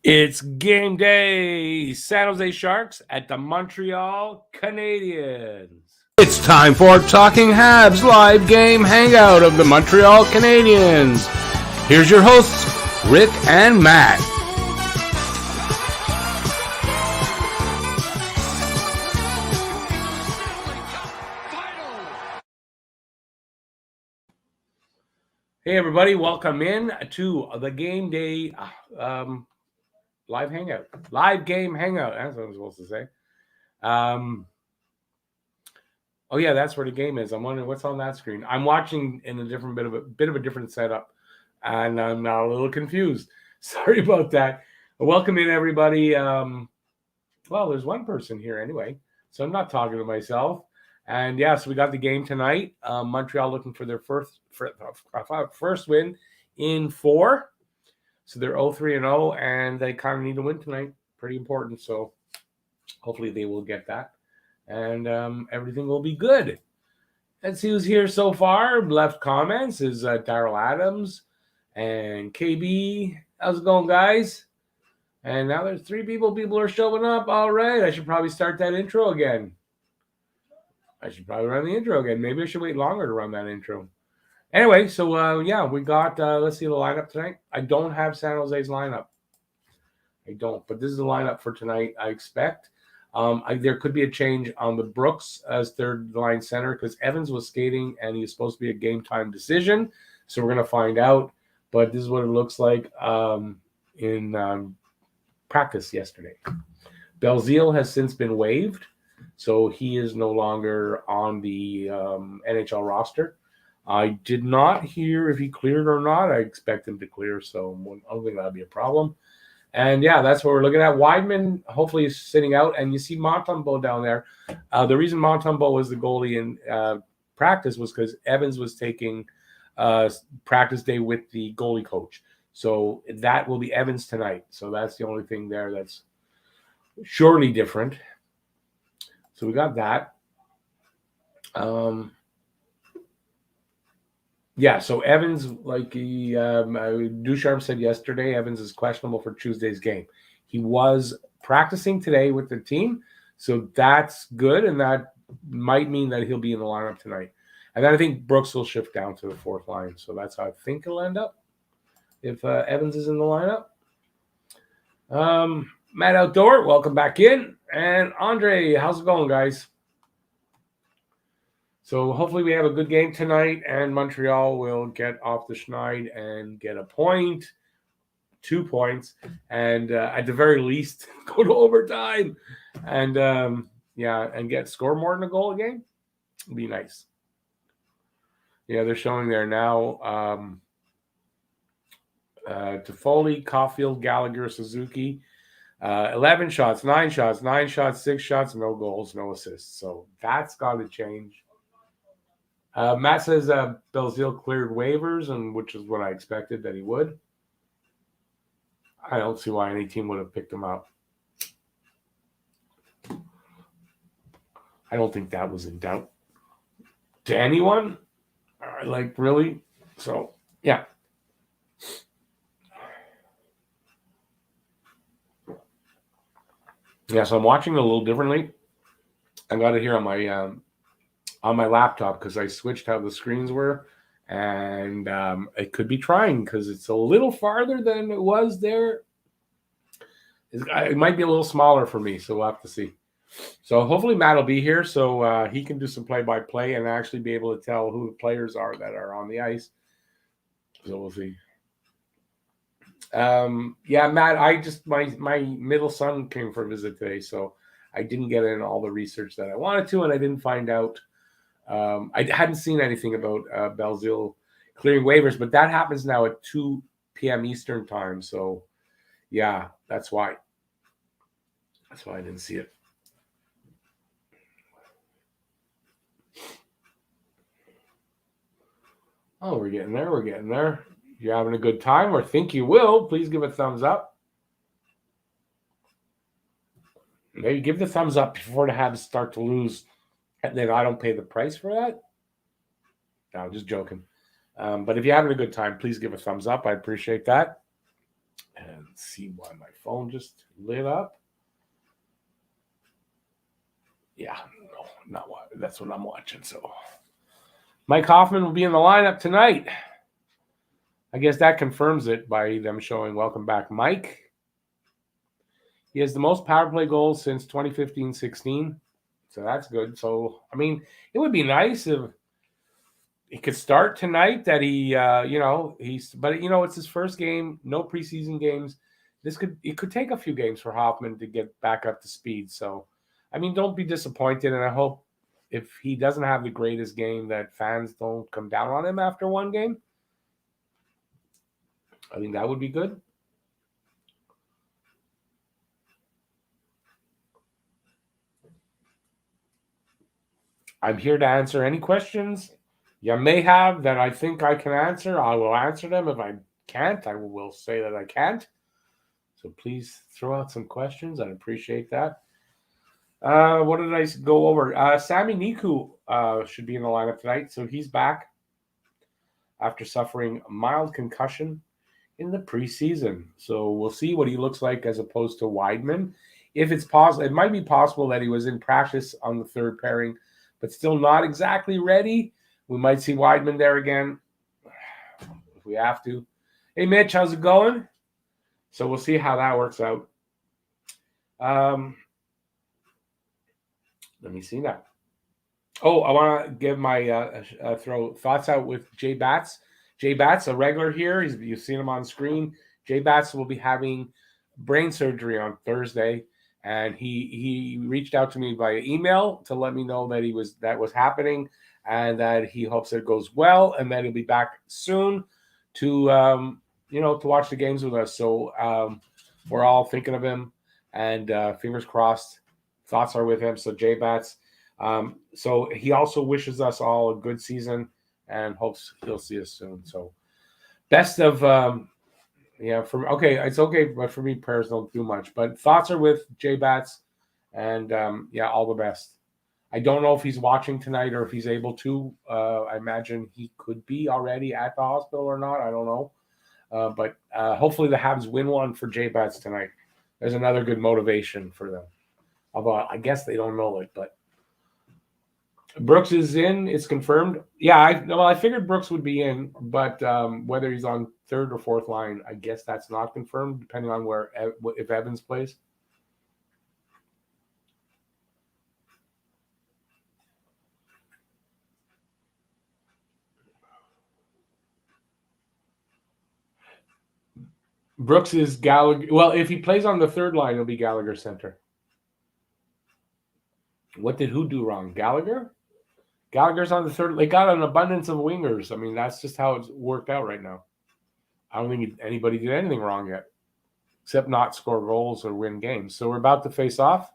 It's game day. San Jose Sharks at the Montreal Canadiens. It's time for Talking Habs live game hangout of the Montreal Canadiens. Here's your hosts, Rick and Matt. Hey, everybody. Welcome in to the game day live hangout. Live game hangout. That's what I was supposed to say. Oh, yeah, that's where the game is. I'm wondering what's on that screen. I'm watching in a different bit of a different setup, and I'm now a little confused. Sorry about that. Welcome in, everybody. Well, there's one person here anyway, so I'm not talking to myself. And yeah, so we got the game tonight. Montreal looking for their first win in 4. So they're 0-3-0, and they kind of need to win tonight. Pretty important. So hopefully they will get that, and everything will be good. Let's see who's here so far. Left comments is Daryl Adams and KB. How's it going, guys? And now there's 3 people. People are showing up. All right. I should probably start that intro again. I should probably run the intro again. Maybe I should wait longer to run that intro. Anyway, so yeah, we got, let's see the lineup tonight. I don't have San Jose's lineup. I don't, but this is the lineup for tonight, I expect. There could be a change on the Brooks as third line center because Evans was skating and he's supposed to be a game time decision. So we're going to find out. But this is what it looks like in practice yesterday. Belzile has since been waived. So he is no longer on the NHL roster. I did not hear if he cleared or not. I expect him to clear, so I don't think that'll be a problem. And yeah, that's what we're looking at. Weidman hopefully is sitting out, and you see Montembeault down there. The reason Montembeault was the goalie in practice was because Evans was taking practice day with the goalie coach. So that will be Evans tonight. So that's the only thing there that's surely different. So we got that. Yeah, so Evans, like Ducharme said yesterday, Evans is questionable for Tuesday's game. He was practicing today with the team, so that's good, and that might mean that he'll be in the lineup tonight. And then I think Brooks will shift down to the fourth line, so that's how I think it'll end up if Evans is in the lineup. Matt Outdoor, welcome back in. And Andre, how's it going, guys? So hopefully we have a good game tonight, and Montreal will get off the schneid and get a point, 2 points, and at the very least go to overtime, and and score more than a goal a game. It'd be nice. Yeah, they're showing there now. Toffoli, Caulfield, Gallagher, Suzuki. 11 shots, 9 shots, 9 shots, 6 shots, no goals, no assists. So that's got to change. Matt says Belzile cleared waivers, and which is what I expected that he would. I don't see why any team would have picked him up. I don't think that was in doubt to anyone. Like, really? So, yeah. Yeah, so I'm watching it a little differently. I got it here on my laptop because I switched how the screens were, and it could be trying because it's a little farther than it was there. It might be a little smaller for me, so we'll have to see. So hopefully Matt will be here so he can do some play-by-play and actually be able to tell who the players are that are on the ice. So we'll see. Yeah, Matt, my middle son came for a visit today, so I didn't get in all the research that I wanted to, and I didn't find out. I hadn't seen anything about Belzile clearing waivers, but that happens now at 2 p.m. Eastern time. So, yeah, that's why. That's why I didn't see it. Oh, we're getting there. We're getting there. If you're having a good time or think you will, please give a thumbs up. Maybe give the thumbs up before the Habs start to lose, and then I don't pay the price for that. No, I'm just joking. But if you're having a good time, please give a thumbs up. I appreciate that. And Let's see why my phone just lit up. Yeah, no, not what. That's what I'm watching. So Mike Hoffman will be in the lineup tonight. I guess that confirms it by them showing welcome back, Mike. He has the most power play goals since 2015-16. So that's good. So, I mean, it would be nice if he could start tonight, that he, but it's his first game, no preseason games. It could take a few games for Hoffman to get back up to speed. So, I mean, don't be disappointed. And I hope if he doesn't have the greatest game, that fans don't come down on him after one game. I think that would be good. I'm here to answer any questions you may have that I think I can answer. I will answer them. If I can't, I will say that I can't. So please throw out some questions. I'd appreciate that. What did I go over? Sami Niku should be in the lineup tonight. So he's back after suffering a mild concussion in the preseason. So we'll see what he looks like as opposed to Weidman. If it's possible, it might be possible that he was in practice on the third pairing, but still not exactly ready. We might see Weidman there again if we have to. Hey, Mitch, how's it going? So we'll see how that works out. Let me see that. Oh, I want to give my throw thoughts out with Jay Batts. Jay Batts, a regular here. You've seen him on screen. Jay Batts will be having brain surgery on Thursday, and he reached out to me via email to let me know that was happening, and that he hopes it goes well, and that he'll be back soon to to watch the games with us. So we're all thinking of him, and fingers crossed. Thoughts are with him. So Jay Batts. So he also wishes us all a good season and hopes he'll see us soon. So best of it's okay, but for me, prayers don't do much. But thoughts are with Jay Batts, and all the best. I don't know if he's watching tonight or if he's able to. I imagine he could be already at the hospital or not. I don't know. But hopefully the Habs win one for Jay Batts tonight. There's another good motivation for them. Although I guess they don't know it, but Brooks is in. It's confirmed. Yeah, I figured Brooks would be in, but whether he's on third or fourth line, I guess that's not confirmed, depending on if Evans plays. Brooks is Gallagher. Well, if he plays on the third line, it'll be Gallagher center. What did who do wrong? Gallagher? Gallagher's on the third. They got an abundance of wingers. I mean, that's just how it's worked out right now. I don't think anybody did anything wrong yet, except not score goals or win games. So we're about to face off.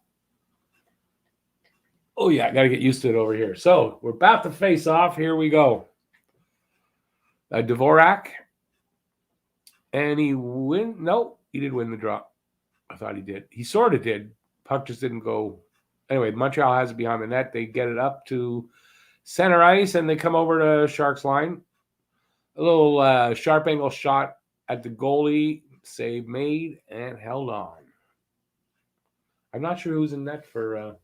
Oh, yeah, I got to get used to it over here. So we're about to face off. Here we go. Dvorak. And he win. No, he did win the draw. I thought he did. He sort of did. Puck just didn't go. Anyway, Montreal has it behind the net. They get it up to center ice, and they come over to Sharks line. A little sharp angle shot at the goalie. Save made and held on. I'm not sure who's in net for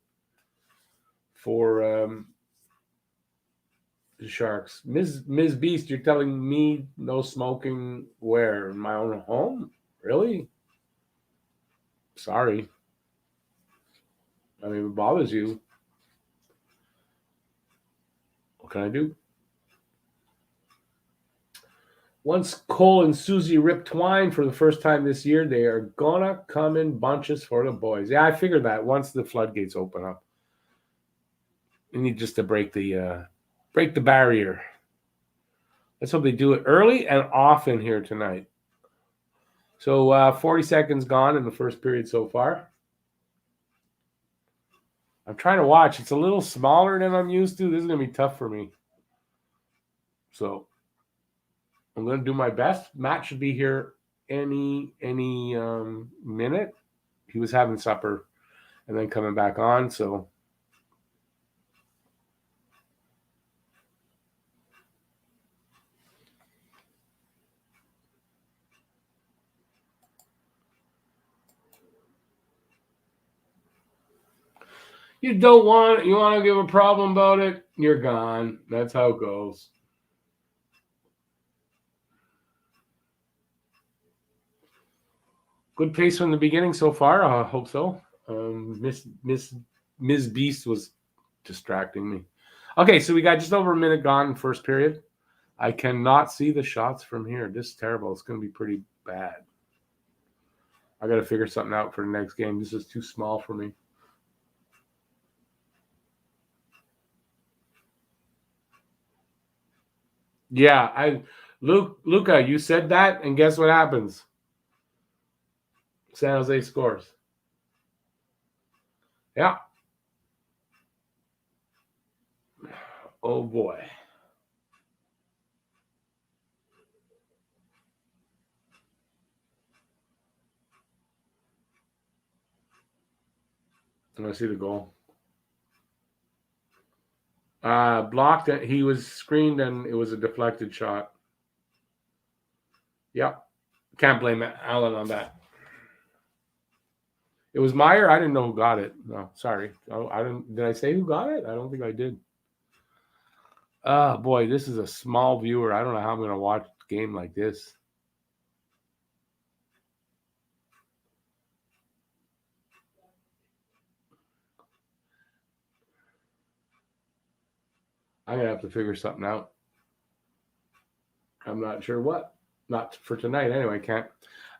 the Sharks. Ms. Beast, you're telling me no smoking where? In my own home? Really? Sorry. I mean, it bothers you. What can I do? Once Cole and Susie rip twine for the first time this year, they are gonna come in bunches for the boys. Yeah, I figured that once the floodgates open up. We need just to break the barrier. Let's hope they do it early and often here tonight. So 40 seconds gone in the first period so far. I'm trying to watch. It's a little smaller than I'm used to. This is going to be tough for me. So I'm going to do my best. Matt should be here any minute. He was having supper and then coming back on. So You want to give a problem about it, you're gone. That's how it goes. Good pace from the beginning so far. I hope so. Ms. Beast was distracting me. Okay, so we got just over a minute gone in first period. I cannot see the shots from here. This is terrible. It's going to be pretty bad. I got to figure something out for the next game. This is too small for me. Yeah, Luca, you said that, and guess what happens? San Jose scores. Yeah. Oh boy. I'm gonna see the goal. Blocked it. He was screened, and it was a deflected shot. Yep. Can't blame Allen on that. It was Meyer. I didn't know who got it. No, sorry. I didn't. Did I say who got it? I don't think I did. Oh boy, this is a small viewer. I don't know how I'm gonna watch a game like this. I'm gonna have to figure something out. I'm not sure what. Not for tonight anyway. Can't.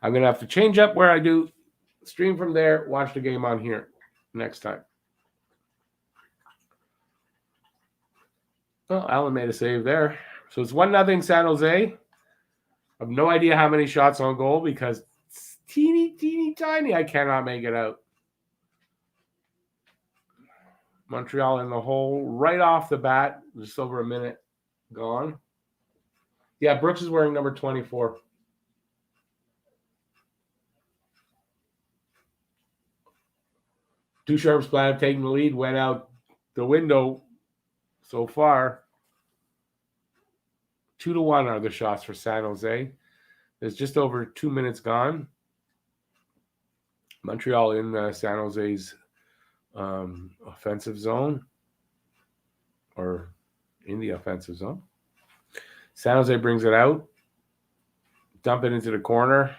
I'm gonna have to change up where I do stream from there. Watch the game on here next time. Well, Allen made a save there. So it's 1-0 San Jose. I have no idea how many shots on goal because it's teeny tiny. I cannot make it out. Montreal in the hole right off the bat. Just over a minute gone. Yeah, Brooks is wearing number 24. Ducharme's plan of taking the lead went out the window so far. 2-1 are the shots for San Jose. There's just over 2 minutes gone. Montreal in San Jose's offensive zone, or in the offensive zone. San Jose brings it out, dump it into the corner,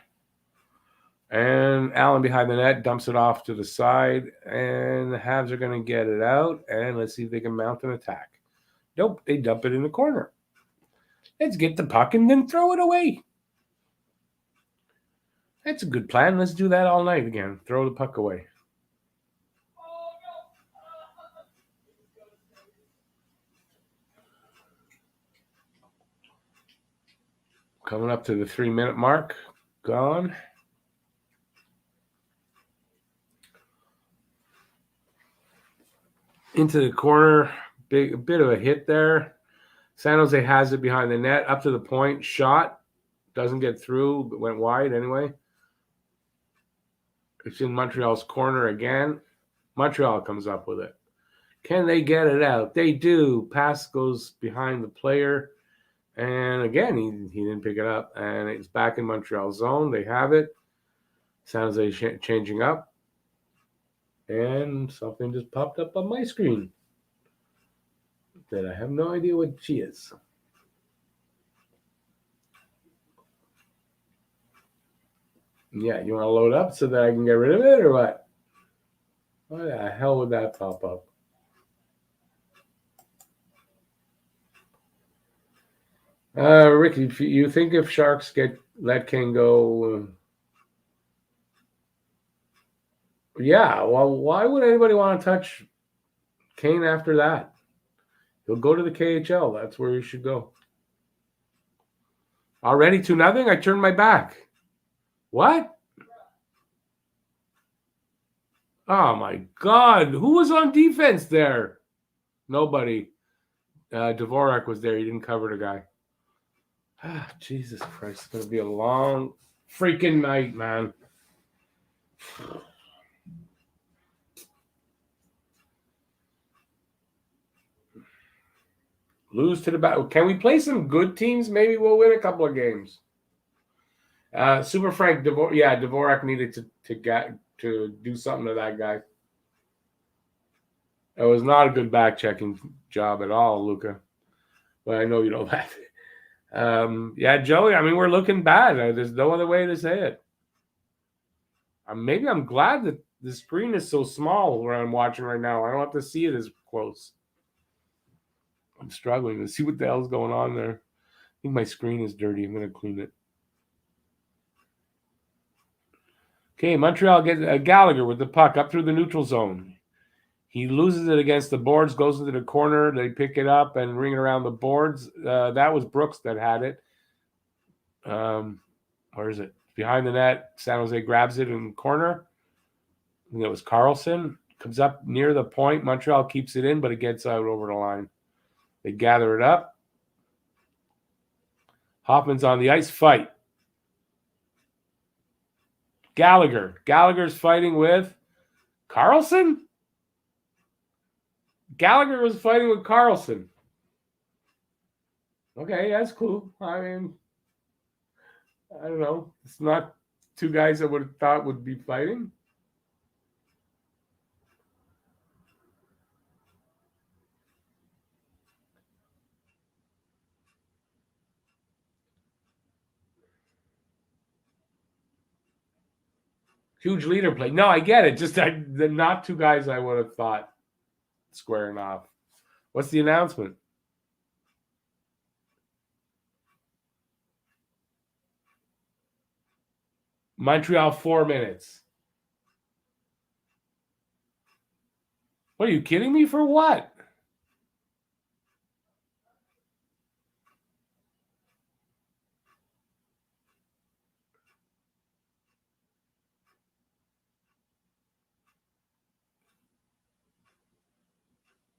and Allen behind the net dumps it off to the side, and the Habs are going to get it out, and let's see if they can mount an attack. Nope, they dump it in the corner. Let's get the puck and then throw it away. That's a good plan. Let's do that all night again. Throw the puck away. Coming up to the 3-minute mark. Gone. Into the corner. A bit of a hit there. San Jose has it behind the net. Up to the point. Shot. Doesn't get through. But went wide anyway. It's in Montreal's corner again. Montreal comes up with it. Can they get it out? They do. Pass goes behind the player. And again, he didn't pick it up. And it's back in Montreal's zone. They have it. San Jose changing up. And something just popped up on my screen that I have no idea what she is. Yeah, you want to load up so that I can get rid of it or what? Why the hell would that pop up? Ricky, you think if Sharks let Kane go? Yeah, well, why would anybody want to touch Kane after that? He'll go to the KHL. That's where he should go. Already 2-0? I turned my back. What? Oh, my God. Who was on defense there? Nobody. Dvorak was there. He didn't cover the guy. Ah, Jesus Christ. It's going to be a long freaking night, man. Lose to the battle. Can we play some good teams? Maybe we'll win a couple of games. Super Frank Dvorak needed to do something to that guy. It was not a good back-checking job at all, Luca. But I know you know that. Yeah, Joey, I mean, we're looking bad. There's no other way to say it. Maybe I'm glad that the screen is so small where I'm watching right now. I don't have to see it as close. I'm struggling to see what the hell's going on there. I think my screen is dirty. I'm going to clean it. Okay, Montreal gets Gallagher with the puck up through the neutral zone. He loses it against the boards, goes into the corner. They pick it up and ring it around the boards. That was Brooks that had it. Where is it? Behind the net. San Jose grabs it in the corner. I think it was Carlson. Comes up near the point. Montreal keeps it in, but it gets out over the line. They gather it up. Hoffman's on the ice. Fight. Gallagher. Gallagher's fighting with Carlson? Gallagher was fighting with Carlson. Okay, that's cool. I mean, I don't know. It's not two guys I would have thought would be fighting. Huge leader play. No, I get it. Just they're not two guys I would have thought squaring off. What's the announcement? Montreal 4 minutes. What, are you kidding me? For what?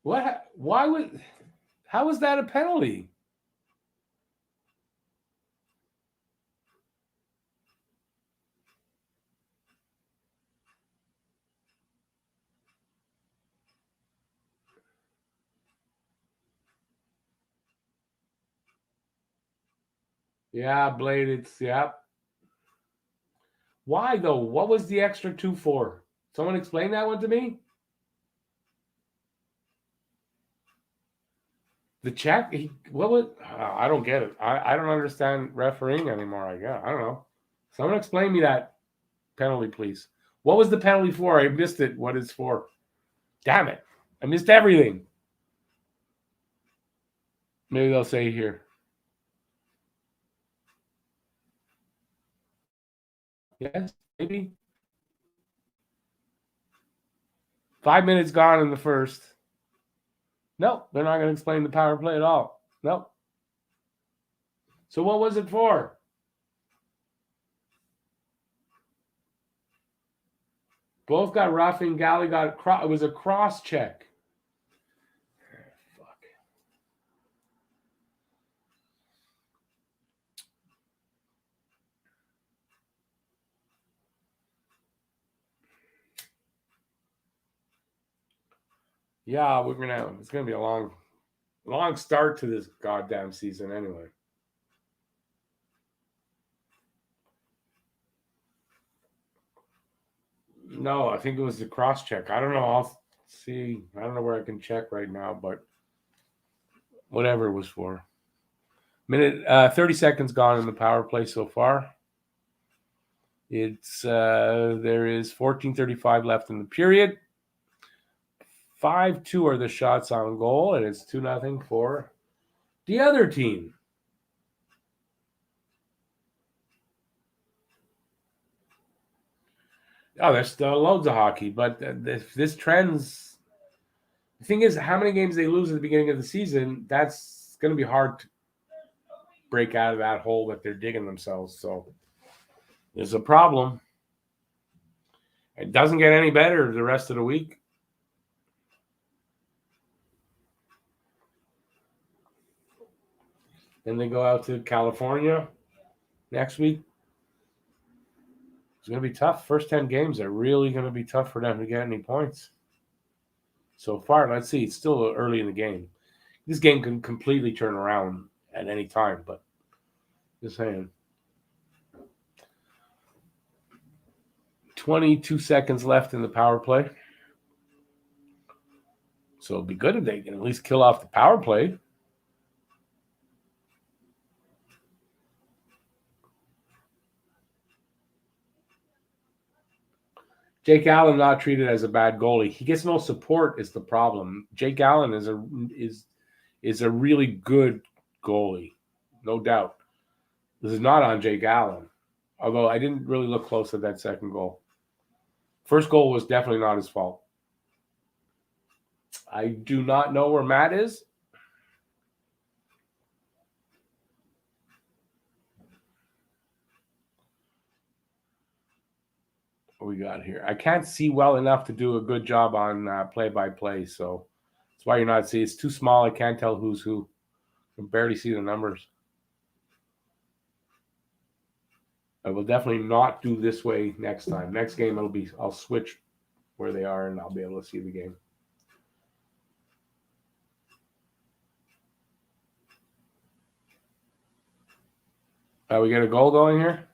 What? Why would? How was that a penalty? Yeah, Blade. It's yeah. Why though? What was the extra 2 for? Someone explain that one to me. The check? What was? I don't get it. I don't understand refereeing anymore. I guess I don't know. Someone explain me that penalty, please. What was the penalty for? I missed it. What it's for? Damn it! I missed everything. Maybe they'll say here. Yes, maybe. 5 minutes gone in the first. Nope, they're not going to explain the power play at all. Nope. So what was it for? Both got roughing. Galley got it was a cross check. Fuck. Yeah, it's gonna be a long start to this goddamn season anyway. No, I think it was the cross check. I don't know. I'll see. I don't know where I can check right now, but whatever it was for. 30 seconds gone in the power play so far. It's there is 14:35 left in the period. 5-2 are the shots on goal, and it's 2-0 for the other team. Oh, there's still loads of hockey, but this trends. The thing is, how many games they lose at the beginning of the season, that's going to be hard to break out of that hole that they're digging themselves. So there's a problem. It doesn't get any better the rest of the week. Then they go out to California next week. It's going to be tough. First 10 games are really going to be tough for them to get any points. So far, let's see. It's still early in the game. This game can completely turn around at any time, but just saying. 22 seconds left in the power play. So it'd be good if they can at least kill off the power play. Jake Allen not treated as a bad goalie. He gets no support is the problem. Jake Allen is a really good goalie, no doubt. This is not on Jake Allen, although I didn't really look close at that second goal. First goal was definitely not his fault. I do not know where Matt is. What we got here? I can't see well enough to do a good job on play-by-play, so that's why you're not seeing. It's too small. I can't tell who's who. I can barely see the numbers. I will definitely not do this way next time. Next game, I'll switch where they are, and I'll be able to see the game. We get a goal going here.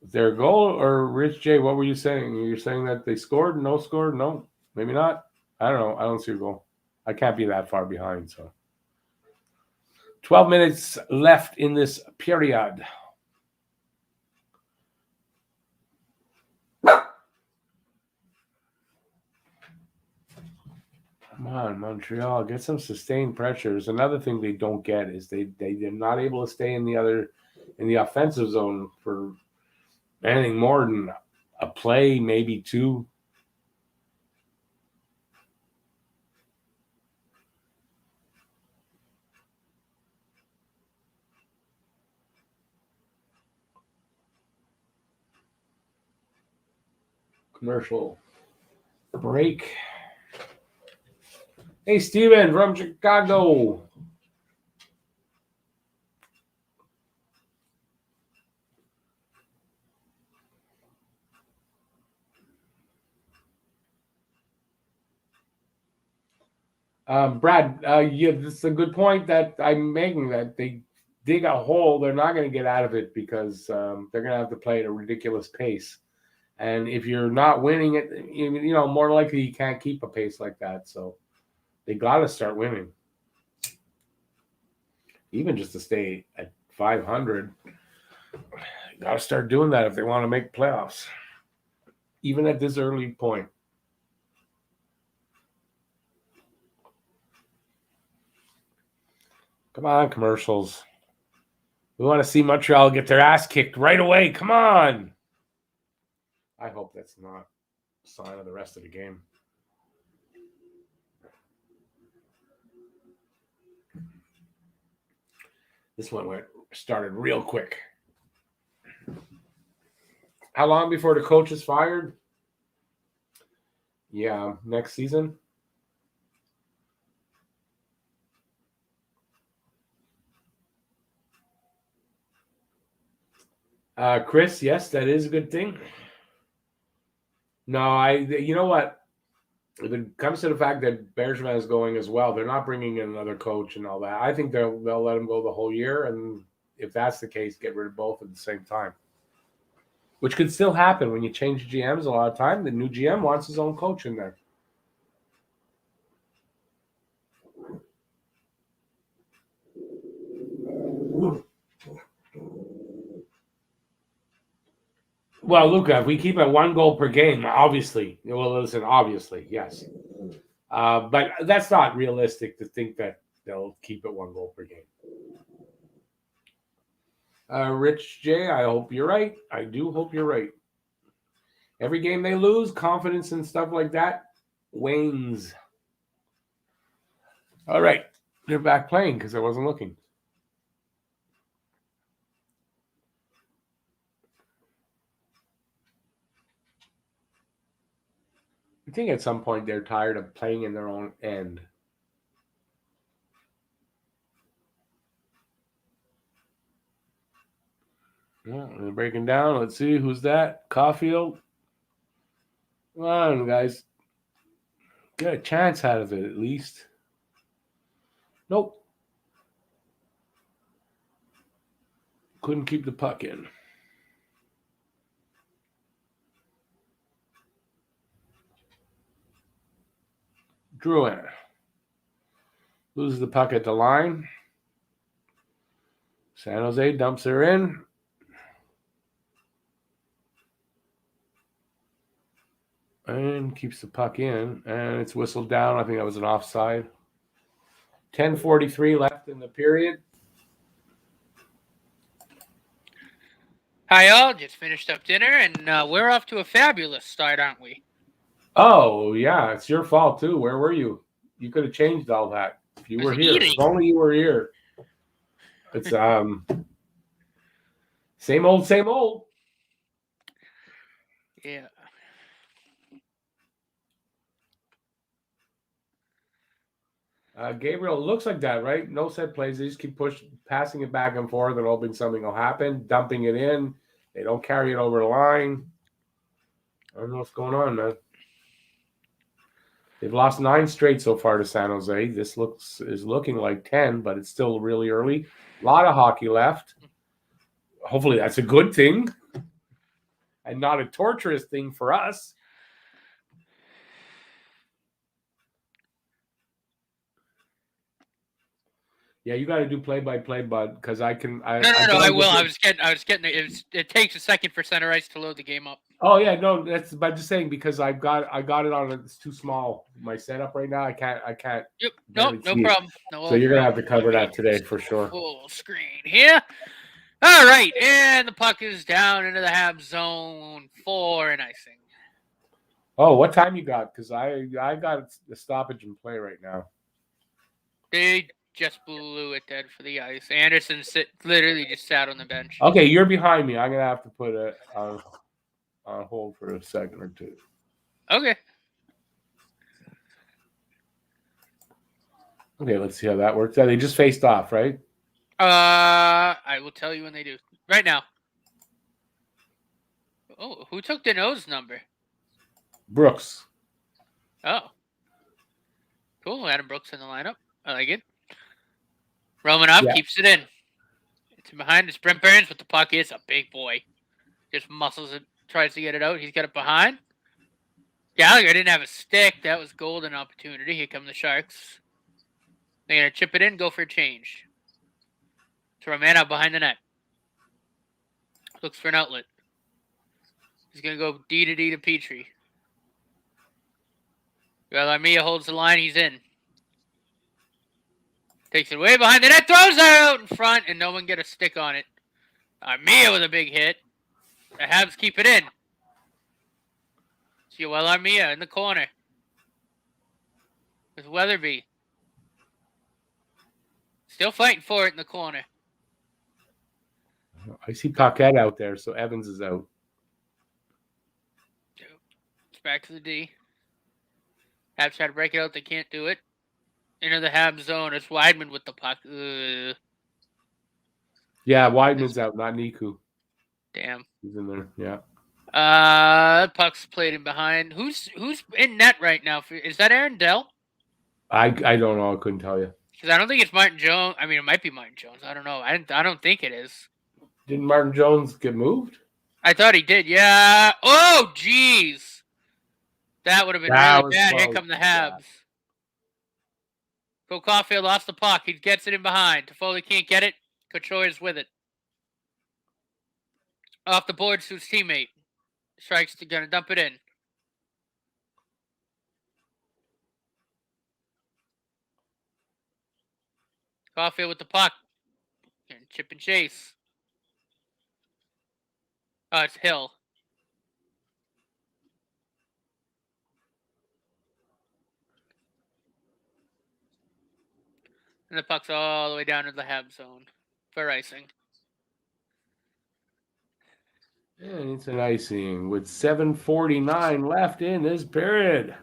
Is there a goal, or Rich J? What were you saying? You're saying that they scored? No scored? No, maybe not. I don't know. I don't see a goal. I can't be that far behind. So, 12 minutes left in this period. Come on, Montreal, get some sustained pressures. Another thing they don't get is they're not able to stay in the offensive zone for anything more than a play, maybe two. Commercial break. Hey, Steven from Chicago. Brad, yeah, this is a good point that I'm making, that they dig a hole. They're not going to get out of it because they're going to have to play at a ridiculous pace. And if you're not winning it, more likely you can't keep a pace like that. So they got to start winning. Even just to stay at 500, got to start doing that if they want to make playoffs, even at this early point. Come on, commercials. We want to see Montreal get their ass kicked right away. Come on. I hope that's not a sign of the rest of the game. This one started real quick. How long before the coach is fired? Yeah, next season. Chris, yes, that is a good thing. No, you know what? If it comes to the fact that Bergevin is going as well, they're not bringing in another coach and all that. I think they'll let him go the whole year, and if that's the case, get rid of both at the same time. Which could still happen when you change GMs a lot of time. The new GM wants his own coach in there. Well, Luca, if we keep it 1 goal per game, obviously. Well, listen, obviously, yes. But that's not realistic to think that they'll keep it 1 goal per game. Rich J, I hope you're right. I do hope you're right. Every game they lose, confidence and stuff like that wanes. All right. They're back playing because I wasn't looking. I think at some point they're tired of playing in their own end. Yeah, they're breaking down. Let's see. Who's that? Caulfield? Come on, guys. Get a chance out of it at least. Nope. Couldn't keep the puck in. Drouin loses the puck at the line. San Jose dumps her in. And keeps the puck in. And it's whistled down. I think that was an offside. 10:43 left in the period. Hi, all. Just finished up dinner, and we're off to a fabulous start, aren't we? Oh, yeah. It's your fault, too. Where were you? You could have changed all that. If you were here. If only you were here. It's same old, same old. Yeah. Gabriel, looks like that, right? No set plays. They just keep passing it back and forth and hoping something will happen, dumping it in. They don't carry it over the line. I don't know what's going on, man. They've lost 9 straight so far to San Jose. This is looking like 10, but it's still really early. A lot of hockey left. Hopefully that's a good thing and not a torturous thing for us. Yeah, you got to do play-by-play, bud, because I can. No, I will. I was getting. It takes a second for center ice to load the game up. Oh yeah, no, that's. But I'm just saying because I got it on. It's too small. My setup right now. I can't. Yep. No problem. No, so you're gonna have to cover that today for sure. Full screen here. All right, and the puck is down into the Habs zone for an icing. Oh, what time you got? Because I got the stoppage in play right now. They just blew it dead for the ice. Anderson literally just sat on the bench. Okay, you're behind me. I'm gonna have to put it on hold for a second or two. Okay. Okay, let's see how that works. They just faced off, right? I will tell you when they do. Right now. Oh, who took the nose number? Brooks. Oh. Cool. Adam Brooks in the lineup. I like it. Romanov keeps it in. It's behind. It's Brent Burns with the puck. It's a big boy. Just muscles it, tries to get it out. He's got it behind. Gallagher didn't have a stick. That was golden opportunity. Here come the Sharks. They're going to chip it in, go for a change. To Romanov behind the net. Looks for an outlet. He's going to go D to Petrie. Armia holds the line. He's in. Takes it way behind the net. Throws it out in front, and no one get a stick on it. Armia with a big hit. The Habs keep it in. See Armia in the corner. With Weatherby. Still fighting for it in the corner. I see Paquette out there, so Evans is out. It's back to the D. Habs try to break it out. They can't do it. Into the Habs zone. It's Weidman with the puck. Yeah, Weidman's out, not Niku. Damn. He's in there, yeah. Puck's played in behind. Who's in net right now? Is that Aaron Dell? I don't know. I couldn't tell you. Because I don't think it's Martin Jones. I mean, it might be Martin Jones. I don't know. I don't think it is. Didn't Martin Jones get moved? I thought he did. Yeah. Oh, jeez. That would have been really bad. Close. Here come the Habs. Phil Caulfield lost the puck. He gets it in behind. Toffoli can't get it. Couture's with it. Off the boards to his teammate. Strikes to gonna dump it in. Caulfield with the puck. And chip and chase. Oh, it's Hill. And the puck's all the way down to the Habs zone for icing. And it's an icing with 7:49 left in this period.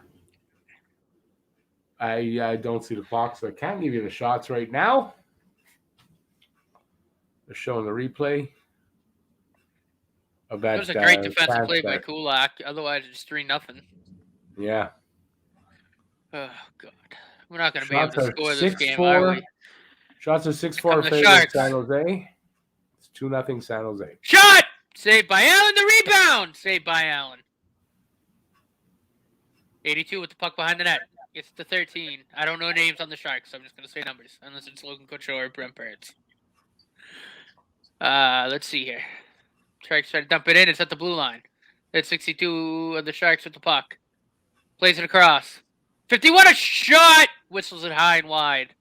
I don't see the clock, so I can't give you the shots right now. They're showing the replay of that. It was a great defensive play by Kulak. Otherwise, it's 3-0. Yeah. Oh, God. We're not going to be able to score this game, are we? Shots are 6-4 in favor of San Jose. It's 2-0 San Jose. Shot! Saved by Allen. The rebound! Saved by Allen. 82 with the puck behind the net. It's the 13. I don't know names on the Sharks, so I'm just going to say numbers, unless it's Logan Couture or Brent Burns. Let's see here. Sharks try to dump it in. It's at the blue line. It's 62 of the Sharks with the puck. Plays it across. 51, a shot! Whistles it high and wide.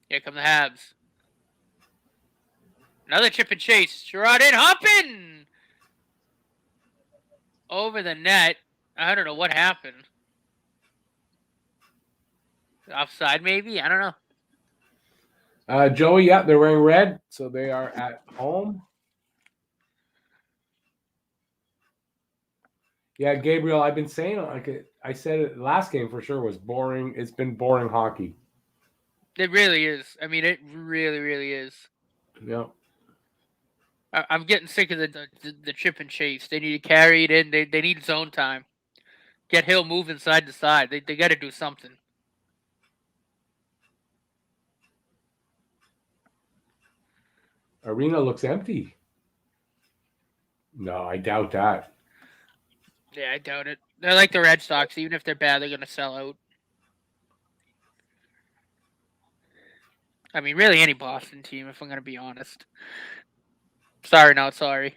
Here come the Habs. Another chip and chase. Sherrod in. Hoppin! Over the net. I don't know what happened. Offside, maybe? I don't know. Joey, yeah, they're wearing red, so they are at home. Yeah, Gabriel, I've been saying, like I said it last game for sure, was boring. It's been boring hockey. It really is. I mean, it really, really is. Yeah. I'm getting sick of the chip and chase. They need to carry it in. They need zone time. Get Hill moving side to side. They got to do something. Arena looks empty. No, I doubt that. Yeah, I doubt it. They're like the Red Sox. Even if they're bad, they're going to sell out. I mean, really any Boston team, if I'm going to be honest. Sorry, not sorry.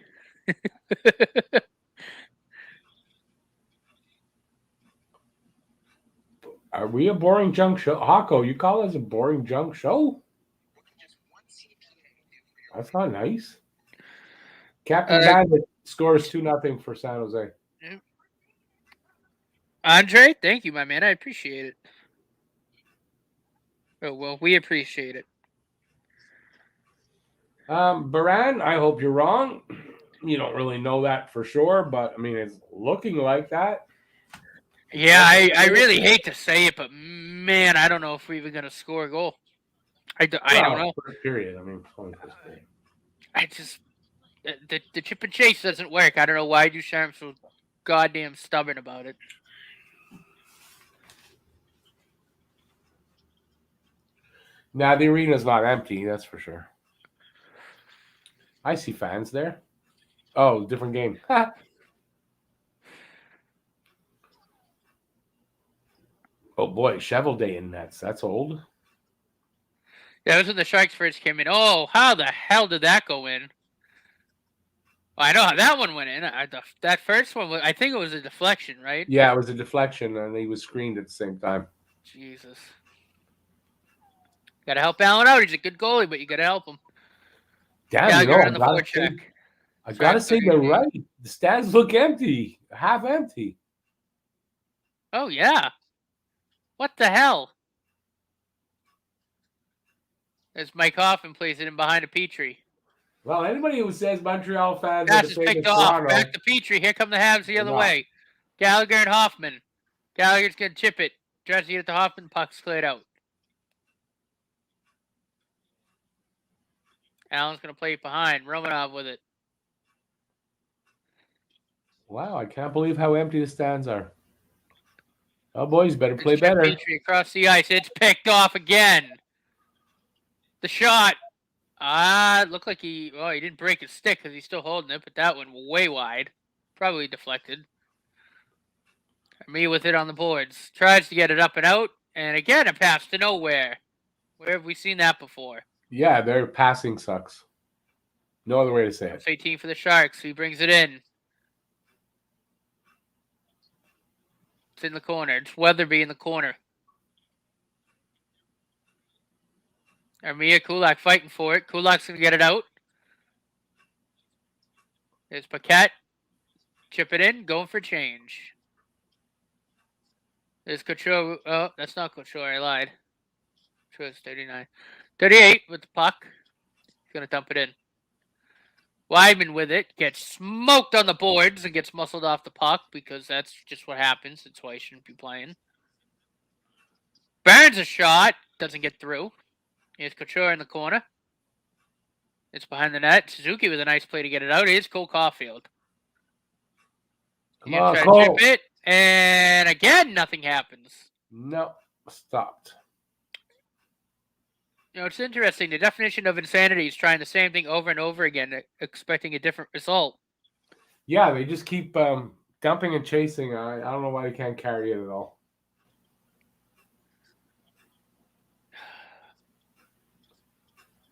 Are we a boring junk show? Hako, you call us a boring junk show? That's not nice. Captain Bandit scores 2-0 for San Jose. Andre, thank you, my man. I appreciate it. Oh, well, we appreciate it. Baran, I hope you're wrong. You don't really know that for sure, but I mean, it's looking like that. Yeah, I really hate to say it, but man, I don't know if we're even going to score a goal. I don't know. First period. I mean, first period. I just the chip and chase doesn't work. I don't know why Ducharme's so goddamn stubborn about it. Now the arena's not empty, that's for sure. I see fans there. Oh, different game. Oh boy, Shovel Day in nets. That's old. Yeah, that was when the Sharks first came in. Oh, how the hell did that go in? Well, I know how that one went in. That first one, I think it was a deflection, right? Yeah, it was a deflection, and he was screened at the same time. Jesus. Got to help Allen out. He's a good goalie, but you got to help him. Damn, you know, I gotta say they're right. The stands look empty, half empty. Oh yeah. What the hell? As Mike Hoffman plays it in behind a Petrie. Well, anybody who says Montreal fans are the same as Toronto, back to Petrie. Here come the Habs the other way. Gallagher and Hoffman. Gallagher's gonna chip it. Tries to get it to Hoffman. Puck's cleared out. Allen's gonna play it behind. Romanov with it. Wow, I can't believe how empty the stands are. Oh, boys, better play better. Petrie across the ice. It's picked off again. The shot. It looked like he didn't break his stick because he's still holding it, but that went way wide. Probably deflected. Me with it on the boards. Tries to get it up and out, and again, a pass to nowhere. Where have we seen that before? Yeah, their passing sucks. No other way to say it. It's 18 for the Sharks. He brings it in. It's in the corner. It's Weatherby in the corner. Armia Kulak fighting for it. Kulak's going to get it out. There's Paquette. Chip it in. Going for change. There's Couture. Oh, that's not Couture. I lied. Couture's 39. 38 with the puck. He's going to dump it in. Weidman with it. Gets smoked on the boards and gets muscled off the puck because that's just what happens. That's why he shouldn't be playing. Burns a shot. Doesn't get through. Here's Couture in the corner. It's behind the net. Suzuki with a nice play to get it out. Here's Cole Caulfield. Come on, Cole. Chip it, and again, nothing happens. No, stopped. You know, it's interesting. The definition of insanity is trying the same thing over and over again, expecting a different result. Yeah, they just keep dumping and chasing. I don't know why they can't carry it at all.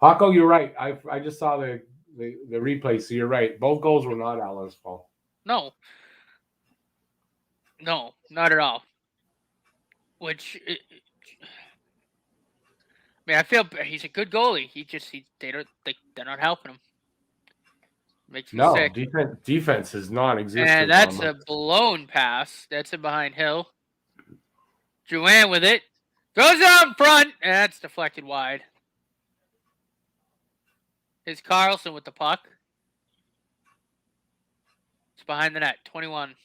Hako, you're right. I just saw the replay, so you're right. Both goals were not Allen's fault. No, not at all. Which, I mean, I feel he's a good goalie. They're not helping him. Makes me No, sick. defense is non-existent And on that's them. a blown pass. That's it behind Hill. Drouin with it. Throws it out in front. And that's deflected wide. Here's Carlson with the puck. It's behind the net. 21.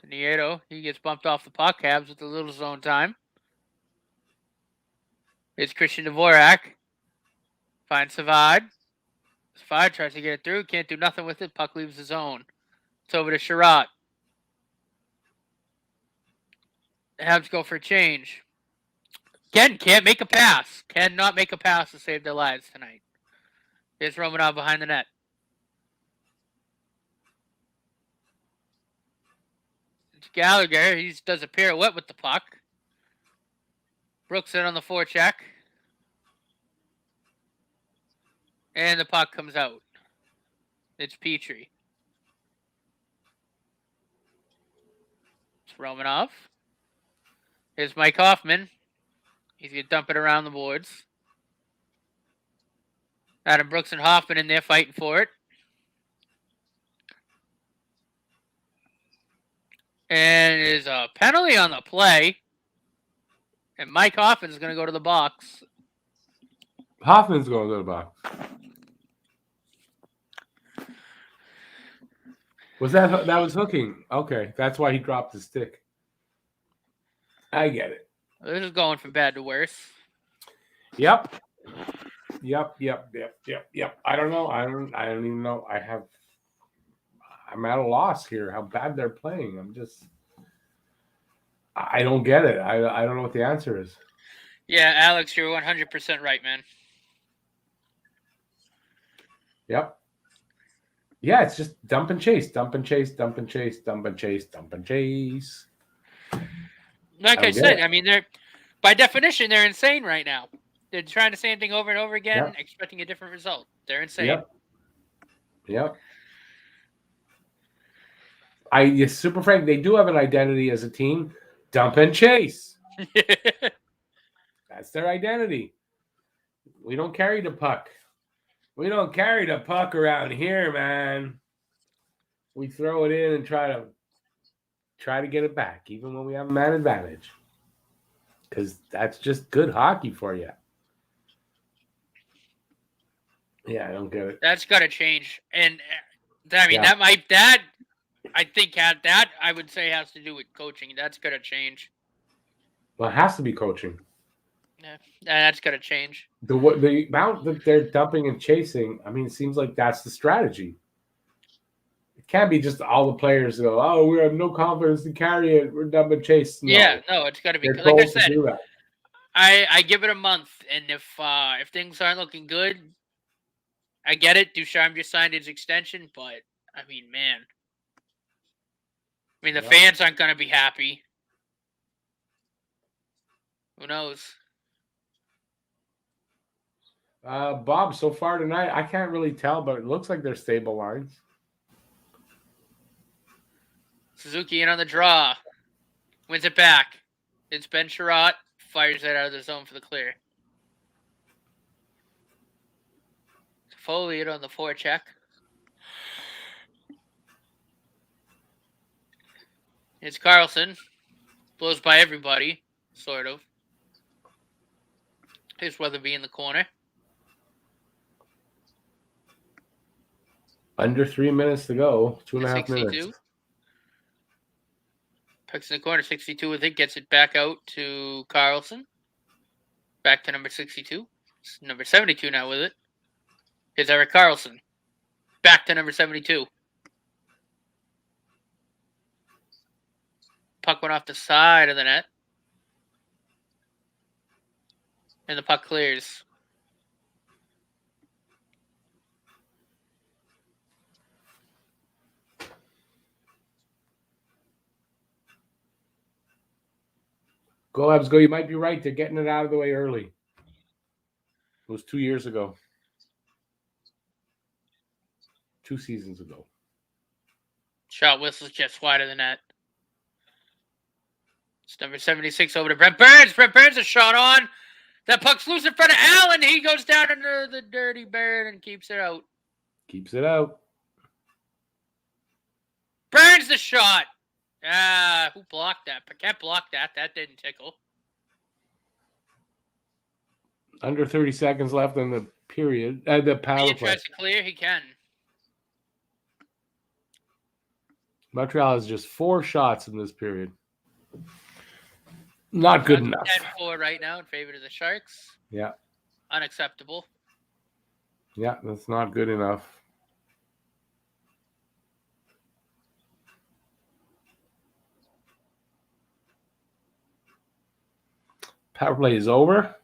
To Nieto. He gets bumped off the puck. Habs with a little zone time. Here's Christian Dvorak. Finds Savad. Savad tries to get it through. Can't do nothing with it. Puck leaves the zone. It's over to Sherratt. The Habs go for a change. Again, can't make a pass. Cannot make a pass to save their lives tonight. Here's Romanov behind the net. It's Gallagher. He does a pirouette with the puck. Brooks in on the forecheck. And the puck comes out. It's Petrie. It's Romanov. Here's Mike Hoffman. He's going to dump it around the boards. Adam Brooks and Hoffman in there fighting for it. And there's a penalty on the play. And Mike Hoffman's going to go to the box. Hoffman's going to the box. That was hooking? Okay, that's why he dropped the stick. I get it. This is going from bad to worse. Yep. I don't know. I don't even know. I'm at a loss here. How bad they're playing. I don't get it. I don't know what the answer is. Yeah, Alex, you're 100% right, man. Yep. Yeah, it's just dump and chase, dump and chase, dump and chase, dump and chase, dump and chase. Like I said, I mean, by definition, they're insane right now. They're trying the same thing over and over again, expecting a different result. They're insane. Yep. Super Frank, they do have an identity as a team. Dump and chase. That's their identity. We don't carry the puck. We don't carry the puck around here, man. We throw it in and try to get it back, even when we have a man advantage. Because that's just good hockey for you. Yeah, I don't get it. That's got to change. And I mean, I would say has to do with coaching. That's got to change. Well, it has to be coaching. Yeah, that's got to change. The amount that they're dumping and chasing, I mean, it seems like that's the strategy. It can't be just all the players go, oh, we have no confidence to carry it. We're dump and chase. No. Yeah, no, it's got to be. Like I said, I give it a month, and if things aren't looking good, I get it. Ducharme just signed his extension, but I mean, man, the fans aren't going to be happy. Who knows? Bob, so far tonight, I can't really tell, but it looks like they're stable lines. Suzuki in on the draw. Wins it back. It's Ben Sherratt. Fires it out of the zone for the clear. Foley on the forecheck. It's Carlson. Blows by everybody, sort of. Here's Weatherby in the corner. Under 3 minutes to go. 2.5 minutes. Pucks in the corner, 62 with it. Gets it back out to Carlson. Back to number 62. It's number 72 now with it. Here's Erik Karlsson. Back to number 72. Puck went off the side of the net. And the puck clears. Go, Habs, go. You might be right. They're getting it out of the way early. It was 2 years ago. 2 seasons ago. Shot whistle's just wide of the net. It's number 76 over to Brent Burns. Brent Burns a shot on. That puck's loose in front of Allen. He goes down under the dirty bird and keeps it out. Keeps it out. Burns the shot. Who blocked that? Paquette blocked that. That didn't tickle. Under 30 seconds left in the period. The power He play. tries to clear. He can. Montreal has just 4 shots in this period. Not good enough. 10-4 right now in favor of the Sharks. Yeah. Unacceptable. Yeah, that's not good enough. Power play is over.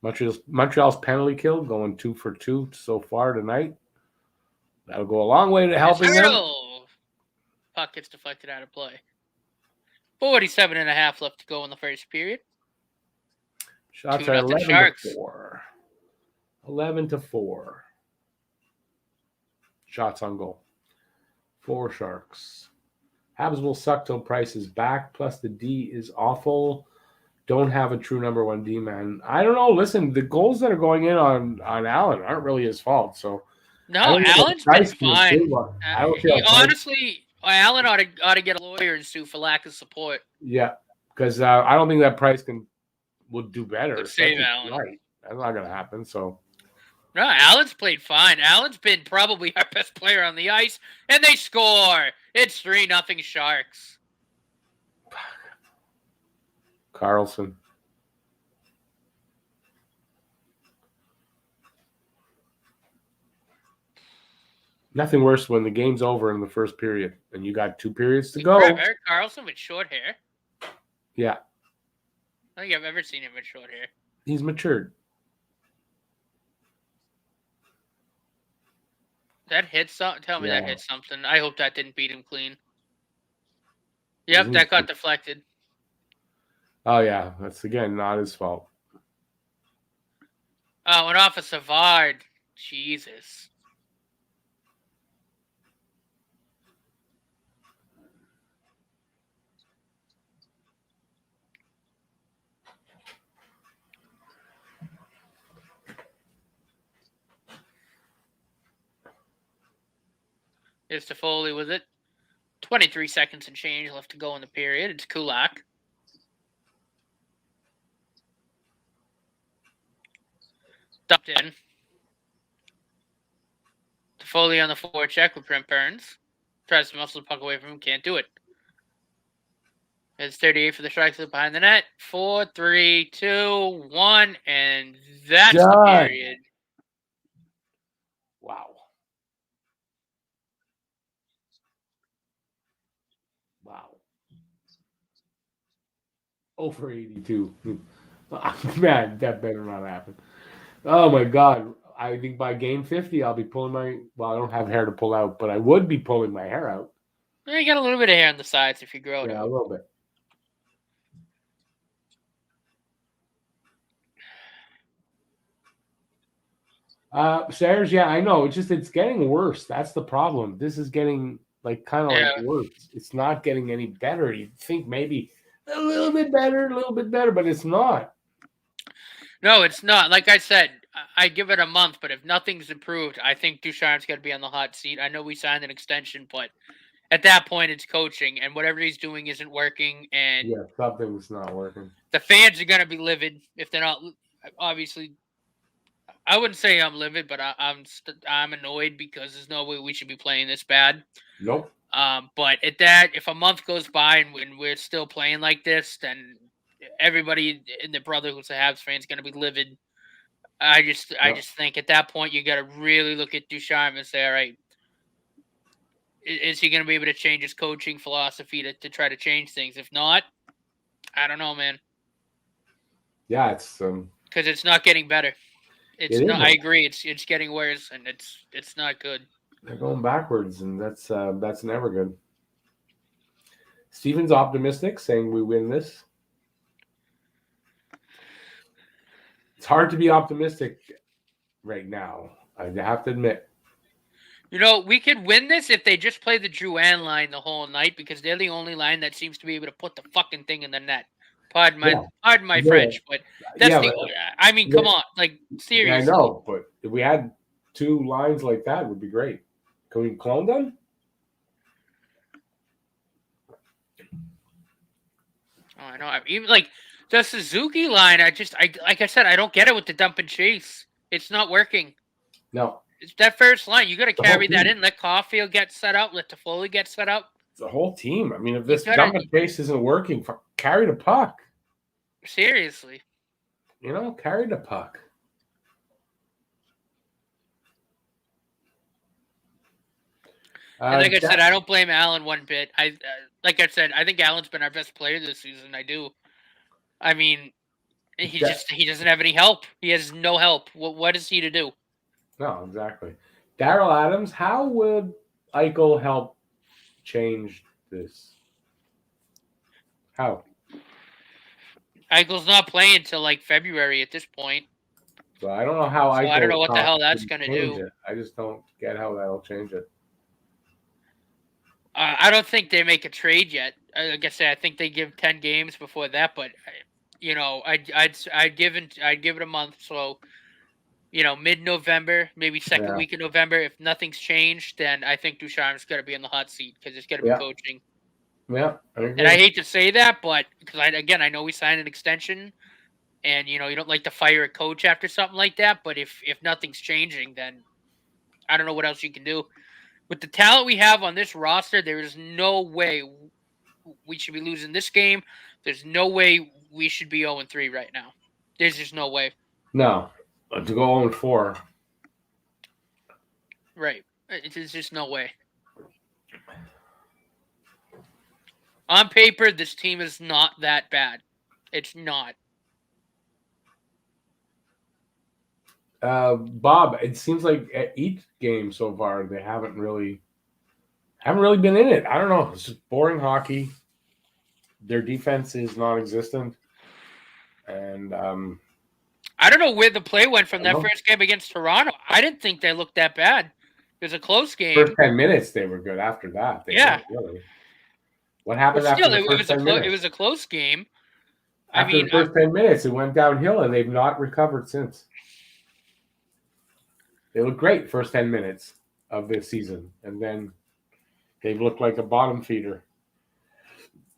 Montreal's penalty kill going 2 for 2 so far tonight. That'll go a long way to helping them. Puck gets deflected out of play. 47.5 left to go in the first period. Shots are 11-4. 11-4. Shots on goal. 4 Sharks. Habs will suck till Price is back. Plus the D is awful. Don't have a true number 1 D man. I don't know. Listen, the goals that are going in on Allen aren't really his fault. So no, Allen's been fine. Honestly, Allen ought to get a lawyer and sue for lack of support. Yeah, because I don't think that Price would do better. Save Allen. Right. That's not going to happen. So no, Allen's played fine. Allen's been probably our best player on the ice, and they score. It's 3-0 Sharks. Carlson. Nothing worse when the game's over in the first period and you got 2 periods to go. Eric Carlson with short hair. Yeah. I don't think I've ever seen him with short hair. He's matured. That hit something. Tell me that hit something. I hope that didn't beat him clean. Yep, that got deflected. Oh, yeah. That's, again, not his fault. Oh, and off of Savard. Jesus. Here's Toffoli with it. 23 seconds and change left to go in the period. It's Kulak. Dumped in. Toffoli on the forecheck with Brent Burns. Tries to muscle the puck away from him. Can't do it. It's 38 for the Sharks behind the net. 4, 3, 2, 1. And that's the period. Wow. Wow. Over 82. Man, that better not happen. Oh, my God. I think by game 50, I'll be pulling I don't have hair to pull out, but I would be pulling my hair out. You got a little bit of hair on the sides if you grow it. Yeah, a little bit. Sayers, yeah, I know. It's getting worse. That's the problem. This is getting like worse. It's not getting any better. You'd think maybe a little bit better, but it's not. No, it's not. Like I said, I give it a month, but if nothing's improved, I think Ducharme's got to be on the hot seat. I know we signed an extension, but at that point, it's coaching, and whatever he's doing isn't working. And yeah, something's not working. The fans are going to be livid if they're not. Obviously, I wouldn't say I'm livid, but I'm annoyed because there's no way we should be playing this bad. Nope. But if a month goes by and we're still playing like this, then everybody in the Brotherhood's of Habs fans going to be livid. I just think at that point you got to really look at Ducharme and say, all right, is he going to be able to change his coaching philosophy to try to change things? If not, I don't know, man. Yeah, it's because it's not getting better. It's not. I agree. It's getting worse, and it's not good. They're going backwards, and that's never good. Steven's optimistic, saying we win this. It's hard to be optimistic right now. I have to admit. You know, we could win this if they just play the Drouin line the whole night because they're the only line that seems to be able to put the fucking thing in the net. Pardon my French, but that's the. I mean, come on, like seriously. I know, but if we had 2 lines like that, it would be great. Can we clone them? Oh, I know. Even like the Suzuki line, like I said, I don't get it with the dump and chase. It's not working. No. It's that first line. You got to carry that in. Let Caulfield get set up. Let Toffoli get set up. It's the whole team. I mean, if this dump and chase isn't working, carry the puck. Seriously. You know, carry the puck. And like I said, I don't blame Allen one bit. Like I said, I think Allen's been our best player this season. I do. I mean, he doesn't have any help. He has no help. What is he to do? No, exactly. Daryl Adams, how would Eichel help change this? How? Eichel's not playing until like February at this point. So I don't know how Eichel. I don't know what the hell that's going to do. I just don't get how that'll change it. I don't think they make a trade yet. Like I said, I think they give 10 games before that. But you know, I'd give it a month. So you know, mid-November, maybe second week of November. If nothing's changed, then I think Ducharme's got to be on the hot seat because it's got to be coaching. Yeah, and I hate to say that, but because I know we signed an extension, and you know you don't like to fire a coach after something like that. But if nothing's changing, then I don't know what else you can do. With the talent we have on this roster, there is no way we should be losing this game. There's no way we should be 0-3 right now. There's just no way. No, to go 0-4. Right. There's just no way. On paper, this team is not that bad. It's not. Bob, it seems like at each game so far they haven't really been in it. I don't know. It's just boring hockey. Their defense is non-existent, and I don't know where the play went from that first game against Toronto. I didn't think they looked that bad. It was a close game. First 10 minutes they were good. After that, they weren't really. What happened after the first 10 minutes? It was a close game. After the first 10 minutes, it went downhill, and they've not recovered since. They look great first 10 minutes of this season, and then they've looked like a bottom feeder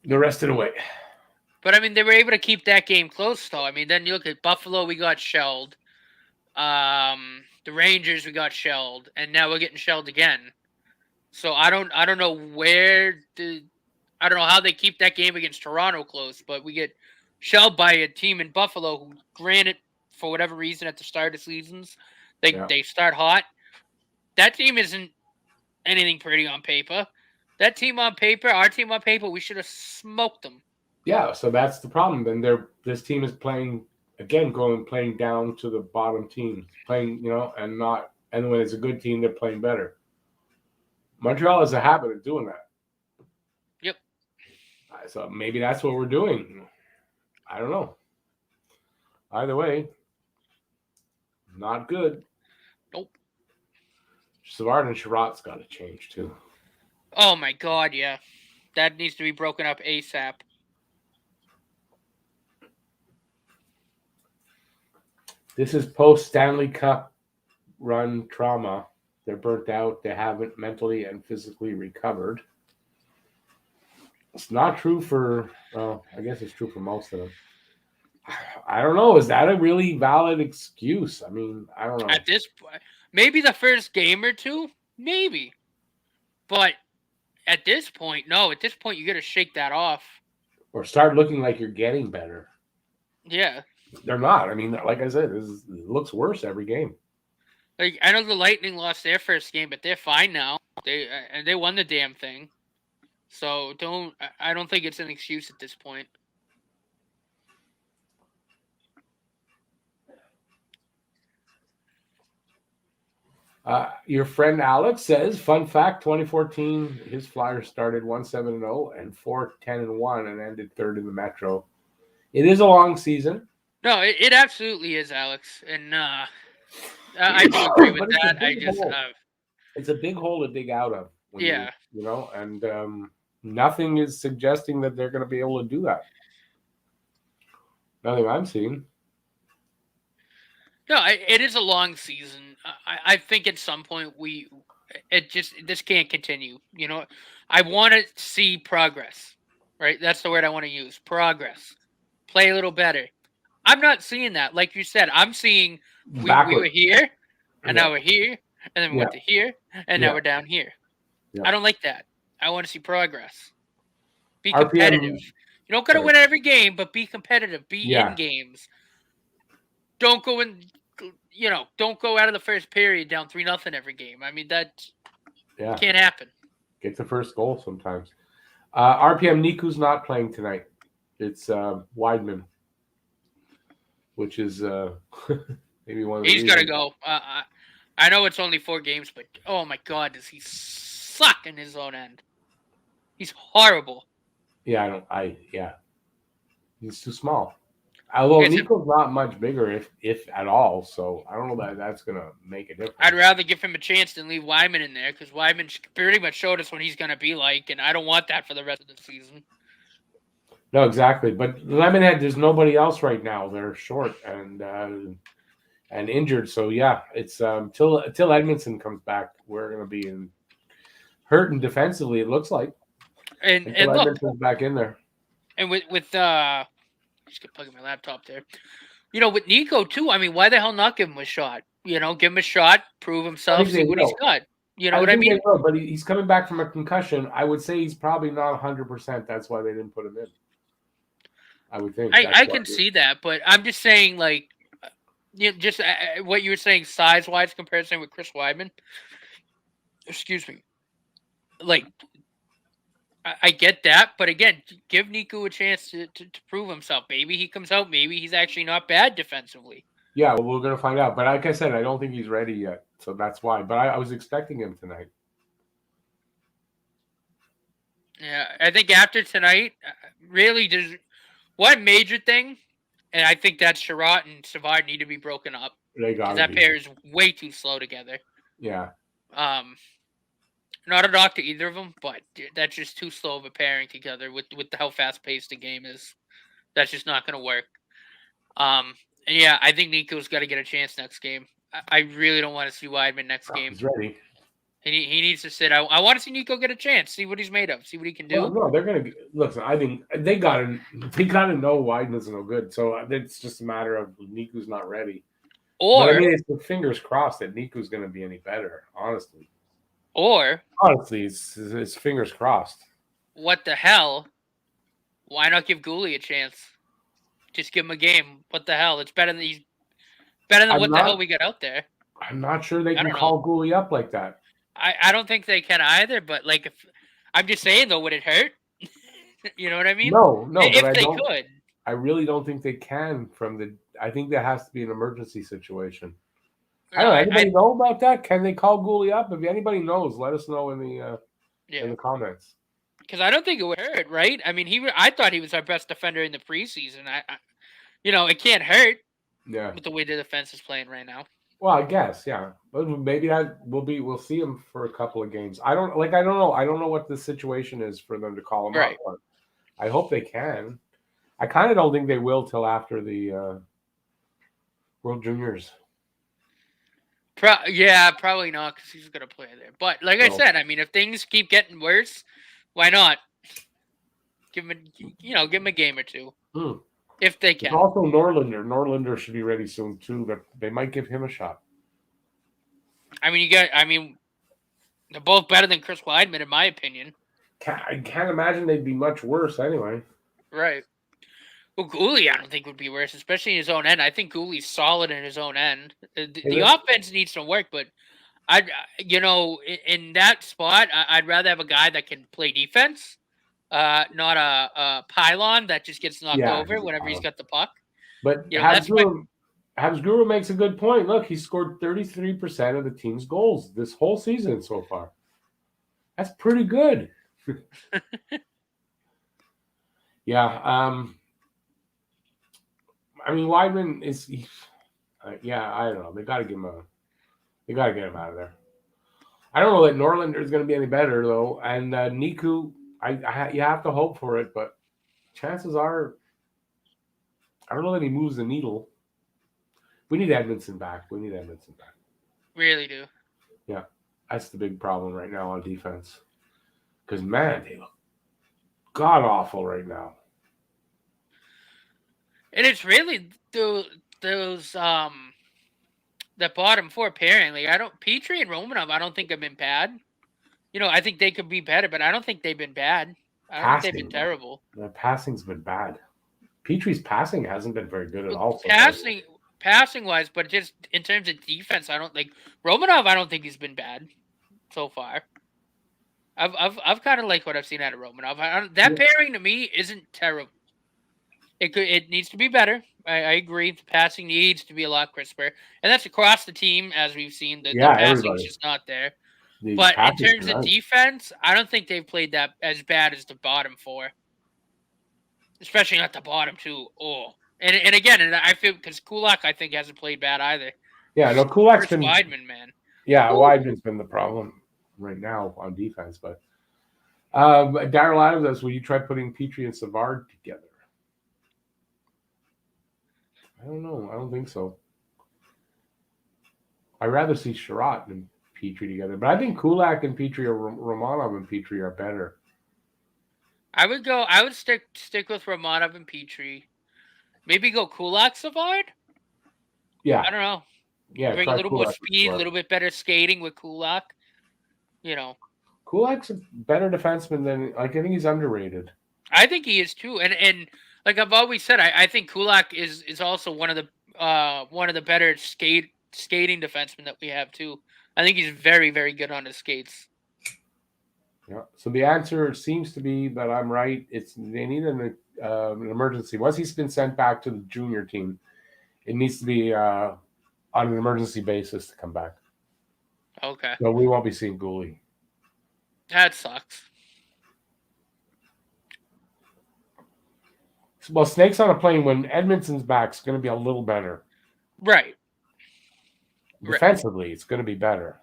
the rest of the way. But, I mean, they were able to keep that game close, though. I mean, then you look at Buffalo, we got shelled. The Rangers, we got shelled, and now we're getting shelled again. So I don't know I don't know how they keep that game against Toronto close, but we get shelled by a team in Buffalo who, granted, for whatever reason, at the start of seasons, they start hot. That team isn't anything pretty on paper. That team on paper, our team on paper, we should have smoked them. Yeah, so that's the problem. Then this team is playing down to the bottom teams, playing, and when it's a good team, they're playing better. Montreal has a habit of doing that. Yep. So maybe that's what we're doing. I don't know. Either way, not good. Nope. Savard and Sherratt's got to change too. Oh my God, yeah. That needs to be broken up ASAP. This is post Stanley Cup run trauma. They're burnt out. They haven't mentally and physically recovered. It's not true I guess it's true for most of them. I don't know. Is that a really valid excuse? I mean, I don't know. At this point, maybe the first game or two, maybe. But at this point, no. At this point, you got to shake that off. Or start looking like you're getting better. Yeah. They're not. I mean, like I said, it looks worse every game. Like, I know the Lightning lost their first game, but they're fine now. They won the damn thing. So I don't think it's an excuse at this point. Your friend Alex says, fun fact, 2014, his Flyers started 1-7-0 and 4-10-1 and ended third in the Metro. It is a long season. No, it absolutely is, Alex, and I do agree with But it's a that. I big just, hole. It's a big hole to dig out of when yeah. and nothing is suggesting that they're going to be able to do that. Nothing I'm seeing. No, it is a long season. I think at some point this can't continue. I want to see progress, right? That's the word I want to use. Progress. Play a little better. I'm not seeing that. Like you said, I'm seeing we were Backward. here, and Yeah. now we're here, and then we Yeah. went to here, and now Yeah. we're down here. Yeah. I don't like that. I want to see progress. Be competitive. RPM. You don't got to Sorry. win every game, but be competitive. Be in Yeah. games. Don't go in. Don't go out of the first period down 3-0 every game. I mean that Yeah. can't happen. Get the first goal sometimes. RPM Niku's not playing tonight. It's Weidman, which is maybe one of the He's got to reasons. go. I know it's only 4 games, but oh my God, does he suck in his own end? He's horrible. Yeah, he's too small. Although It's Nico's not much bigger, if at all, so I don't know that that's gonna make a difference. I'd rather give him a chance than leave Wyman in there because Wyman pretty much showed us what he's going to be like, and I don't want that for the rest of the season. No, exactly. But Lemonhead, there's nobody else right now. They're short and injured. So yeah, it's till Edmondson comes back, we're gonna be hurting defensively. It looks like And until look, Edmondson's back in there. and with just get plugging my laptop there. With Nico too. I mean, why the hell not give him a shot? Give him a shot, prove himself, see what he's got. You know what I mean? They will, but he's coming back from a concussion. I would say he's probably not 100%. That's why they didn't put him in. I would think. I can see that, but I'm just saying, like, just what you were saying, size-wise comparison with Chris Weidman. Excuse me. Like, I get that, but again, give Nico a chance to prove himself. Maybe he comes out. Maybe he's actually not bad defensively. Yeah, well, we're going to find out. But like I said, I don't think he's ready yet. So that's why. But I was expecting him tonight. Yeah, I think after tonight, really, there's one major thing, and I think that Sherratt and Savard need to be broken up. They got that pair is way too slow together. Yeah. Not a knock to either of them, but that's just too slow of a pairing together with how fast paced the game is. That's just not going to work. And yeah, I think Nico's got to get a chance next game. I really don't want to see Weidman next game. He's ready. He needs to sit. I want to see Nico get a chance, see what he's made of, see what he can do. Well, no, they're going to listen. I think they got to know Weidman's no good. So it's just a matter of Nico's not ready. Or but I mean, it's the fingers crossed that Nico's going to be any better. Honestly, it's fingers crossed. What the hell? Why not give Gooley a chance? Just give him a game. What the hell? It's better than the hell we got out there. I'm not sure they can call Gooley up like that. I don't think they can either. But like, if I'm just saying though, would it hurt? You know what I mean? No. If they could, I really don't think they can. I think there has to be an emergency situation. I don't know. Anybody know about that? Can they call Gooley up? If anybody knows, let us know in the comments. Because I don't think it would hurt, right? I mean, I thought he was our best defender in the preseason. It can't hurt. Yeah. With the way the defense is playing right now. Well, I guess, yeah. But maybe we'll see him for a couple of games. I don't know. I don't know what the situation is for them to call him up. But I hope they can. I kind of don't think they will till after the World Juniors. Probably not because he's going to play there. But like I said, I mean, if things keep getting worse, why not? Give him a game or two. If they can. There's also Norlinder. Norlinder should be ready soon too. But they might give him a shot. I mean, they're both better than Chris Weidman, in my opinion. I can't imagine they'd be much worse anyway. Right. Well, Gooley, I don't think would be worse, especially in his own end. I think Gooley's solid in his own end. The offense needs some work, but in that spot, I'd rather have a guy that can play defense. Not a pylon that just gets knocked over whenever he's got the puck. But Habs Guru makes a good point. Look, he scored 33% of the team's goals this whole season so far. That's pretty good. Yeah. I mean, Weidman is. Yeah, I don't know. They got to give him a. They got to get him out of there. I don't know that Norlander is going to be any better though, and Niku. You have to hope for it, but chances are, I don't know that he moves the needle. We need Edmondson back. Really do. Yeah, that's the big problem right now on defense. Because man, they look god awful right now. And it's really those the bottom four pairing. Like Petrie and Romanov, I don't think have been bad. I think they could be better, but I don't think they've been bad. I don't think they've been terrible. The passing's been bad. Petrie's passing hasn't been very good at all. Passing wise, but just in terms of defense, I don't like Romanov. I don't think he's been bad so far. I've kind of liked what I've seen out of Romanov. Pairing to me isn't terrible. It needs to be better. I agree. The passing needs to be a lot crisper, and that's across the team as we've seen. The passing's just not there. But in terms of defense, I don't think they've played that as bad as the bottom four, especially not the bottom two. Oh, and again, I feel because Kulak I think hasn't played bad either. Yeah, no, Kulak's been Weidman, man. Yeah, Weidman's been the problem right now on defense. But Daryl Adams asks, will you try putting Petrie and Savard together? I don't know. I don't think so. I'd rather see Sherratt than Petrie together. But I think Kulak and Petrie or Romanov and Petrie are better. I would stick with Romanov and Petrie. Maybe go Kulak Savard? Yeah. I don't know. Yeah. Bring a little more speed, a little bit better skating with Kulak. Kulak's a better defenseman than I think he's underrated. I think he is too. And like I've always said, I think Kulak is also one of the better skating defensemen that we have too. I think he's very, very good on his skates. Yeah. So the answer seems to be that I'm right. They need an emergency. Once he's been sent back to the junior team, it needs to be on an emergency basis to come back. Okay. So we won't be seeing Gooley. That sucks. Well, Snake's on a plane when Edmondson's back. It's going to be a little better. Right. Defensively, it's going to be better.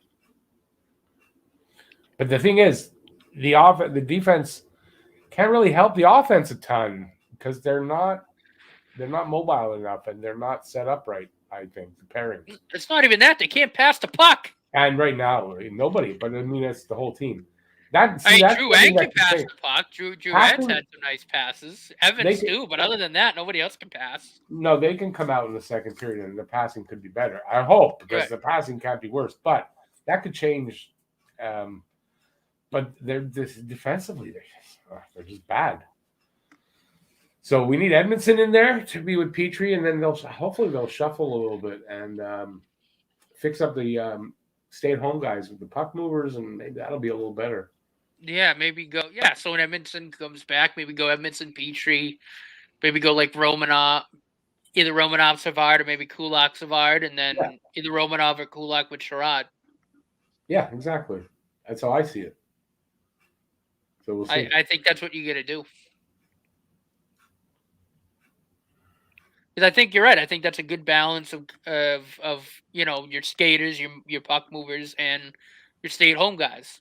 But the thing is, the defense can't really help the offense a ton because they're not mobile enough and they're not set up right. I think the pairings. It's not even that they can't pass the puck. And right now, nobody. But I mean, it's the whole team. Drew Ed can pass the puck. Drew Ed's had some nice passes. Evans too, but other than that, nobody else can pass. No, they can come out in the second period and the passing could be better. I hope, because the passing can't be worse. But that could change. But they're defensively, they're just bad. So we need Edmondson in there to be with Petrie, and then hopefully they'll shuffle a little bit and fix up the stay-at-home guys with the puck movers, and maybe that'll be a little better. Yeah, maybe go. Yeah, so when Edmondson comes back, maybe go Edmondson, Petrie, maybe go like Romanov, either Romanov Savard or maybe Kulak Savard, and then either Romanov or Kulak with Sherratt. Yeah, exactly. That's how I see it. So we'll see. I think that's what you got to do. Because I think you're right. I think that's a good balance of your skaters, your puck movers, and your stay-at-home guys.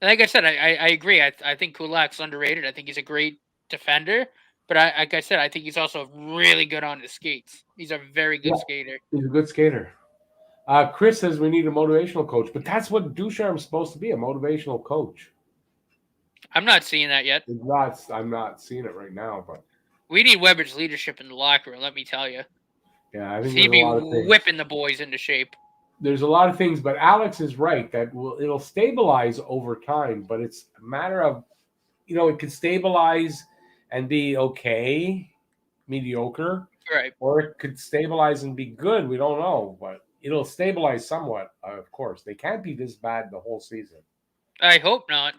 And like I said, I agree. I think Kulak's underrated. I think he's a great defender. But like I said, I think he's also really good on his skates. He's a very good skater. He's a good skater. Chris says we need a motivational coach. But that's what Ducharme's supposed to be, a motivational coach. I'm not seeing that yet. I'm not seeing it right now. But we need Weber's leadership in the locker room, let me tell you. Yeah, I think he'd be whipping the boys into shape. There's a lot of things, but Alex is right that it'll stabilize over time, but it's a matter of, it could stabilize and be okay, mediocre, right? Or it could stabilize and be good. We don't know, but it'll stabilize somewhat. Of course, they can't be this bad the whole season. I hope not.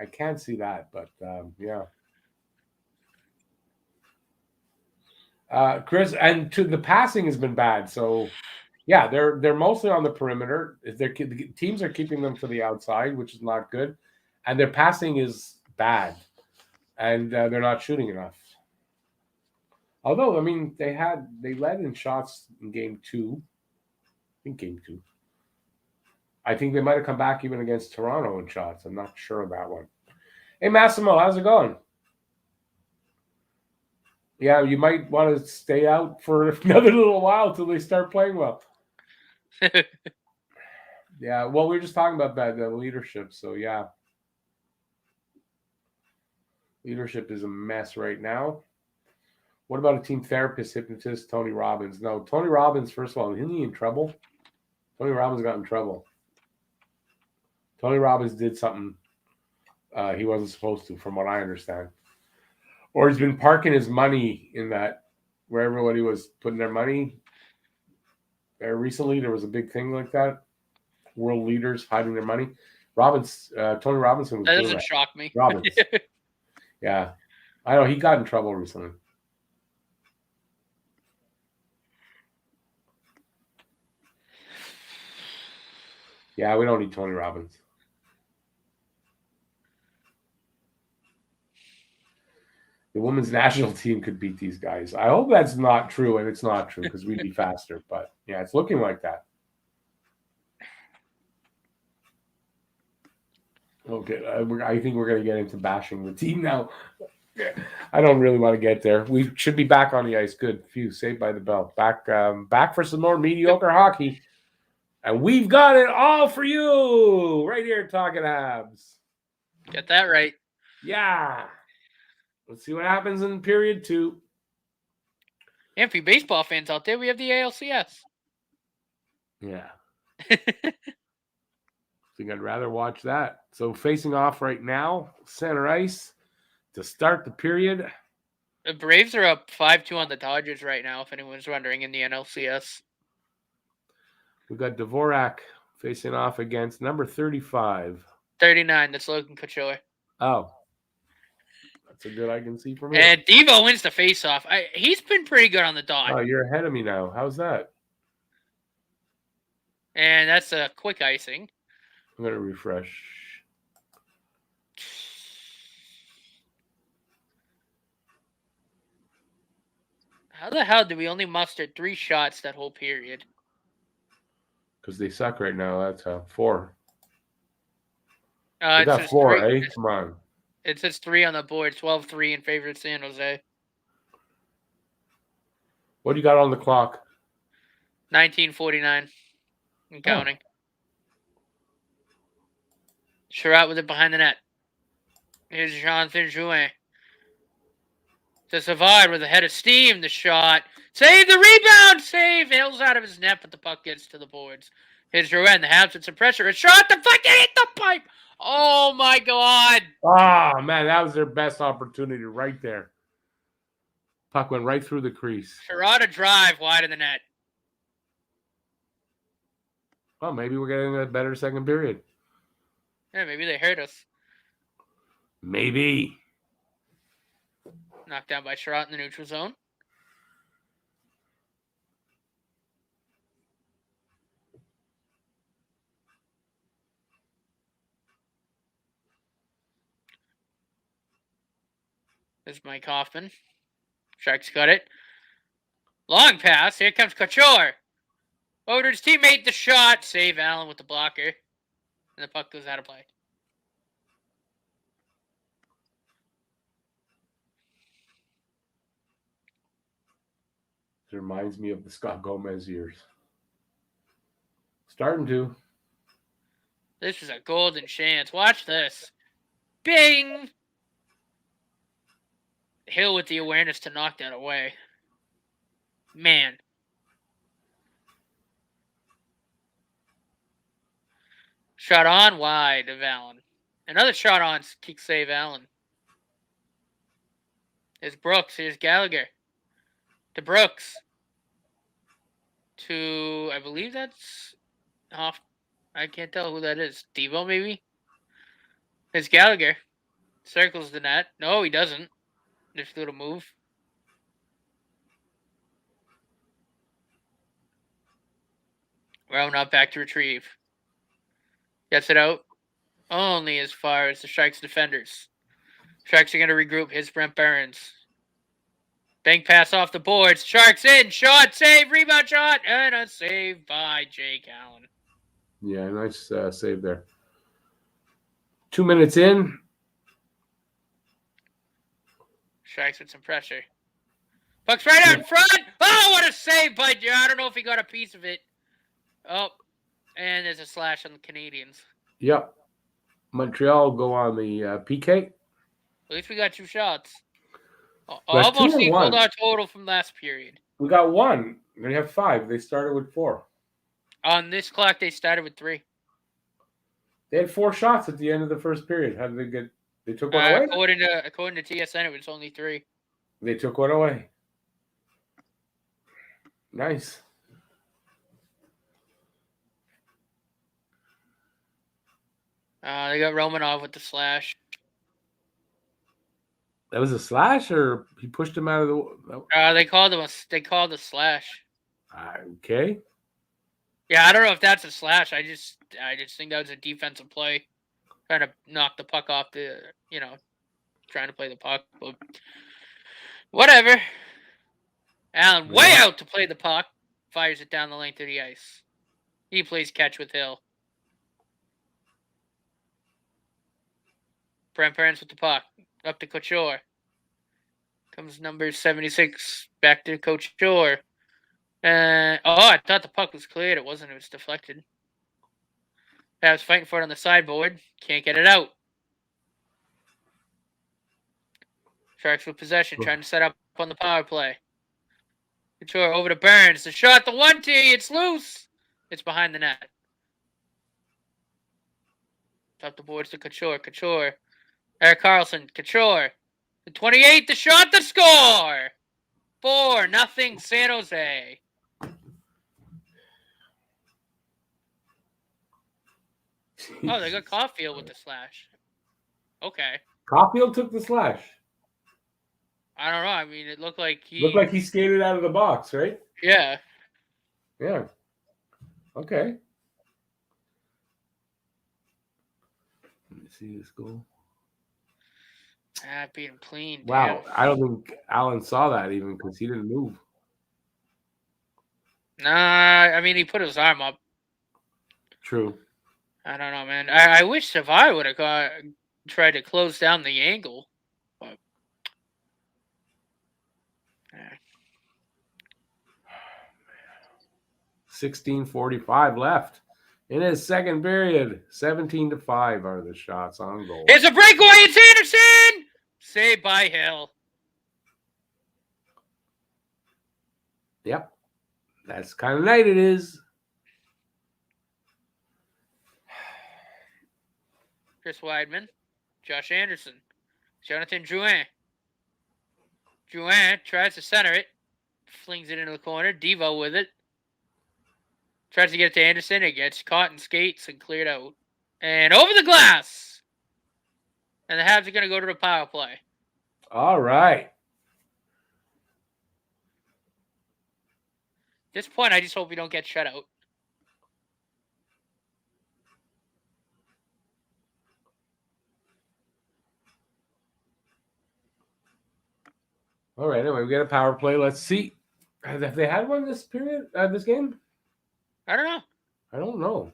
I can't see that, but yeah. Chris, and the passing has been bad, so. Yeah, they're mostly on the perimeter. The teams are keeping them to the outside, which is not good, and their passing is bad, and they're not shooting enough. Although, I mean, they led in shots in game 2. I think game 2. I think they might have come back even against Toronto in shots. I'm not sure of that one. Hey, Massimo, how's it going? Yeah, you might want to stay out for another little while till they start playing well. Yeah, well, we were just talking about that, the leadership. So, yeah. Leadership is a mess right now. What about a team therapist, hypnotist, Tony Robbins? No, Tony Robbins, first of all, isn't he in trouble? Tony Robbins got in trouble. Tony Robbins did something he wasn't supposed to, from what I understand. Or he's been parking his money in that, where everybody was putting their money. Recently, there was a big thing like that. World leaders hiding their money. Tony Robinson was that doing doesn't that. shock me. Robbins. Yeah. I know, he got in trouble recently. Yeah, we don't need Tony Robbins. The women's national team could beat these guys. I hope that's not true, and it's not true because we'd be faster. But yeah, it's looking like that. Okay, I think we're going to get into bashing the team now. I don't really want to get there. We should be back on the ice. Good. Phew, saved by the bell. Back for some more mediocre hockey. And we've got it all for you right here at Talking Habs. Get that right. Yeah. Let's see what happens in period 2. And for you baseball fans out there, we have the ALCS. Yeah. I think I'd rather watch that. So facing off right now, center ice to start the period. The Braves are up 5-2 on the Dodgers right now, if anyone's wondering, in the NLCS. We've got Dvorak facing off against number 35. 39, that's Logan Couture. Oh. That's a good I can see from here. And Devo wins the faceoff. He's been pretty good on the dot. Oh, you're ahead of me now. How's that? And that's a quick icing. I'm going to refresh. How the hell did we only muster 3 shots that whole period? Because they suck right now. That's how. 4. It got says 4, 3. eh? Come on. It says 3 on the board. 12-3 in favor of San Jose. What do you got on the clock? 19:49. I'm counting. Sherratt with it behind the net. Here's Jonathan Drouin. To Savard with a head of steam. The shot. Save the rebound. Save. Hills out of his net, but the puck gets to the boards. Here's Drouin. The Habs with some pressure. A shot. The fucking hit the pipe. Oh, my God. Ah, man, that was their best opportunity right there. Puck went right through the crease. Sherratt a drive wide of the net. Well, maybe we're getting a better second period. Yeah, maybe they hurt us. Maybe. Knocked down by Sherratt in the neutral zone. There's Mike Hoffman. Sharks got it. Long pass. Here comes Couture. Over to his teammate. The shot. Save Allen with the blocker. And the puck goes out of play. It reminds me of the Scott Gomez years. Starting to. This is a golden chance. Watch this. Bing! Hill with the awareness to knock that away. Man. Shot on wide of Allen. Another shot on kick save Allen. Here's Brooks. Here's Gallagher. To Brooks. To, I believe that's off. I can't tell who that is. Devo, maybe? Here's Gallagher. Circles the net. No, he doesn't. Just a little move. Round up back to retrieve. Gets it out. Only as far as the Sharks defenders. Sharks are going to regroup. Here's Brent Burns. Bank pass off the boards. Sharks in. Shot, save, rebound shot, and a save by Jake Allen. Yeah, nice save there. 2 minutes in. Sharks with some pressure. Puck's right out in front. Oh, what a save by Joe. I don't know if he got a piece of it. Oh, and there's a slash on the Canadiens. Yep. Montreal go on the PK. At least we got 2 shots. That's Almost 2-1. equaled our total from last period. We got 1. We have 5. They started with 4. On this clock, they started with 3. They had 4 shots at the end of the first period. How did they get? They took one away. According to TSN, it was only 3. They took one away. Nice. They got Romanov with the slash. That was a slash, or he pushed him out of the. They called a slash. Okay. Yeah, I don't know if that's a slash. I just think that was a defensive play, trying to knock the puck off the, trying to play the puck. But whatever. Allen way out to play the puck, fires it down the length of the ice. He plays catch with Hill. Brent Burns with the puck. Up to Couture. Comes number 76 back to Couture. I thought the puck was cleared. It wasn't. It was deflected. I was fighting for it on the sideboard. Can't get it out. Sharks with possession, trying to set up on the power play. Couture over to Burns. The shot, the 1-2. It's loose. It's behind the net. Top the boards to Couture. Couture. Erik Karlsson. Couture. The 28. The shot. The score. 4-0 San Jose. Oh, they got Caulfield with the slash. Okay. Caulfield took the slash. I don't know. I mean, it looked like he skated out of the box, right? Yeah. Yeah. Okay. Let me see this goal. Beat him clean. Wow. Damn. I don't think Allen saw that even because he didn't move. Nah, I mean, he put his arm up. True. I don't know, man. I wish Savai would have tried to close down the angle. But, 16:45 left in his second period. 17-5 are the shots on goal. It's a breakaway. It's Anderson. Saved by Hill. Yep. That's kind of night it is. Chris Weidman. Josh Anderson. Jonathan Drouin. Drouin tries to center it. Flings it into the corner. Devo with it. Tries to get it to Anderson. It gets caught in skates and cleared out. And over the glass. And the Habs are going to go to the power play. All right. At this point, I just hope we don't get shut out. All right. Anyway, we got a power play. Let's see. Have they had one this period? This game? I don't know. I don't know.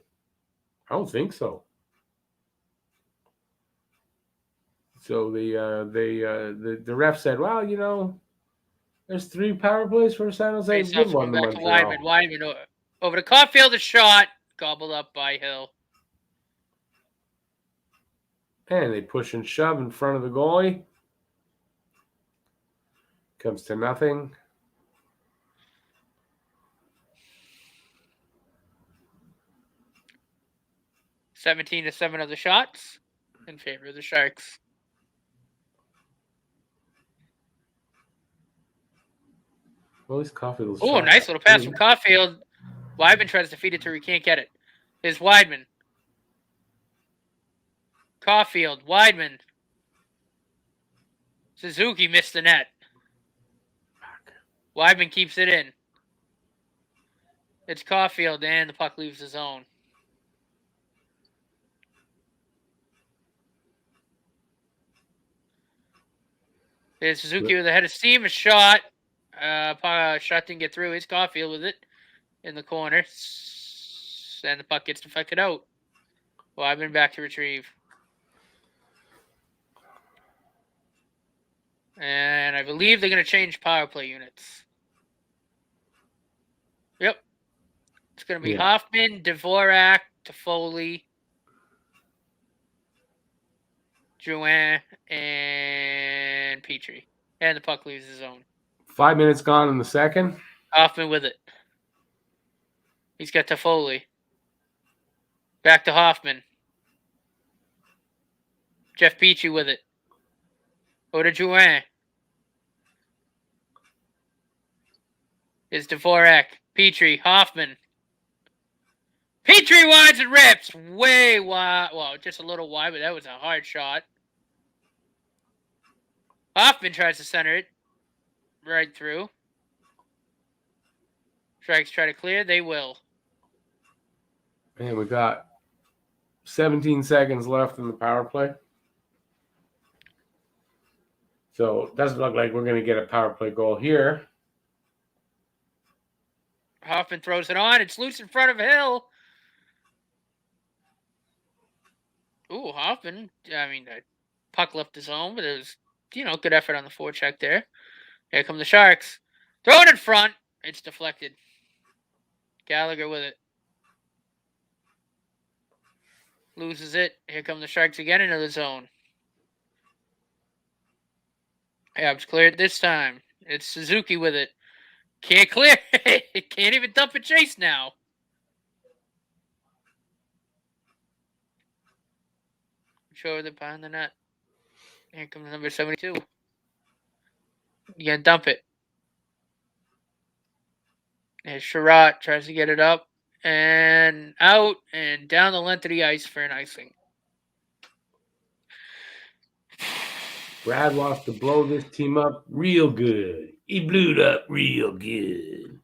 I don't think so. So the ref said, "Well, there's 3 power plays for San Jose. Give one to back to Montreal." Weidman over to Caulfield. A shot gobbled up by Hill. And they push and shove in front of the goalie. Comes to nothing. $17 to 7 of the shots in favor of the Sharks. Well, at least Caulfield. Oh, nice little pass from Caulfield. Weidman tries to feed it through. He can't get it. Here's Weidman. Caulfield. Weidman. Suzuki missed the net. Weidman keeps it in. It's Caulfield, and the puck leaves the zone. There's Suzuki with a head of steam, a shot. Shot didn't get through. It's Caulfield with it in the corner. And the puck gets deflected out. Wyman back to retrieve. And I believe they're going to change power play units. Yep. It's going to be Hoffman, Dvorak, Toffoli, Drouin, and Petrie. And the puck leaves the zone. 5 minutes gone in the second. Hoffman with it. He's got Toffoli. Back to Hoffman. Jeff Petrie with it. Go to Drouin. Is Dvorak. Petrie. Hoffman. Petrie winds and rips. Way wide. Well, just a little wide, but that was a hard shot. Hoffman tries to center it. Right through. Strikes try to clear. They will. And we got 17 seconds left in the power play. So it doesn't look like we're going to get a power play goal here. Hoffman throws it on. It's loose in front of Hill. Ooh, Hoffman. I mean, the puck left his own, but it was, good effort on the forecheck there. Here come the Sharks. Throw it in front. It's deflected. Gallagher with it. Loses it. Here come the Sharks again into the zone. Habs cleared this time. It's Suzuki with it. Can't clear it. Can't even dump a chase now. Show the behind the net. Here comes number 72. You gotta dump it. And Sherratt tries to get it up and out and down the length of the ice for an icing. Brad wants to blow this team up real good. He blew it up real good.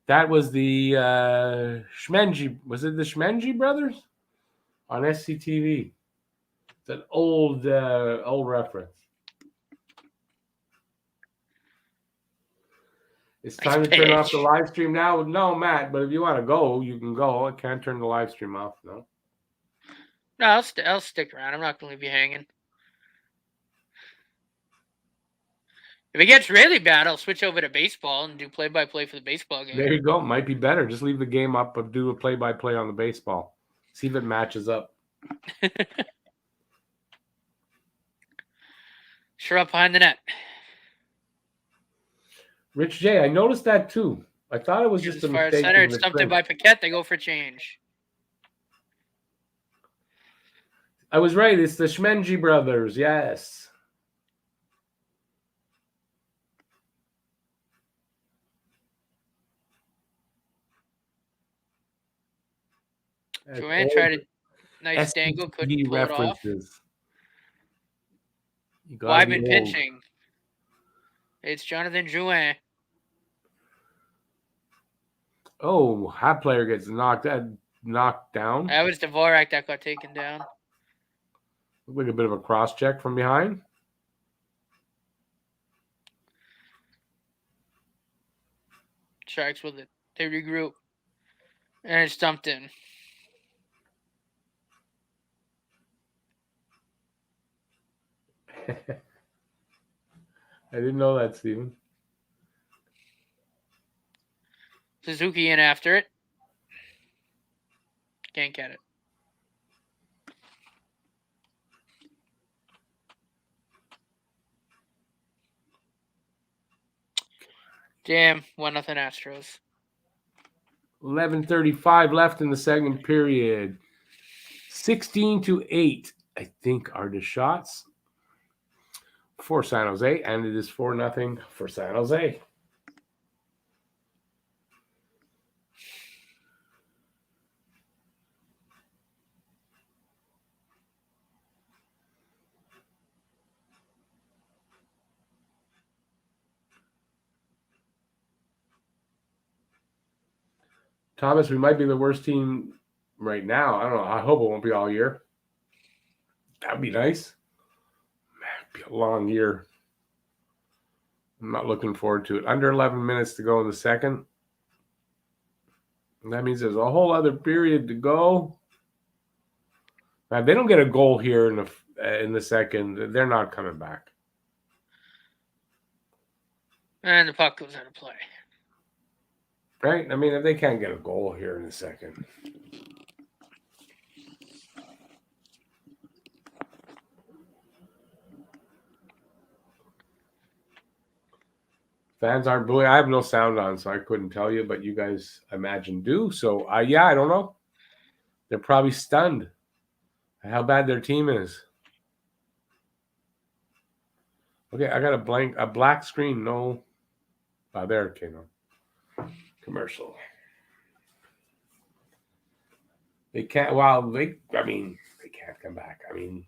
That was the Schmenji. Was it the Schmenji brothers on SCTV? It's an old reference. It's time to turn off the live stream now. No, Matt, but if you want to go, you can go. I can't turn the live stream off, no. No, I'll stick around. I'm not going to leave you hanging. If it gets really bad, I'll switch over to baseball and do play-by-play for the baseball game. There you go. Might be better. Just leave the game up, but do a play-by-play on the baseball. See if it matches up. Sure, up behind the net. Rich J, I noticed that too. I thought it was just a mistake. Center, it's stumped in by Paquette. They go for change. I was right. It's the Schmenji brothers. Yes. Joanne tried a nice dangle, couldn't pull it off. Wyman pitching. It's Jonathan Drouin. Oh, that player gets knocked down. That was Dvorak that got taken down. Looked like a bit of a cross check from behind. Sharks with it. They regroup. And it's dumped in. I didn't know that, Steven. Suzuki in after it. Can't get it. Damn, 1-0 Astros. 11:35 left in the second period. 16-8, I think, are the shots for San Jose, and it is 4-0 for San Jose. Thomas, we might be the worst team right now. I don't know. I hope it won't be all year. That'd be nice. Man, it'd be a long year. I'm not looking forward to it. Under 11 minutes to go in the second. And that means there's a whole other period to go. Now, if they don't get a goal here in the second, they're not coming back. And the puck goes out of play. Right? I mean, if they can't get a goal here in the second. Fans aren't booing. I have no sound on, so I couldn't tell you, but you guys, I imagine, do. So, yeah, I don't know. They're probably stunned at how bad their team is. Okay, I got a black screen. No. Oh, there it came on. Commercial. They can't, they can't come back. I mean,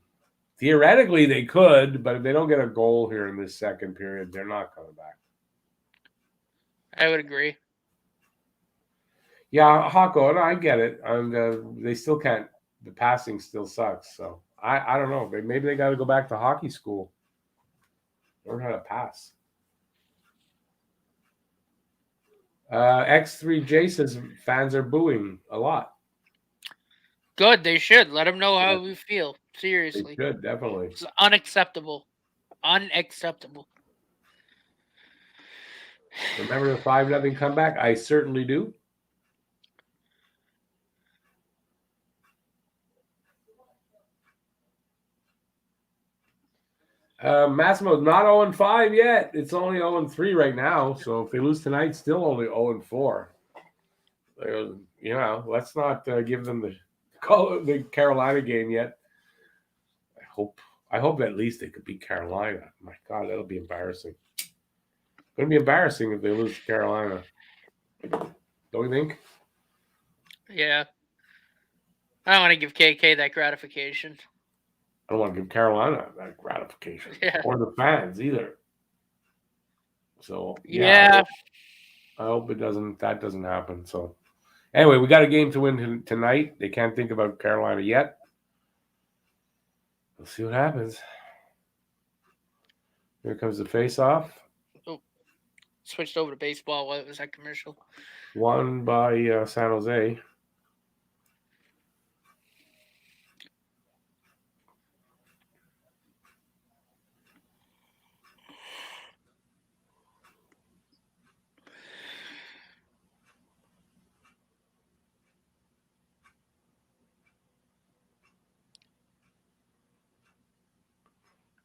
theoretically they could, but if they don't get a goal here in this second period, they're not coming back. I would agree. Yeah, Hako, no, I get it. And they still can't. The passing still sucks. So I don't know. Maybe they got to go back to hockey school. Learn how to pass. X3J says fans are booing a lot. Good, they should. Let them know how we feel. Seriously. They should, definitely. It's unacceptable. Unacceptable. Remember the 5-0 comeback? I certainly do. Massimo's not 0-5 yet. It's only 0-3 right now. So if they lose tonight, still only 0-4. Let's not give them the Carolina game yet. I hope at least they could beat Carolina. My God, that'll be embarrassing. It's going to be embarrassing if they lose to Carolina. Don't you think? Yeah. I don't want to give KK that gratification. I don't want to give Carolina that gratification. Yeah. Or the fans either. So, yeah. I hope that doesn't happen. So, anyway, we got a game to win tonight. They can't think about Carolina yet. We'll see what happens. Here comes the face-off. Oh, switched over to baseball. What was that commercial? Won by San Jose.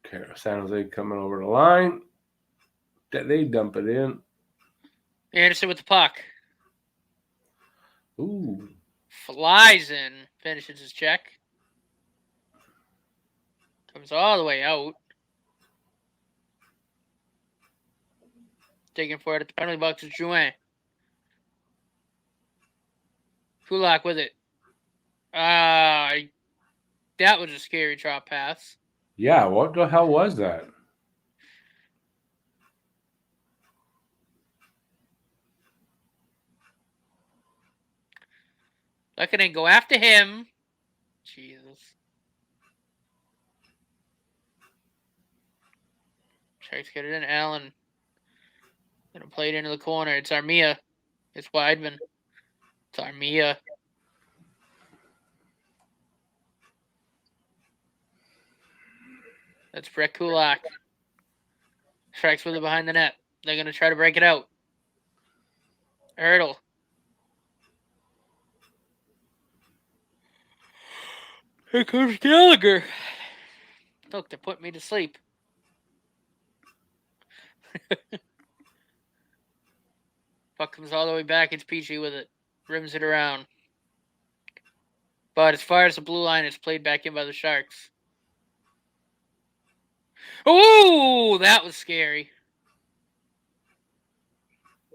Okay, San Jose coming over the line. They dump it in. Anderson with the puck. Ooh. Flies in. Finishes his check. Comes all the way out. Taking for it at the penalty box is Jouin. Kulak with it. That was a scary drop pass. Yeah, what the hell was that? Lukinen go after him. Jesus. Tries to get it in. Allen. Gonna play it into the corner. It's Armia. It's Weidman. It's Armia. That's Brett Kulak. Strikes with it behind the net. They're going to try to break it out. Hurdle. Here comes Gallagher. Look, they're putting me to sleep. Puck comes all the way back. It's Peachy with it. Rims it around. But as far as the blue line, it's played back in by the Sharks. Oh, that was scary.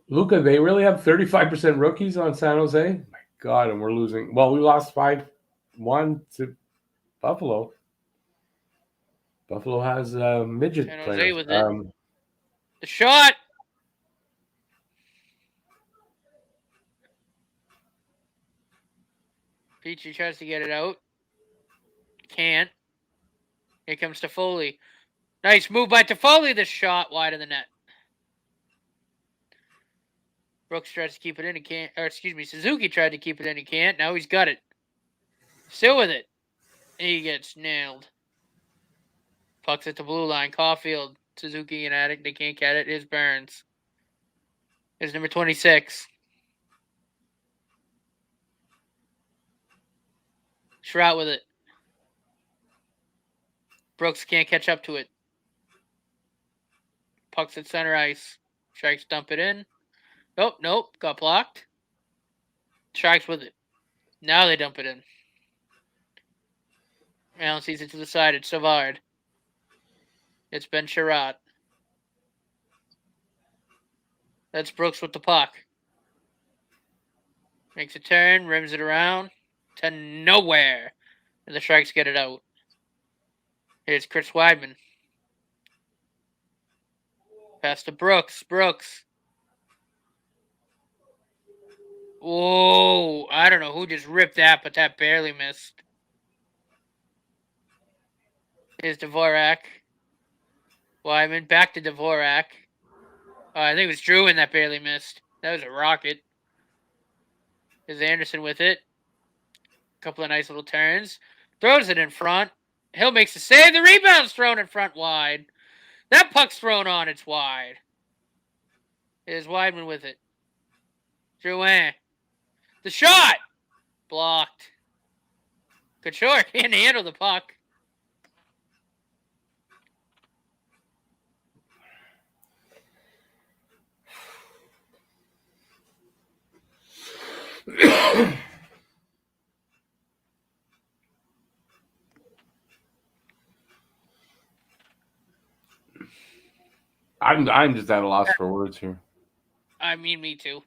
Luca, they really have 35% rookies on San Jose? My God, and we're losing. Well, we lost 5-1 to Buffalo. Buffalo has midget San Jose players. with it. The shot. Peachy tries to get it out. Can't. Here comes Toffoli. Nice move by Toffoli. The shot wide of the net. Brooks tries to keep it in. He can't. Or excuse me, Suzuki tried to keep it in. He can't. Now he's got it. Still with it. He gets nailed. Pucks at the blue line. Caulfield, Suzuki, and Attic. They can't get it. Here's Burns. Here's number 26. Shrout with it. Brooks can't catch up to it. Pucks at center ice. Sharks dump it in. Oh, nope. Got blocked. Sharks with it. Now they dump it in. Allen sees it to the side. It's Savard. It's Ben Sherratt. That's Brooks with the puck. Makes a turn, rims it around to nowhere. And the Sharks get it out. Here's Chris Weidman. Pass to Brooks. Brooks. Whoa. I don't know who just ripped that, but that barely missed. Here's Dvorak. Weidman back to Dvorak. I think it was Druin that barely missed. That was a rocket. There's Anderson with it. A couple of nice little turns. Throws it in front. Hill makes the save. The rebound's thrown in front wide. That puck's thrown on. It's wide. Here's Weidman with it. Drouin. The shot. Blocked. Couture can't handle the puck. I'm just at a loss for words here. I mean, me too.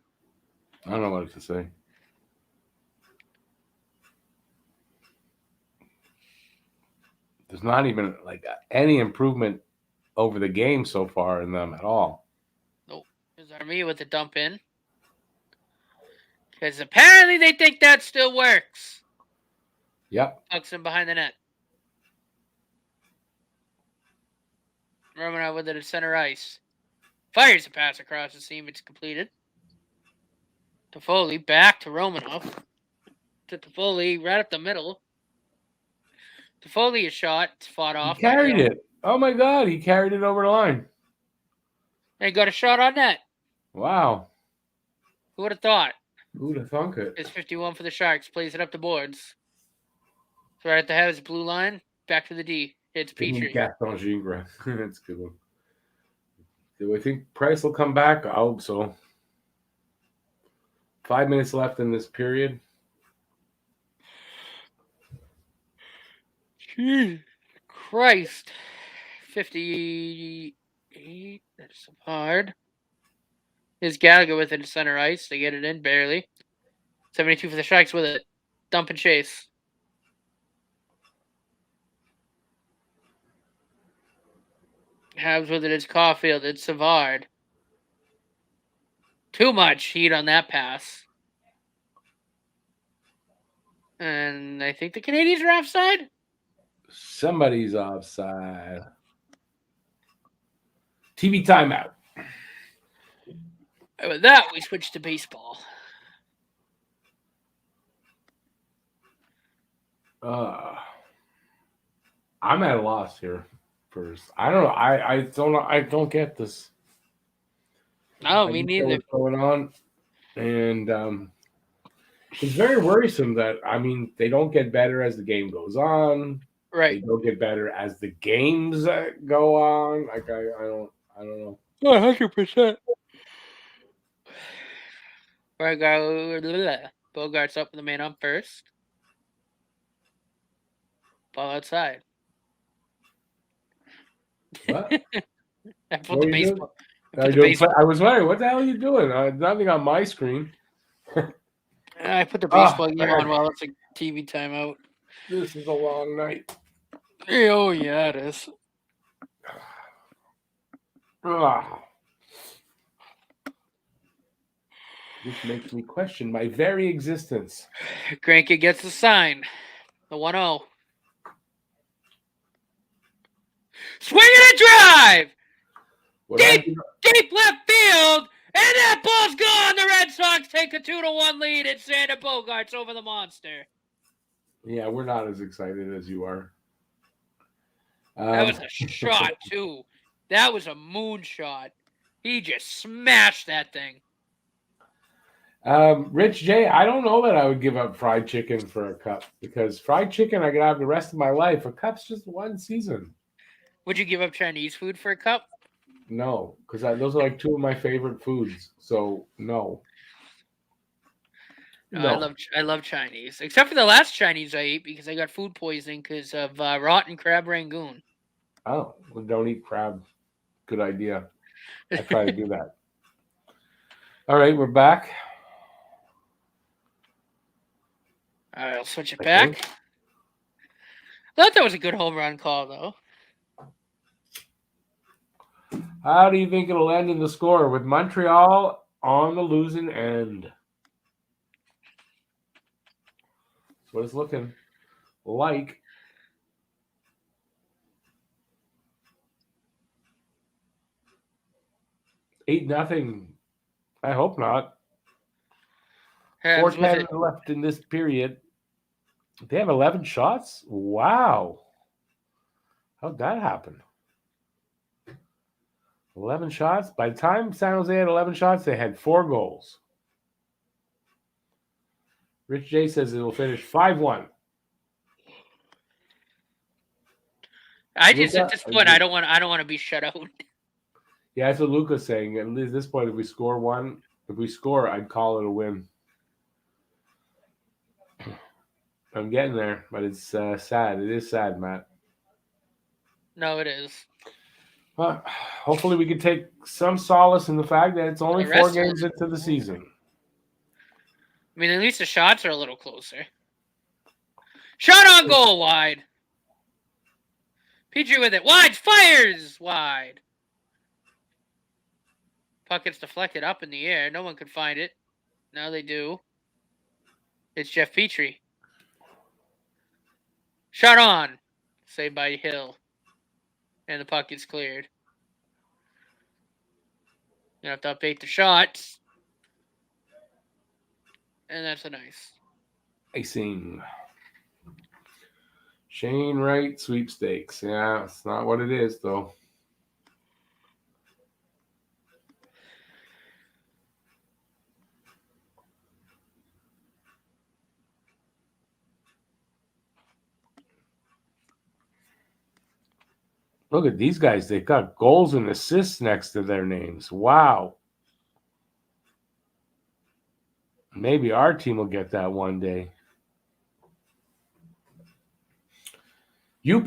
I don't know what to say. There's not even like any improvement over the game so far in them at all. Nope. There's Armia with the dump in. Because apparently they think that still works. Yep. Pucks in behind the net. Romanov with it at center ice. Fires a pass across the seam. It's completed. Toffoli back to Romanov. To Toffoli right up the middle. Toffoli a shot. It's fought off. He carried it. Oh my God. He carried it over the line. They got a shot on net. Wow. Who would have thought? Who'd have thunk it? It's 51 for the Sharks. Plays it up the boards. So right at the Habs blue line. Back to the D. It's Petrie. Gaston Gingras. That's a good one. Do I think Price will come back? I hope so. 5 minutes left in this period. Jesus Christ. 58. That's hard. Here's Gallagher with it at center ice. They get it in barely. 72 for the Sharks with it. Dump and chase. Habs with it. It's Caulfield. It's Savard. Too much heat on that pass. And I think the Canadiens are offside. Somebody's offside. TV timeout. And with that, we switch to baseball. I'm at a loss here. First, I don't know. I don't get this. No, me neither. What's going on? And it's very worrisome that they don't get better as the game goes on. Right. They don't get better as the games go on. Like I don't know. 100%. Bogart's up with the man on first. Ball outside. What? I put the baseball. I was wondering, what the hell are you doing? Nothing on my screen. I put the baseball game on while it's a TV timeout. This is a long night. Oh, yeah, it is. This makes me question my very existence. Granke gets the sign. The 1-0. Swing and a drive! Deep left field! And that ball's gone! The Red Sox take a 2-1 lead at Xander Bogaerts over the Monster. Yeah, we're not as excited as you are. That was a shot, too. That was a moonshot. He just smashed that thing. Rich J, I don't know that I would give up fried chicken for a cup because fried chicken I could have the rest of my life. A cup's just one season. Would you give up Chinese food for a cup? No, because those are like two of my favorite foods. So no. No, I love Chinese, except for the last Chinese I ate because I got food poisoning because of rotten crab rangoon. Oh, well, don't eat crab. Good idea. I try to do that. All right, we're back. All right, I'll switch it back. I thought that was a good home run call, though. How do you think it'll end in the score with Montreal on the losing end? That's what it's looking like. 8-0. I hope not. Habs 4:10 left in this period. They have 11 shots? Wow. How'd that happen? 11 shots? By the time San Jose had 11 shots, they had 4 goals. Rich J says it will finish 5-1. I just at this point I don't want to be shut out. Yeah, that's what Luca's saying. At least at this point, if we score, I'd call it a win. I'm getting there, but it's sad. It is sad, Matt. No, it is. But hopefully we can take some solace in the fact that it's only 4 games into the season. I mean, at least the shots are a little closer. Shot on goal, wide. Petrie with it. Wide, fires wide. Puck gets deflected up in the air. No one could find it. Now they do. It's Jeff Petrie. Shot on. Saved by Hill. And the puck gets cleared. You have to update the shots. And that's a nice. Icing. Shane Wright sweepstakes. Yeah, it's not what it is, though. Look at these guys. They've got goals and assists next to their names. Wow. Maybe our team will get that one day. UP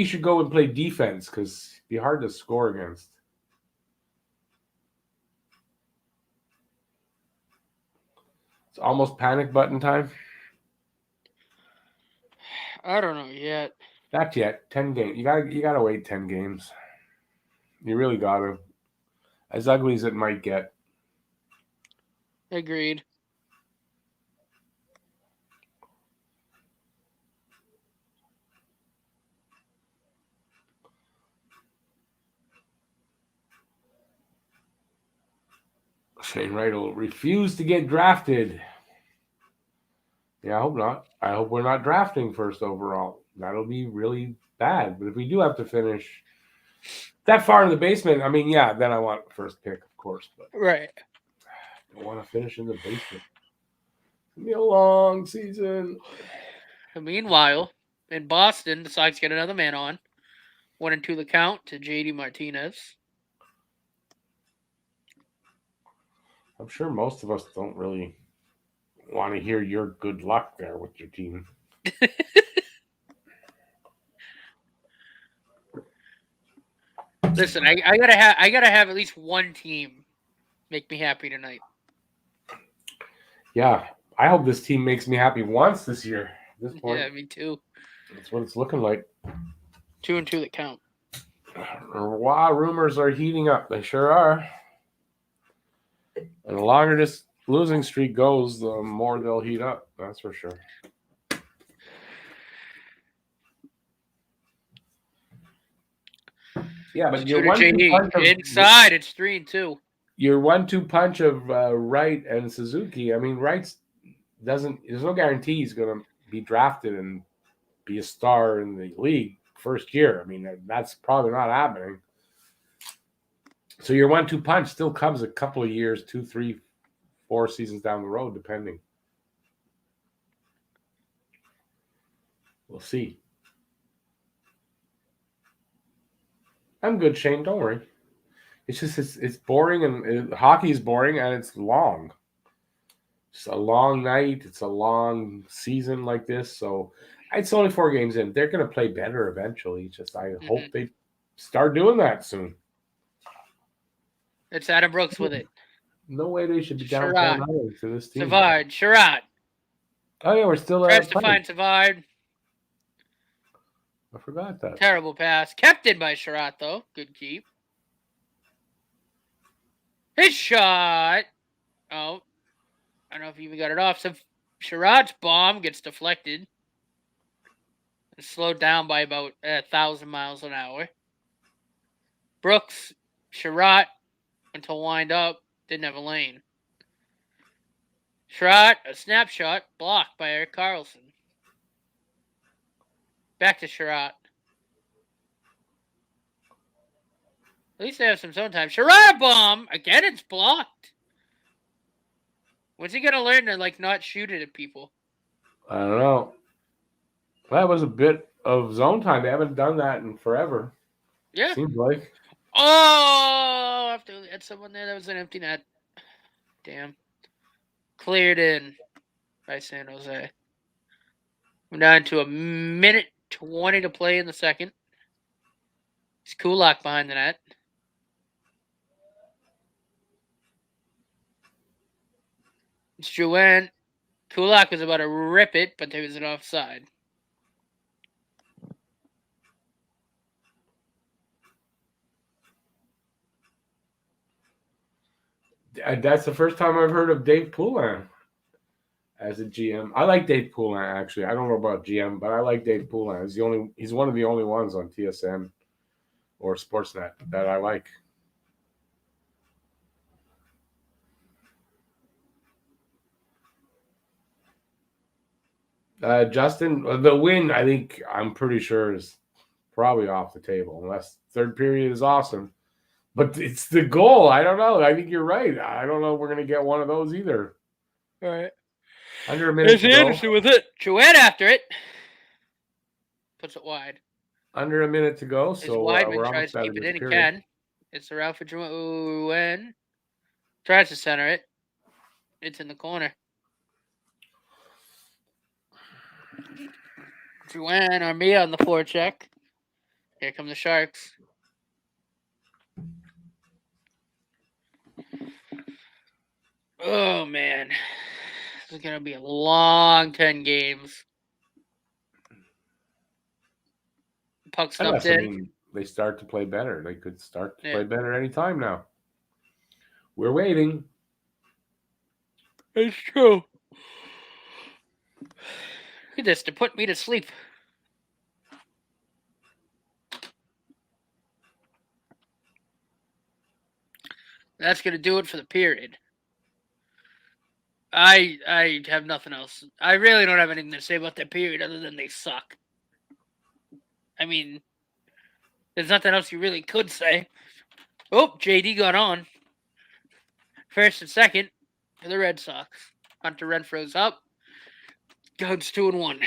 should go and play defense because it'd be hard to score against. It's almost panic button time. I don't know yet. Not yet. 10 games. You gotta wait 10 games. You really gotta. As ugly as it might get. Agreed. Shane Wright will refuse to get drafted. Yeah, I hope not. I hope we're not drafting first overall. That'll be really bad. But if we do have to finish that far in the basement, I mean, yeah, then I want first pick, of course. But right. I don't want to finish in the basement. It'll be a long season. Meanwhile, in Boston, the Sox get another man on. 1-2 the count to JD Martinez. I'm sure most of us don't really want to hear your good luck there with your team. Listen, I gotta have at least one team make me happy tonight. Yeah, I hope this team makes me happy once this year. At this point, yeah, me too. That's what it's looking like. 2-2 that count. Wow, rumors are heating up. They sure are. And the longer this losing streak goes, the more they'll heat up. That's for sure. Yeah, but you're one inside. It's 3-2. your 1-2 punch of Wright and Suzuki. I mean, Wright's doesn't. There's no guarantee he's going to be drafted and be a star in the league first year. I mean, that's probably not happening. So your 1-2 punch still comes a couple of years, 2, 3, 4 seasons down the road, depending. We'll see. I'm good, Shane. Don't worry. It's just it's boring, and hockey is boring, and it's long. It's a long night. It's a long season like this. So it's only 4 games in. They're going to play better eventually. Just I hope they start doing that soon. It's Adam Brooks with it. No way they should be down 4-0 to this team. Savard, Sherrod. Oh yeah, we're still tries to find Savard. I forgot that. Terrible pass. Kept in by Sherrod, though. Good keep. His shot. Oh. I don't know if he even got it off. So Sherrod's bomb gets deflected. And slowed down by about 1,000 miles an hour. Brooks, Sherrod, until wind up, didn't have a lane. Sherrod, a snapshot, blocked by Erik Karlsson. Back to Sherrod. At least they have some zone time. Sherrod bomb! Again, it's blocked. When's he going to learn to, not shoot it at people? I don't know. That was a bit of zone time. They haven't done that in forever. Yeah. Seems like. Oh! After we had someone there that was an empty net. Damn. Cleared in by San Jose. We're down to 1:20 to play in the second. It's Kulak behind the net. It's Drouin. Kulak was about to rip it, but there was an offside. That's the first time I've heard of Dave Poulin as a GM. I like Dave Poulin, actually. I don't know about GM, but I like Dave Poulin. He's one of the only ones on TSN or Sportsnet that I like. Justin, the win, I think, I'm pretty sure is probably off the table, unless third period is awesome. But it's the goal. I don't know. I think you're right. I don't know if we're going to get one of those either. All right. Under a minute to go. Anderson with it. Drouin after it. Puts it wide. Under a minute to go. So Weidman tries to keep it in. He can. It's around for Drouin. Tries to center it. It's in the corner. Drouin, Armia on the forecheck. Here come the Sharks. Oh, man. This is going to be a long 10 games. Puck stumped in. I mean, they start to play better. They could start to play better any time now. We're waiting. It's true. Look at this, to put me to sleep. That's going to do it for the period. I have nothing else. I really don't have anything to say about that period other than they suck. I mean, there's nothing else you really could say. Oh, JD got on. First and second for the Red Sox. Hunter Renfro's up. Goats 2-1.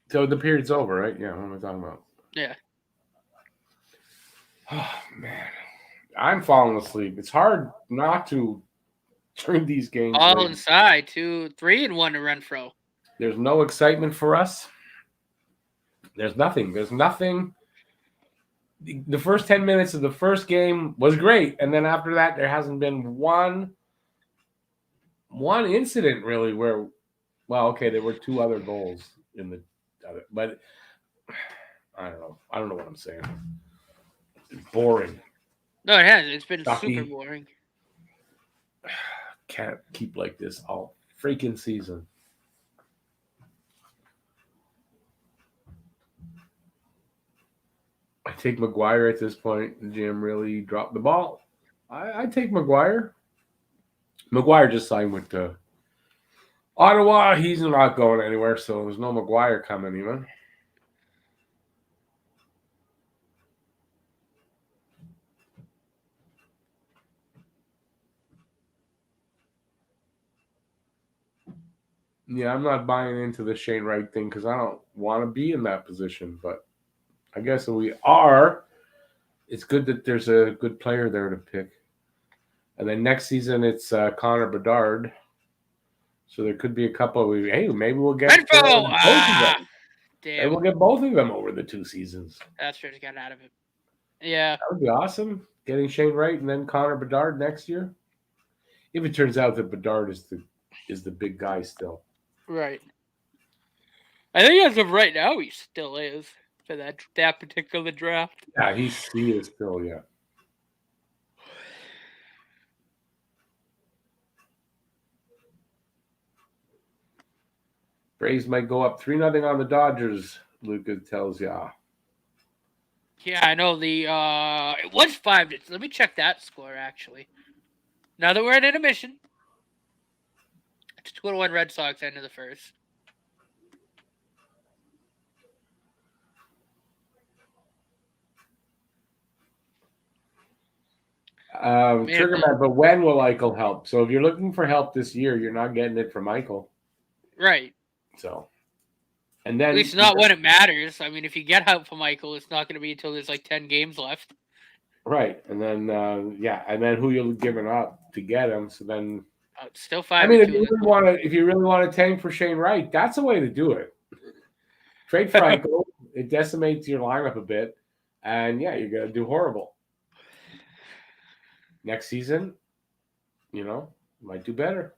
So the period's over, right? Yeah, what am I talking about? Yeah. Oh, man. I'm falling asleep. It's hard not to turn these games. All inside. 2-3-1 to Renfro. There's no excitement for us. There's nothing. The first 10 minutes of the first game was great. And then after that, there hasn't been one incident really where, well, okay, there were 2 other goals in the other, but I don't know. I don't know what I'm saying. It's boring. No, it has. It's been super boring. Can't keep like this all freaking season. I take McGuire at this point. The GM really dropped the ball. I take McGuire. McGuire just signed with Ottawa. He's not going anywhere, so there's no McGuire coming even. Yeah, I'm not buying into the Shane Wright thing because I don't want to be in that position. But I guess if we are, it's good that there's a good player there to pick. And then next season it's Connor Bedard. So there could be a couple. Hey, maybe we'll get Renfro! both of them. Maybe Damn. we'll get both of them over the 2 seasons. That's sure got out of it. Yeah. That would be awesome. Getting Shane Wright and then Connor Bedard next year. If it turns out that Bedard is the big guy still. Right. I think as of right now, he still is for that particular draft. Yeah, he is still, yeah. Braves might go up 3-0 on the Dodgers, Luca tells ya. Yeah, I know it was 5. Let me check that score, actually. Now that we're at intermission, it's 2-1 Red Sox end of the first. Triggerman, but when will Eichel help? So if you're looking for help this year, you're not getting it from Eichel. Right. So, and then at least not when it matters. I mean, if you get help from Eichel, it's not going to be until there's like 10 games left. Right, and then and then who you're giving up to get him. So then, still 5. I mean, if you really want to tank for Shane Wright, that's a way to do it. Trade for Eichel. It decimates your lineup a bit, and yeah, you're gonna do horrible. Next season, might do better.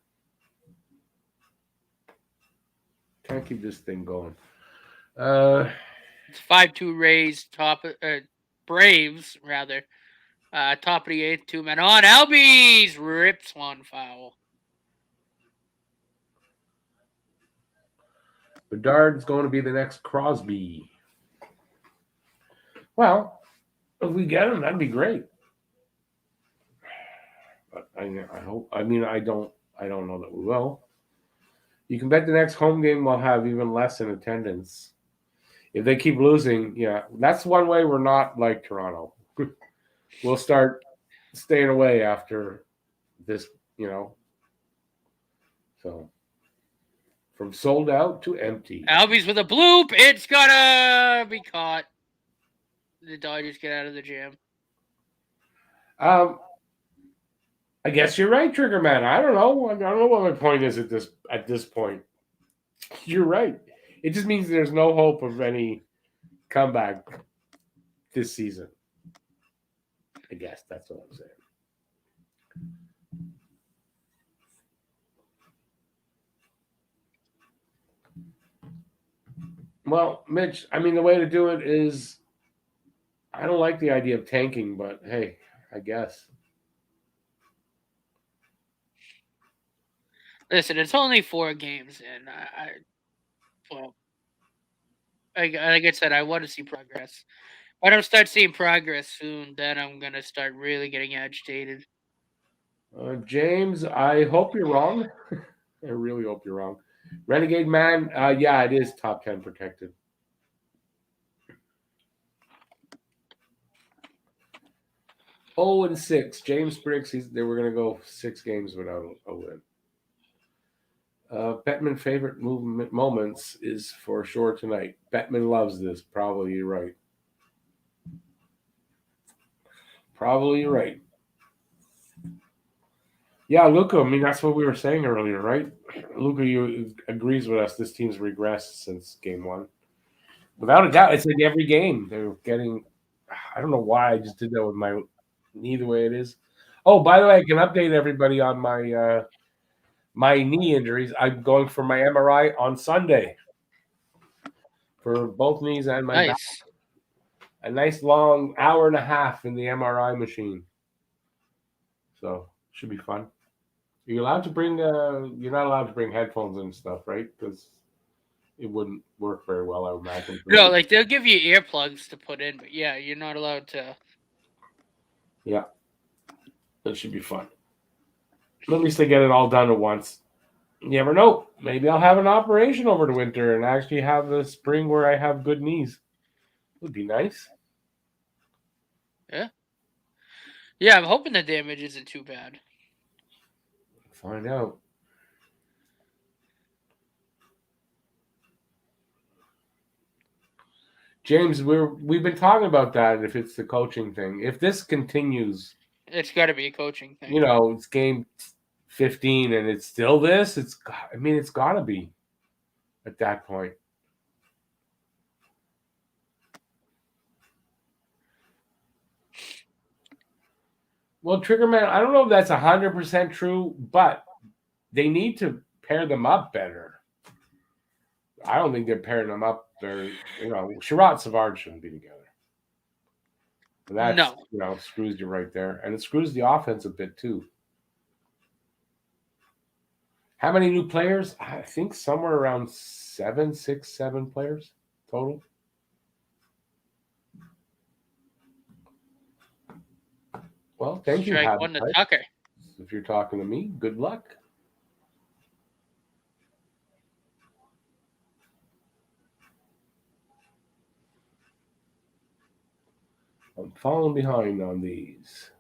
Can't keep this thing going. It's 5-2 Rays, Braves rather. Top of the 8th, 2 men on. Albies rips one foul. Bedard's going to be the next Crosby. Well, if we get him, that'd be great. But I hope. I mean, I don't know that we will. You can bet the next home game will have even less in attendance. If they keep losing, yeah, that's one way we're not like Toronto. We'll start staying away after this, So, from sold out to empty. Albies with a bloop. It's gonna be caught. The Dodgers get out of the jam. I guess you're right, Trigger Man. I don't know. I don't know what my point is at this point. You're right. It just means there's no hope of any comeback this season. I guess that's what I'm saying. Well, Mitch, I mean, the way to do it is, I don't like the idea of tanking, but hey, I guess. Listen, it's only 4 games, and like I said, I want to see progress. If I don't start seeing progress soon, then I'm gonna start really getting agitated. James, I hope you're wrong. I really hope you're wrong. Renegade Man, yeah, it is top 10 protected. Oh, and 6. James Briggs, they were going to go 6 games without a win. Bettman favorite moments is for sure tonight. Bettman loves this. Probably you're right. Probably you're right. Yeah, Luca, I mean, that's what we were saying earlier, right? Luca, you agrees with us. This team's regressed since game 1. Without a doubt, it's like every game they're getting. I don't know why I just did that with my knee the way it is. Oh, by the way, I can update everybody on my my knee injuries. I'm going for my MRI on Sunday for both knees and my back. A nice long hour and a half in the MRI machine. So should be fun. Are you allowed to bring? You're not allowed to bring headphones and stuff, right? Because it wouldn't work very well, I would imagine. No, like they'll give you earplugs to put in, but yeah, you're not allowed to. Yeah, that should be fun. At least they get it all done at once. You never know. Maybe I'll have an operation over the winter and actually have the spring where I have good knees. Would be nice. Yeah. Yeah, I'm hoping the damage isn't too bad. Find out. James, we've been talking about that. If it's the coaching thing, if this continues, It's got to be a coaching thing. it's game 15 and it's still this. It's got to be at that point. Well, Triggerman, I don't know if that's 100% true, but they need to pair them up better. I don't think they're pairing them up. Sherrod Savard shouldn't be together. That's, screws you right there. And it screws the offense a bit, too. How many new players? I think somewhere around 7 players total. Well, thank you, Strike one to Tucker. If you're talking to me, good luck. I'm falling behind on these.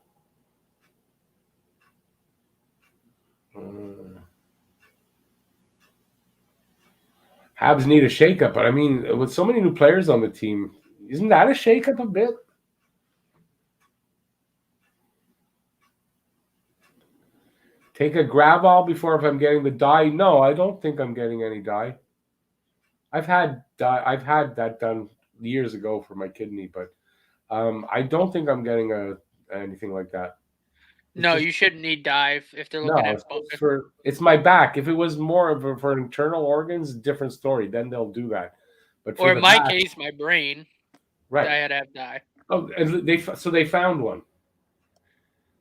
Habs need a shakeup, but I mean, with so many new players on the team, isn't that a shakeup a bit? Take a Gravol before if I'm getting the dye. No, I don't think I'm getting any dye. I've had that done years ago for my kidney, but I don't think I'm getting anything like that. You shouldn't need dye if they're looking at it's my back. If it was more for internal organs, different story. Then they'll do that. But in my case, my brain, right? I had to have dye. Oh, and they found one.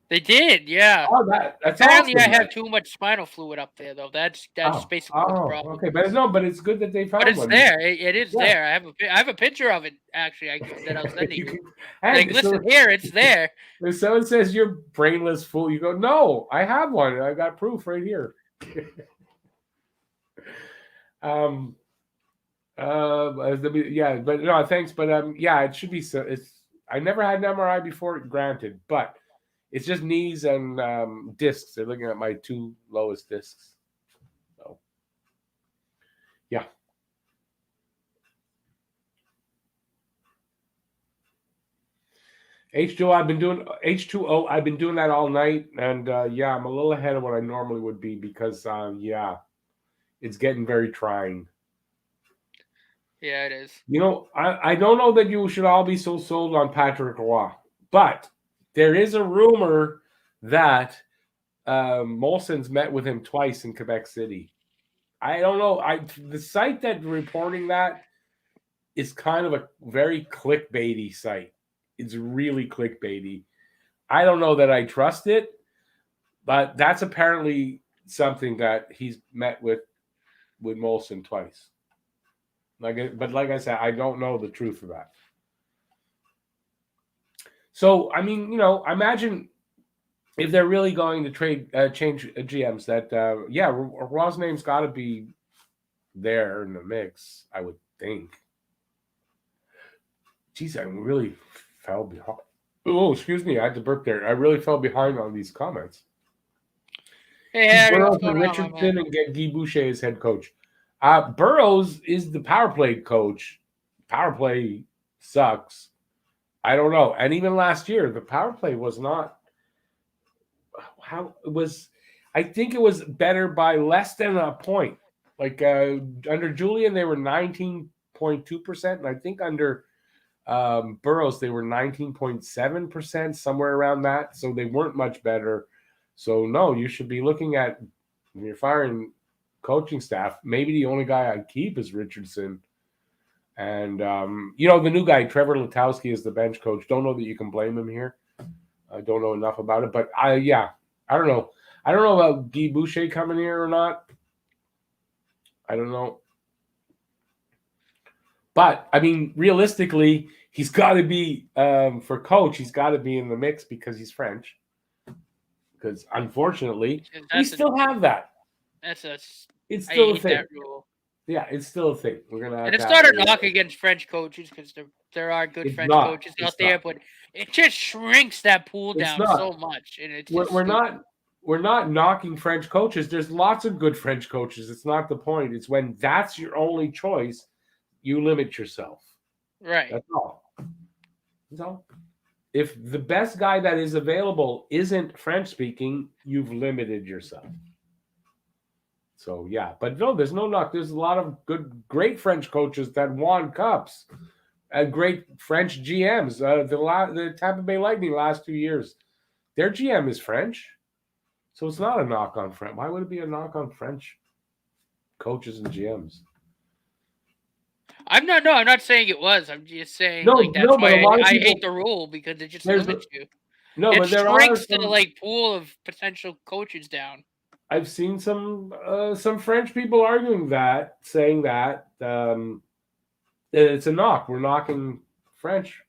They did, yeah. Oh, that's apparently awesome. I have too much spinal fluid up there, though. That's basically the problem. Okay, but it's good that they found one. But it's there. It is there. I have a picture of it actually that I'll send you. Listen here, it's there. If someone says you're brainless fool, you go, no, I have one. I got proof right here. Yeah, but no, thanks. But it should be so. I never had an MRI before, granted, but it's just knees and discs. They're looking at my 2 lowest discs. So, yeah. H2O, I've been doing that all night, and I'm a little ahead of what I normally would be because it's getting very trying. Yeah, it is. I don't know that you should all be so sold on Patrick Roy, but there is a rumor that Molson's met with him twice in Quebec City. I don't know. The site that's reporting that is kind of a very clickbaity site. It's really clickbaity. I don't know that I trust it, but that's apparently something that he's met with Molson twice. But like I said, I don't know the truth of that. So, I mean, imagine if they're really going to change GMs, that Raw's name's got to be there in the mix, I would think. Geez, I really fell behind. Oh, excuse me, I had to burp there. I really fell behind on these comments. Hey, Harry, Burroughs and Richardson and get Guy Boucher as head coach. Burroughs is the power play coach. Power play sucks. I don't know. And even last year, the power play was not I think it was better by less than a point. Like under Julian, they were 19.2%. And I think under Burroughs, they were 19.7%, somewhere around that. So they weren't much better. So, no, you should be looking at, when you're firing coaching staff, maybe the only guy I'd keep is Richardson. And, the new guy, Trevor Letowski, is the bench coach. Don't know that you can blame him here. I don't know enough about it. But, I don't know. I don't know about Guy Boucher coming here or not. I don't know. But I mean, realistically, he's got to be for coach. He's got to be in the mix because he's French. Because unfortunately, we still have that. That's a. It's I still a hate thing. that rule. Yeah, it's still a thing. We're gonna have And to it's have not a it. knock against French coaches because there are good It's French not. coaches It's out there, not. but it just shrinks that pool It's down not. so much, and it's We're, just we're stupid. not. We're not knocking French coaches. There's lots of good French coaches. It's not the point. It's when that's your only choice, you limit yourself. Right. That's all. That's all. If the best guy that is available isn't French speaking, you've limited yourself. So yeah, but no, there's no knock. There's a lot of great French coaches that won cups, and great French GMs. The Tampa Bay Lightning last 2 years, their GM is French, so it's not a knock on French. Why would it be a knock on French coaches and GMs? I'm not saying it was. I'm just saying No, like that's no, but a why lot of I people. hate the rule because it just limits you. No, It but there are shrinks the some. pool of potential coaches down. I've seen some French people arguing that, saying that it's a knock. We're knocking French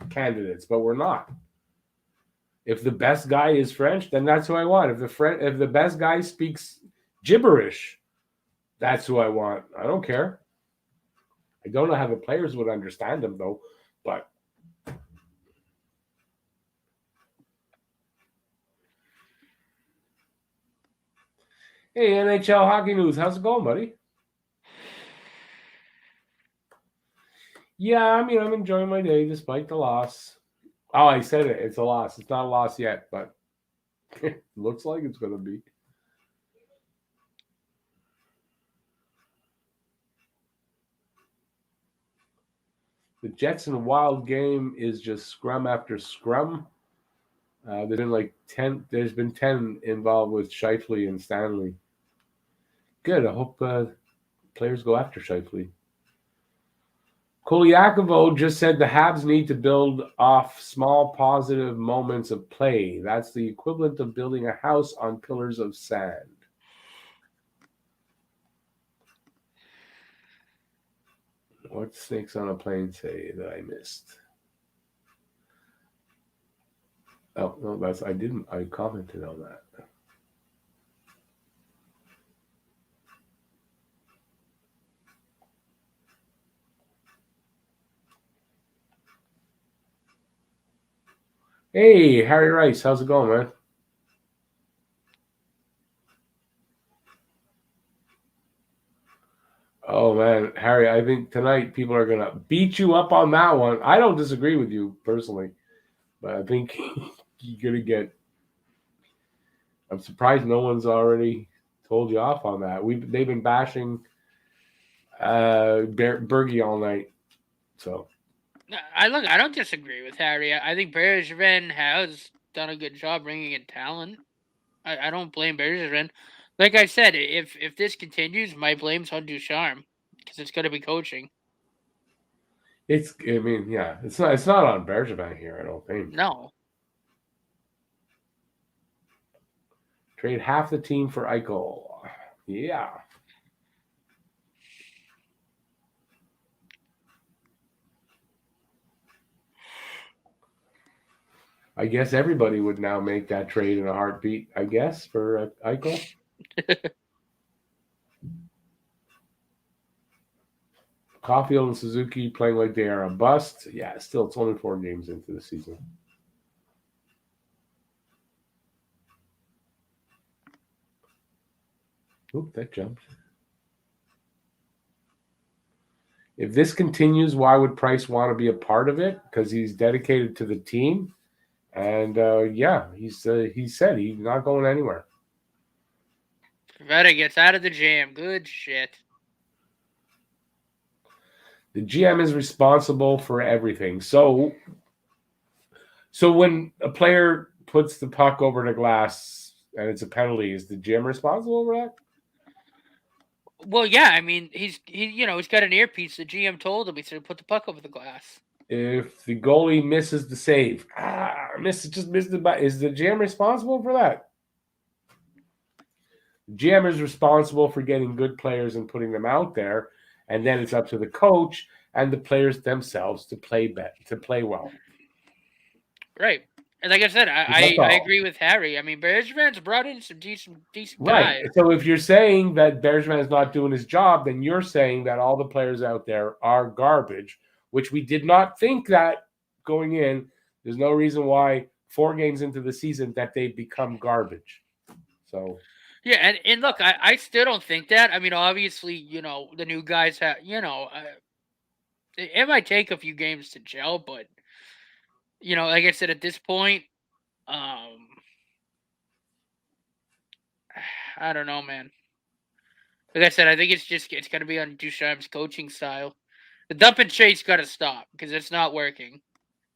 candidates, but we're not. If the best guy is French, then that's who I want. If the best guy speaks gibberish, that's who I want. I don't care. I don't know how the players would understand him though, but hey, NHL hockey news, how's it going, buddy? Yeah, I mean, I'm enjoying my day despite the loss. Oh, I said it. It's a loss. It's not a loss yet, but it looks like it's going to be. The Jets and Wild game is just scrum after scrum. There's been like 10. There's been 10 involved with Scheifele and Stanley. Good. I hope players go after Scheifele. Kolyakovo just said the Habs need to build off small positive moments of play. That's the equivalent of building a house on pillars of sand. What snakes on a plane say that I missed? Oh no, I commented on that. Hey, Harry Rice, how's it going, man? Oh man, Harry, I think tonight people are gonna beat you up on that one. I don't disagree with you personally, but I think you're gonna get. I'm surprised no one's already told you off on that. They've been bashing Bergie all night, so. I don't disagree with Harry. I think Bergevin has done a good job bringing in talent. I don't blame Bergevin. Like I said, if this continues, my blame's on Ducharme because it's going to be coaching. I mean, yeah, it's not on Bergevin here. I don't think. No. Trade half the team for Eichel. Yeah. I guess everybody would now make that trade in a heartbeat, I guess, for Eichel. Caulfield and Suzuki playing like they are a bust. Yeah, still, it's only 4 games into the season. Oop, that jumped. If this continues, why would Price want to be a part of it? Because he's dedicated to the team. And yeah, he said he's not going anywhere. Vetta gets out of the jam. Good shit. The GM is responsible for everything. So when a player puts the puck over the glass and it's a penalty, is the GM responsible for that? Well, yeah. I mean, he's got an earpiece. The GM told him he said put the puck over the glass. If the goalie misses the save, missed it. Is the GM responsible for that? The GM is responsible for getting good players and putting them out there. and then it's up to the coach and the players themselves to play well. Right. And like I said, I agree with Harry. I mean, Bergevin's brought in some decent Right. guys. So if you're saying that Bergevin is not doing his job, then you're saying that all the players out there are garbage, which we did not think that going in. There's no reason why 4 games into the season that they become garbage. So yeah, and look, I still don't think that. I mean, obviously, the new guys have, it might take a few games to gel, but like I said, at this point, I don't know, man. Like I said, I think it's going to be on Duchamp's coaching style. The dump and chase got to stop because it's not working.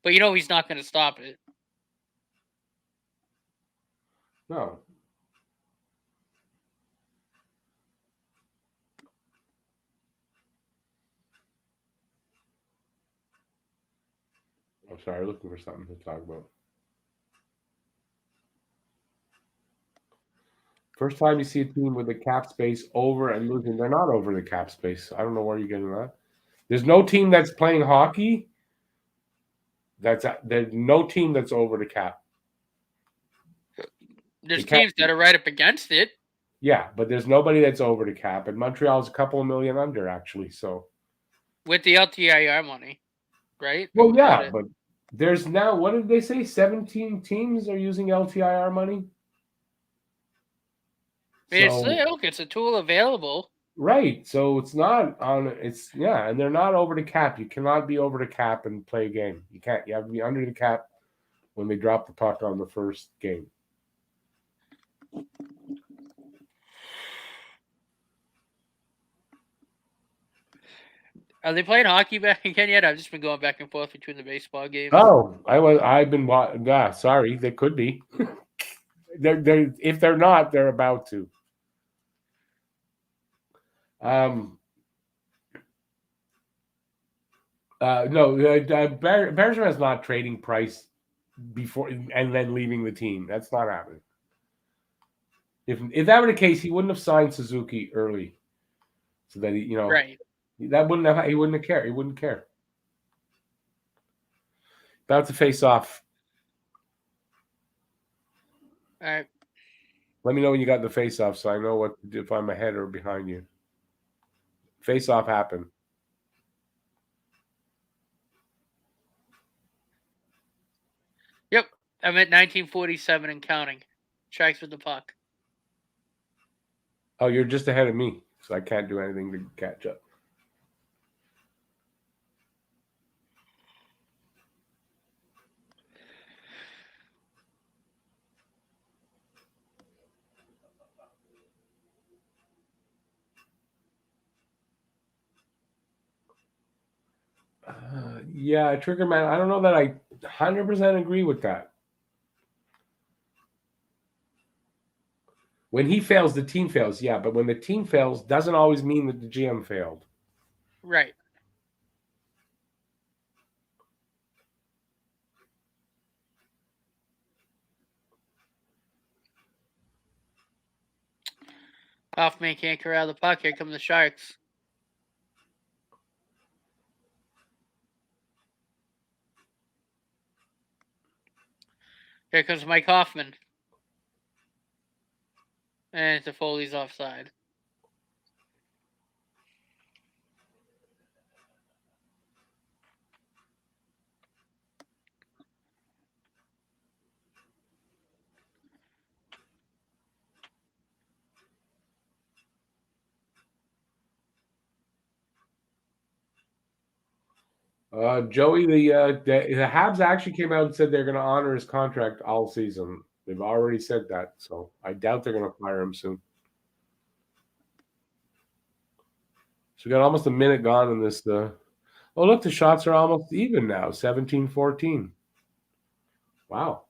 But he's not going to stop it. no. I'm sorry, looking for something to talk about. First time you see a team with the cap space over and losing, they're not over the cap space. I don't know where you're getting that. There's no team that's playing hockey. There's no team that's over the cap. There's teams that are right up against it. Yeah, but there's nobody that's over the cap, and Montreal's a couple of million under actually. So with the LTIR money, right? Well, yeah, but there's now, what did they say? 17 teams are using LTIR money. It's a tool available. Right. So it's not on. And they're not over the cap. You cannot be over the cap and play a game. You can't. You have to be under the cap when they drop the puck on the first game. Are they playing hockey back again yet? I've just been going back and forth between the baseball games. Oh, I've been. Sorry, they could be. They're if they're not, they're about to. No, Bergevin is not trading Price before and then leaving the team. That's not happening. If that were the case, he wouldn't have signed Suzuki early, so that right. That wouldn't have. He wouldn't have cared. He wouldn't care. About to face off. All right. Let me know when you got the face off, so I know if I'm ahead or behind you. Face off happened. Yep, I'm at 1947 and counting. Strikes with the puck. Oh, you're just ahead of me, so I can't do anything to catch up. Yeah, Trigger Man, I don't know that I 100% agree with that. When he fails, the team fails. Yeah, but when the team fails, doesn't always mean that the GM failed. Right. Hoffman can't corral the puck. Here come the Sharks. Here comes Mike Hoffman. And Toffoli's offside. Joey, the Habs actually came out and said they're going to honor his contract all season. They've already said that, so I doubt they're going to fire him soon. So we got almost a minute gone in this. Oh, look, the shots are almost even now, 17-14. Wow.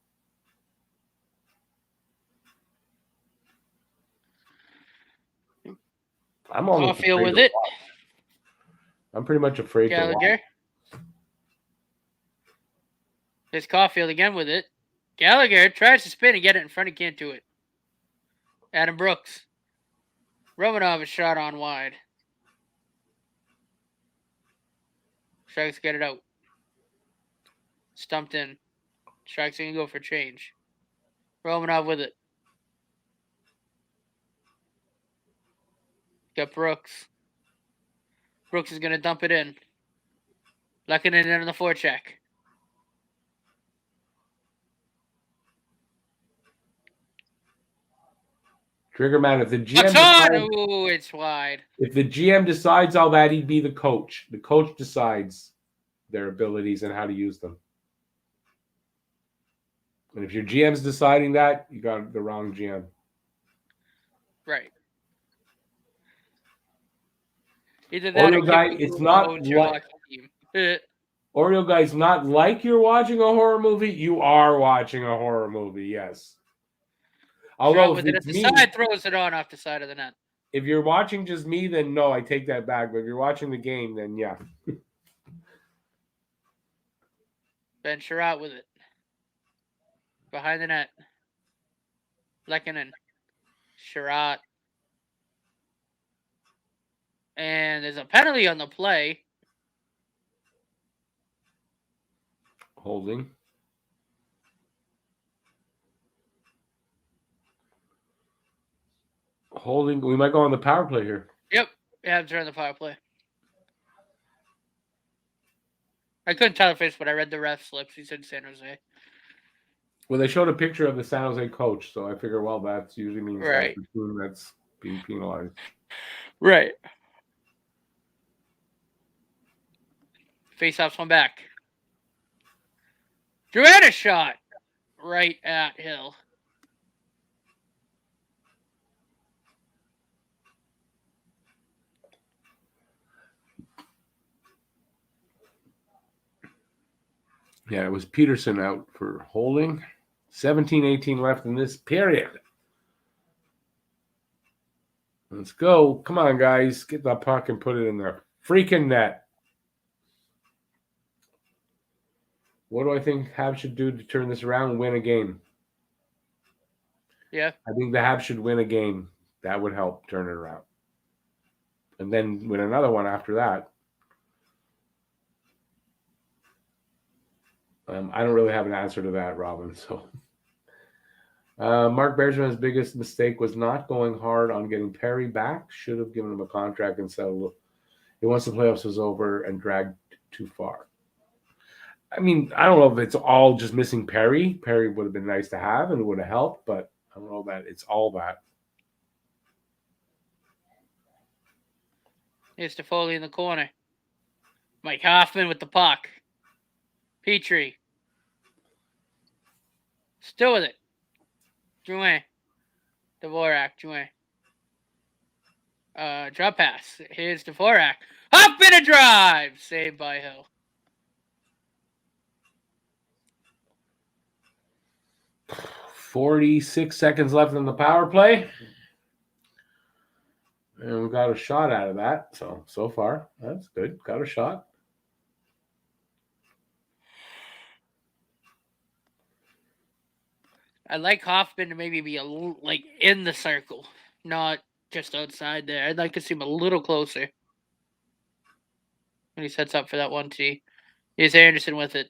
I'm almost Caulfield with it. I'm pretty much afraid Gallagher. There's Caulfield again with it. Gallagher tries to spin and get it in front. He can't do it. Adam Brooks. Romanov is shot on wide. Sharks get it out. Stumped in. Sharks going to go for change. Romanov with it. Got Brooks. Brooks is going to dump it in. Lehkonen in on the forecheck. Trigger man, if the GM Ooh, it's wide. If the GM decides all that, he'd be the coach. The coach decides their abilities and how to use them. And if your GM's deciding that, you got the wrong GM. Right. Either that Oreo guy, it's not like Oreo guy's not like you're watching a horror movie. You are watching a horror movie, yes. Although if it's me, side throws it on off the side of the net. If you're watching just me, then no, I take that back. But if you're watching the game, then yeah. Ben Sherratt with it. Behind the net. Lehkonen. Sherratt. And there's a penalty on the play. Holding. We might go on the power play here. Yep. Yeah, turn the power play. I couldn't tell the face, but I read the ref slips. He said San Jose. Well, they showed a picture of the San Jose coach, so I figure, well, that usually means right. That's the team that's being penalized. Right. Face-offs one back. Joanna shot right at Hill. Yeah, it was Peterson out for holding. 17-18 left in this period. Let's go. Come on, guys. Get that puck and put it in the freaking net. What do I think Habs should do to turn this around and win a game? Yeah. I think the Habs should win a game. That would help turn it around. And then win another one after that. I don't really have an answer to that, Robin. So, Mark Bergevin's biggest mistake was not going hard on getting Perry back. Should have given him a contract and said, look, once the playoffs was over and dragged too far. I mean, I don't know if it's all just missing Perry. Perry would have been nice to have and it would have helped, but I don't know that it's all that. Here's Toffoli in the corner. Mike Hoffman with the puck. Petrie. Still with it. Drouin. Dvorak. Drouin. Drop pass. Here's Dvorak. Hoffman a drive. Saved by Hill. "46 seconds left in the power play. And we got a shot out of that. So far, that's good. Got a shot. I'd like Hoffman to maybe be like in the circle, not just outside there. I'd like to see him a little closer when he sets up for that 1-T. Here's Anderson with it.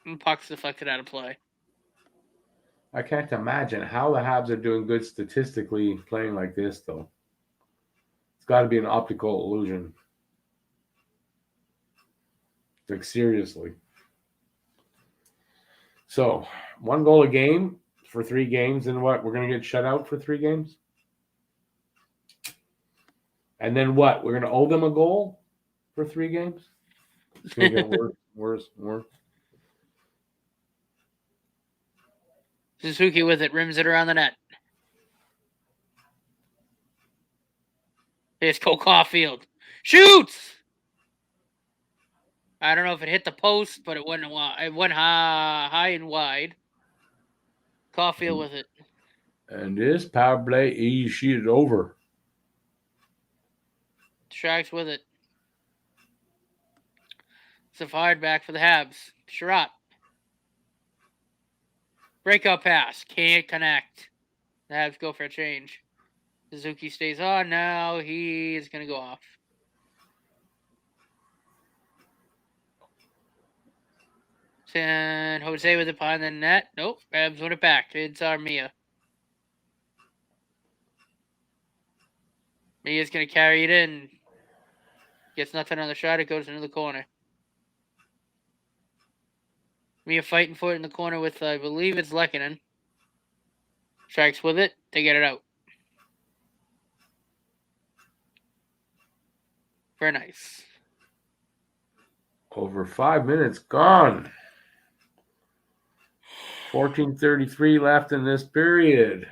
And puck's deflected out of play. I can't imagine how the Habs are doing good statistically playing like this, though. It's got to be an optical illusion. Like, seriously. So, 1 goal a game for 3 games, and what? We're going to get shut out for 3 games? And then what? We're going to owe them a goal for 3 games? It's going to get worse. Suzuki with it, rims it around the net. Here's Cole Caulfield. Shoots! I don't know if it hit the post, but it went high and wide. Caulfield with it. And this power play is sheeted over. Sharks with it. It's a fired back for the Habs. Sherratt. Breakout pass. Can't connect. The Habs go for a change. Suzuki stays on. Now he is going to go off. And Jose with it behind the net. Nope. Habs win it back. It's Armia. Mia's going to carry it in. Gets nothing on the shot. It goes into the corner. Mia fighting for it in the corner with, I believe it's Lehkonen. Sharks with it. They get it out. Very nice. Over 5 minutes gone. 14:33 left in this period.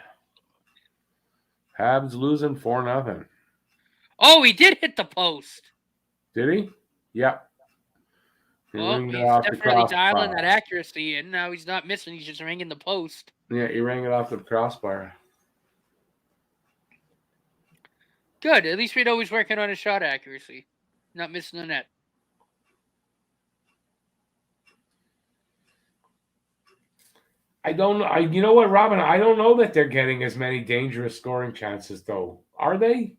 Habs losing 4-0. Oh, he did hit the post. Did he? Yep. He Well, ringed it he's off the definitely dialing crossbar. that accuracy in. Now he's not missing. He's just ringing the post. Yeah, he rang it off the crossbar. Good. At least we know he's working on his shot accuracy. Not missing the net. I don't know. You know what, Robin? I don't know that they're getting as many dangerous scoring chances, though. Are they?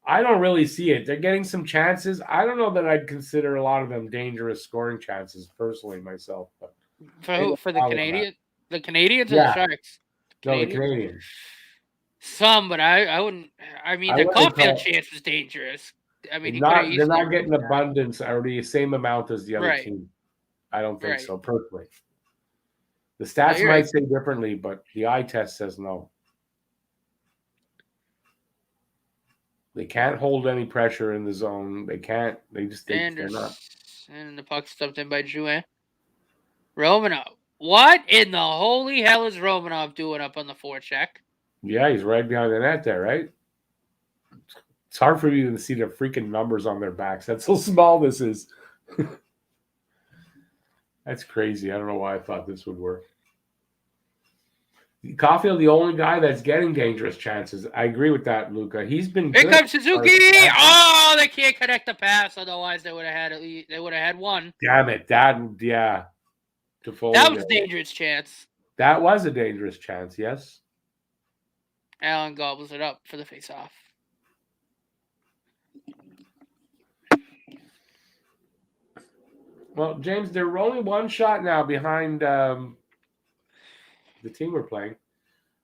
I don't really see it. They're getting some chances. I don't know that I'd consider a lot of them dangerous scoring chances, personally, myself. But For who? For the Canadian? The Canadians or Yeah. the Sharks? no, the Canadians. Some, but I wouldn't. I mean, I the wouldn't Caulfield call- chance was dangerous. I mean, he They're could have not easily. getting abundance or the same amount as the other Right. team. I don't think Right. so, personally. The stats you're might right. say differently, but the eye test says no. They can't hold any pressure in the zone. They can't. They're not. And the puck stuffed in by Jouin. Romanov. What in the holy hell is Romanov doing up on the forecheck? Yeah, he's right behind the net there, right? It's hard for you to see the freaking numbers on their backs. That's how small this is. That's crazy. I don't know why I thought this would work. Caulfield, the only guy that's getting dangerous chances. I agree with that, Luca. He's been Here good. comes Suzuki. Oh, they can't connect the pass. Otherwise, they would have had one. Damn it! That was a dangerous chance. That was a dangerous chance. Yes. Allen gobbles it up for the face-off. Well, James, they're only one shot now behind the team we're playing.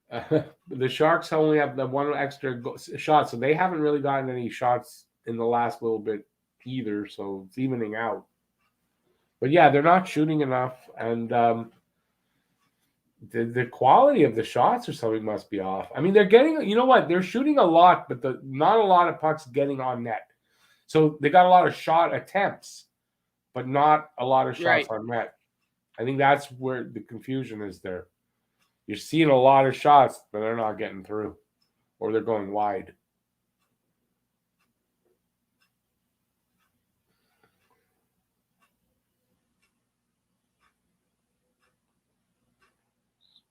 The Sharks only have the one extra shot, so they haven't really gotten any shots in the last little bit either, so it's evening out. But yeah, they're not shooting enough, and the quality of the shots or something must be off. I mean, they're getting, you know what? They're shooting a lot, but not a lot of pucks getting on net. So they got a lot of shot attempts, but not a lot of shots on net. I think that's where the confusion is there. You're seeing a lot of shots, but they're not getting through, or they're going wide.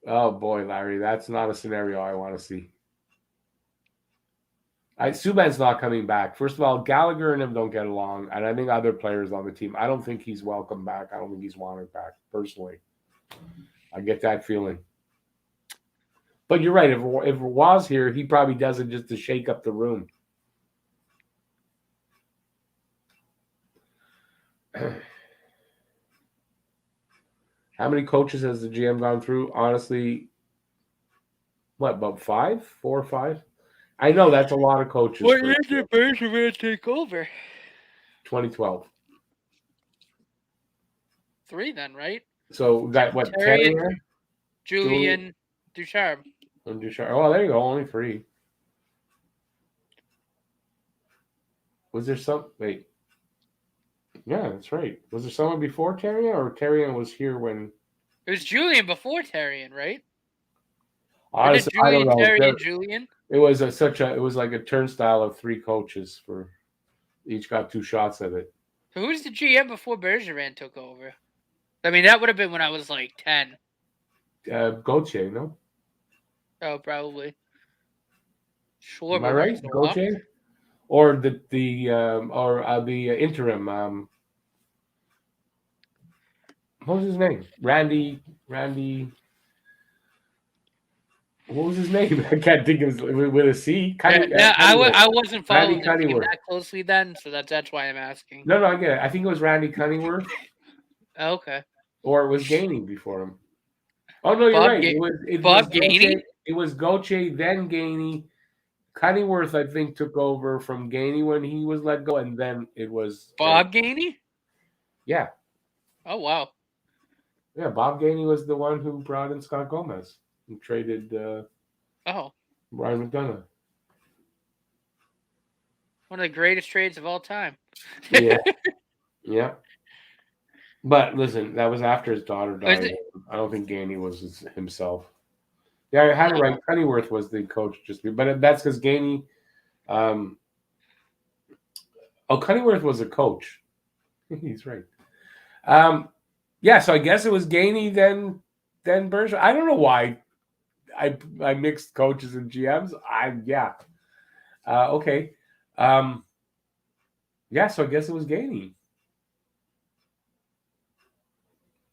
Oh boy, Larry, that's not a scenario I want to see. Subban's not coming back. First of all, Gallagher and him don't get along, and I think other players on the team. I don't think he's welcome back. I don't think he's wanted back, personally. I get that feeling. But you're right. If it was here, he probably does it just to shake up the room. How many coaches has the GM gone through? Honestly, what, about 4 or 5? I know that's a lot of coaches. What year did Bergevin take over? 2012. 3 then, right? So we got what? Terrier, Julian, Ducharme. And Ducharme. Oh, there you go. Only 3. Was there some? Wait. Yeah, that's right. Was there someone before Terrier, or Terrier was here when? It was Julian before Terrier, right? Honestly, I don't know. Terrier, Julian. It was it was like a turnstile of 3 coaches for each got 2 shots at it. So who was the GM before Bergevin took over? I mean, that would have been when I was like 10. Gauthier, no? Oh, probably. Sure. Am I right? Gauthier? Or the interim. What was his name? Randy. What was his name? I can't think of his with a C. I wasn't following Randy the team Cunningworth. that closely then, so that's why I'm asking. No, I get it. I think it was Randy Cunningworth, Okay. or it was Gainey before him. Oh no, you're right. It was Gainey? Gauthier. It was Gauthier, then Gainey. Cunningworth, I think, took over from Gainey when he was let go, and then it was Bob Gainey? Yeah. Oh wow. Yeah, Bob Gainey was the one who brought in Scott Gomez and traded Ryan McDonough. One of the greatest trades of all time. Yeah. Yeah. But listen, that was after his daughter died. I don't think Gainey was himself. Yeah, I had it right. Cunningworth was the coach, but that's because Gainey. Cunningworth was a coach. He's right. Yeah, so I guess it was Gainey then Bergeron. I don't know why I mixed coaches and GMs. Okay. Yeah, so I guess it was Gainey.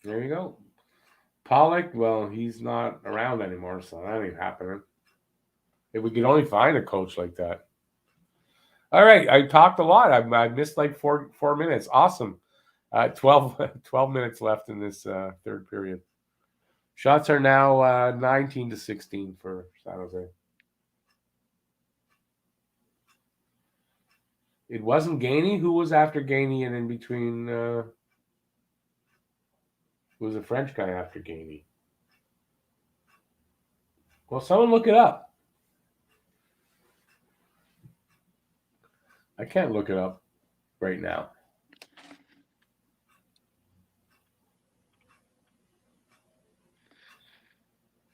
There you go. Pollock, well, he's not around anymore, so that ain't happening. If we could only find a coach like that. All right, I talked a lot. I missed like four minutes. Awesome. 12 minutes left in this third period. Shots are now 19-16 for San Jose. It wasn't Gainey. Who was after Gainey and in between? Who was a French guy after Gainey? Well, someone look it up. I can't look it up right now.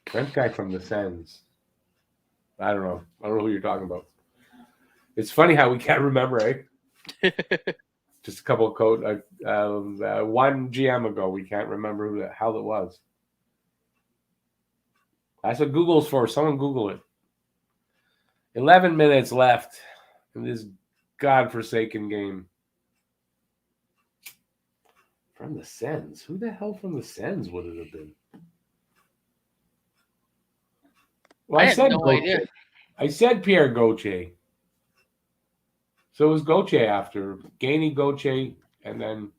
French guy from the Sens. I don't know who you're talking about. It's funny how we can't remember, eh? Just a couple of one GM ago, we can't remember who the hell it was. That's what Google's for. Someone Google it. 11 minutes left in this godforsaken game. From the Sens. Who the hell from the Sens would it have been? Well, I said no idea. I said Pierre Gauthier. So it was Gauthier after. Gainey, Gauthier, and then...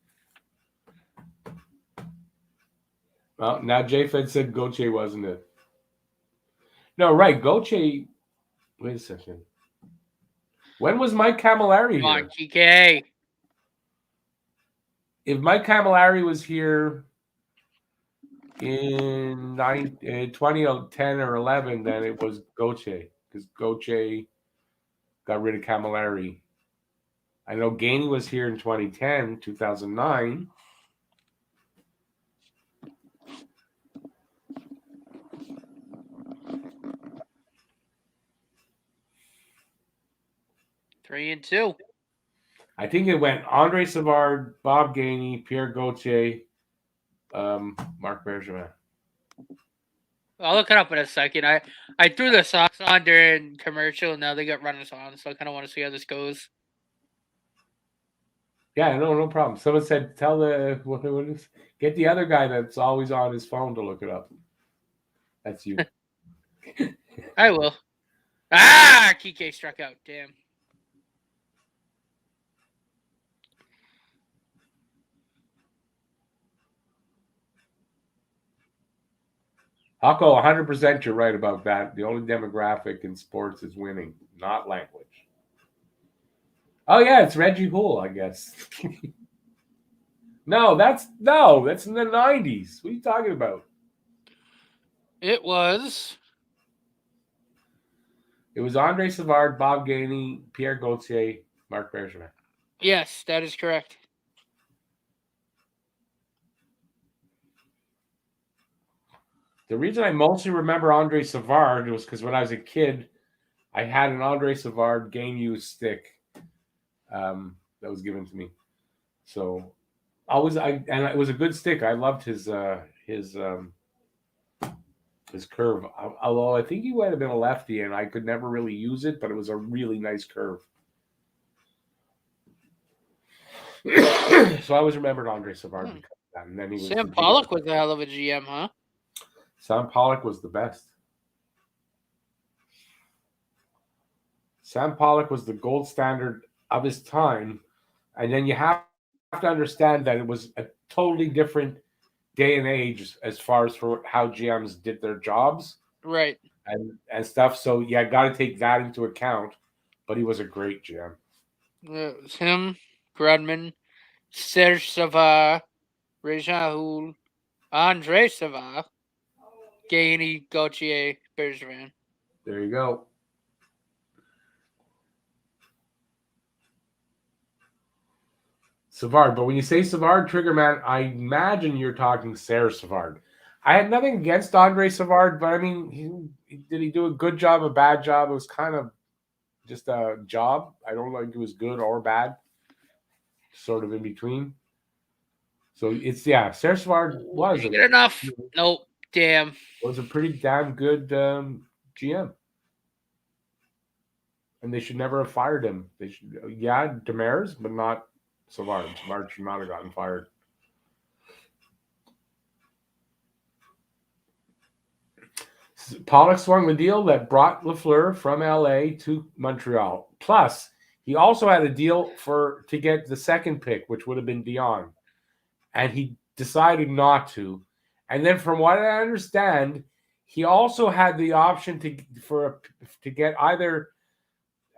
Well, now J-Fed said Gauthier wasn't it. No, right. Gauthier... Wait a second. When was Mike Camilleri here? On GK. If Mike Camilleri was here in 2010 or 11, then it was Gauthier, because Gauthier got rid of Camilleri. I know Gainey was here in 2010, 2009. Three and two. I think it went Andre Savard, Bob Gainey, Pierre Gauthier, Marc Bergevin. I'll look it up in a second. I threw the Sox on during commercial, and now they got runners on, so I kind of want to see how this goes. Yeah, no problem. Someone said, tell get the other guy that's always on his phone to look it up. That's you. I will. Kike struck out. Damn. Hako, 100% you're right about that. The only demographic in sports is winning, not language. Oh, yeah, it's Reggie Houle, I guess. No, that's in the 90s. What are you talking about? It was Andre Savard, Bob Gainey, Pierre Gauthier, Marc Bergevin. Yes, that is correct. The reason I mostly remember Andre Savard was because when I was a kid, I had an Andre Savard game use stick that was given to me. So and it was a good stick. I loved his curve. Although I think he might have been a lefty, and I could never really use it, but it was a really nice curve. So I always remembered Andre Savard because of that. And then he was Sam Pollock was a hell of a GM, huh? Sam Pollock was the best. Sam Pollock was the gold standard of his time, and then you have to understand that it was a totally different day and age as far as for how GMs did their jobs Right. and stuff. So yeah, got to take that into account. But he was a great GM. It was him, Grudman, Serge Savard, Rejan Andre Savard, Gainey, Gauthier, Bergevin. There you go. Savard. But when you say Savard, Triggerman, I imagine you're talking Sarah Savard. I had nothing against Andre Savard, but I mean, did he do a good job, a bad job? It was kind of just a job. I don't think it was good or bad, sort of in between. So it's Sarah Savard Good enough. Nope. Damn. Was a pretty damn good GM, and they should never have fired him. They should, Demers, but not Savard. Savard should not have gotten fired. Pollock swung the deal that brought Lafleur from LA to Montreal. Plus, he also had a deal to get the second pick, which would have been Dion, and he decided not to. And then, from what I understand, he also had the option to get either.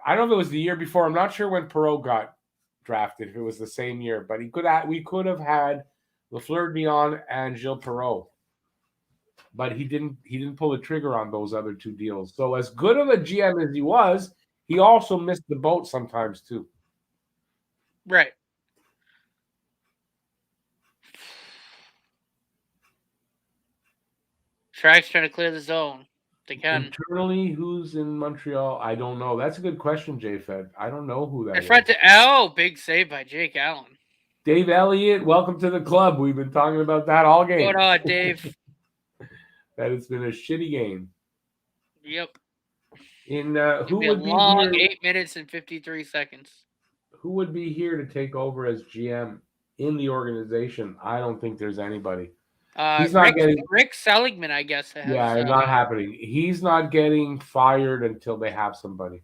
I don't know if it was the year before. I'm not sure when Perreault got drafted. If it was the same year, but we could have had Lafleur, Dion, and Gilles Perreault. But he didn't pull the trigger on those other two deals. So as good of a GM as he was, he also missed the boat sometimes too. Right. Sharks trying to clear the zone. They can. Internally, who's in Montreal? I don't know. That's a good question, J-Fed. I don't know who that is. In front to L, big save by Jake Allen. Dave Elliott, welcome to the club. We've been talking about that all game. What on, Dave? That it's been a shitty game. Yep. Who would be long here? 8 minutes and 53 seconds. Who would be here to take over as GM in the organization? I don't think there's anybody. He's not getting Rick Seligman, I guess. Not happening. He's not getting fired until they have somebody.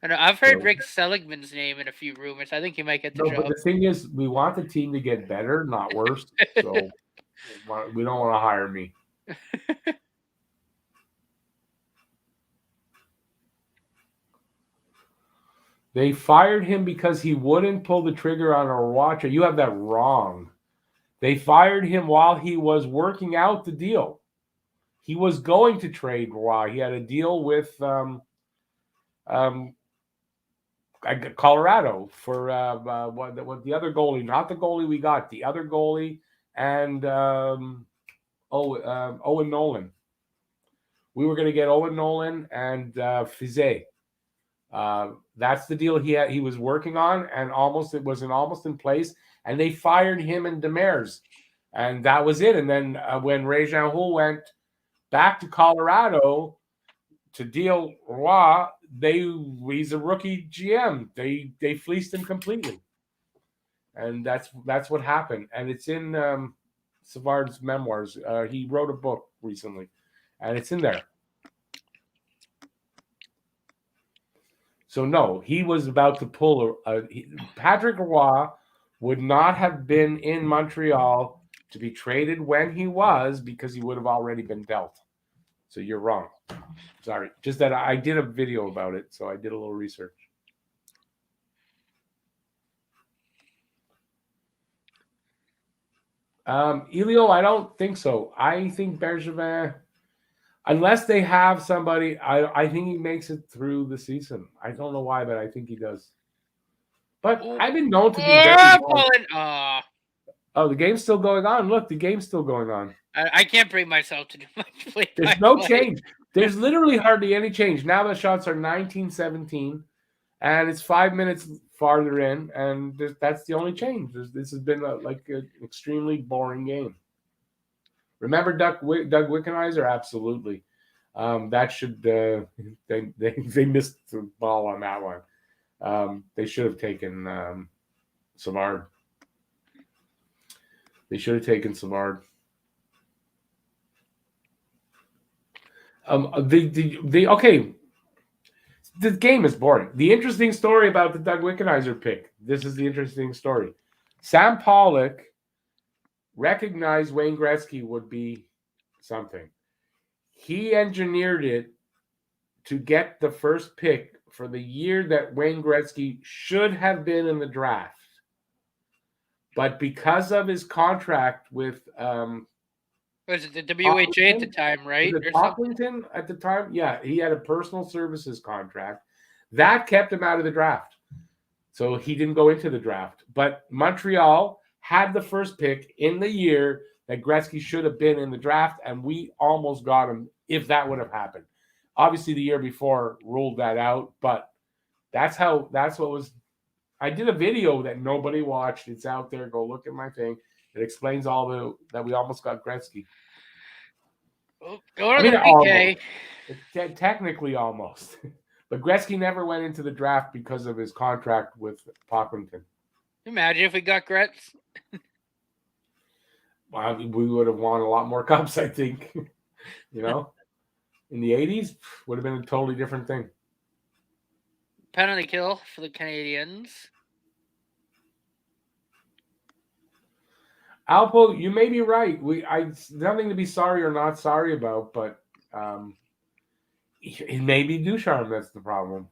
And I've heard Rick Seligman's name in a few rumors. I think he might get the job. But the thing is, we want the team to get better, not worse. So we don't want to hire me. They fired him because he wouldn't pull the trigger on a watcher. You have that wrong. They fired him while he was working out the deal. He was going to trade Roy. He had a deal with Colorado for what the other goalie, not the goalie we got, the other goalie, and Owen Nolan. We were going to get Owen Nolan and Fizet. That's the deal he was working on, and it was almost in place. And they fired him and Demers, and that was it. And then when Rejan went back to Colorado to deal Roy, he's a rookie GM. They fleeced him completely, and that's what happened. And it's in Savard's memoirs. He wrote a book recently, and it's in there. So no, he was about to pull Patrick Roy would not have been in Montreal to be traded when he was, because he would have already been dealt. So you're wrong. Sorry. Just that I did a video about it, so I did a little research. Elio, I don't think so. I think Bergevin, unless they have somebody, I think he makes it through the season. I don't know why, but I think he does. But I've been known to be very wrong. Oh, the game's still going on. Look, the game's still going on. I can't bring myself to do much play. There's no change. There's literally hardly any change. Now the shots are 19-17, and it's 5 minutes farther in, and that's the only change. This has been an extremely boring game. Remember Doug Wickenheiser? Absolutely. That should they missed the ball on that one. They should have taken Savard. They should have taken Savard. the game is boring. The interesting story about the Doug Wickenheiser pick. This is the interesting story. Sam Pollock recognized Wayne Gretzky would be something. He engineered it to get the first pick for the year that Wayne Gretzky should have been in the draft. But because of his contract with was it the WHA at the time, right? Was it Pocklington at the time? Yeah, he had a personal services contract. That kept him out of the draft. So he didn't go into the draft. But Montreal had the first pick in the year that Gretzky should have been in the draft, and we almost got him if that would have happened. Obviously, the year before ruled that out, but that's what was. I did a video that nobody watched. It's out there. Go look at my thing. It explains that we almost got Gretzky. Go to the PK. Technically, almost. But Gretzky never went into the draft because of his contract with Pocklington. Imagine if we got Gretz. Well, we would have won a lot more cups, I think. In the 80s, would have been a totally different thing. Penalty kill for the Canadiens. Alpo, you may be right. Nothing to be sorry or not sorry about, but it may be Ducharme that's the problem.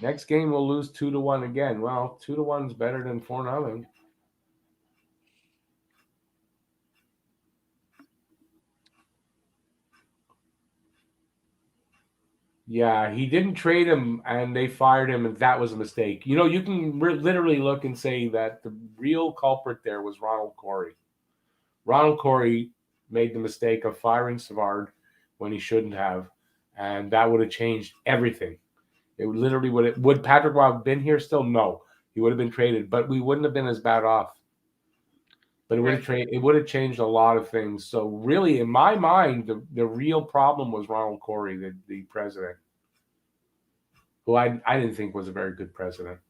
Next game we'll lose 2-1 again. Well, 2-1 is better than 4-0. Yeah, he didn't trade him, and they fired him, and that was a mistake. You can literally look and say that the real culprit there was Ronald Corey. Ronald Corey made the mistake of firing Savard when he shouldn't have, and that would have changed everything. It literally would Patrick Roy have been here still? No. He would have been traded, but we wouldn't have been as bad off. But it would have changed a lot of things. So really, in my mind, the real problem was Ronald Corey, the president, who I didn't think was a very good president.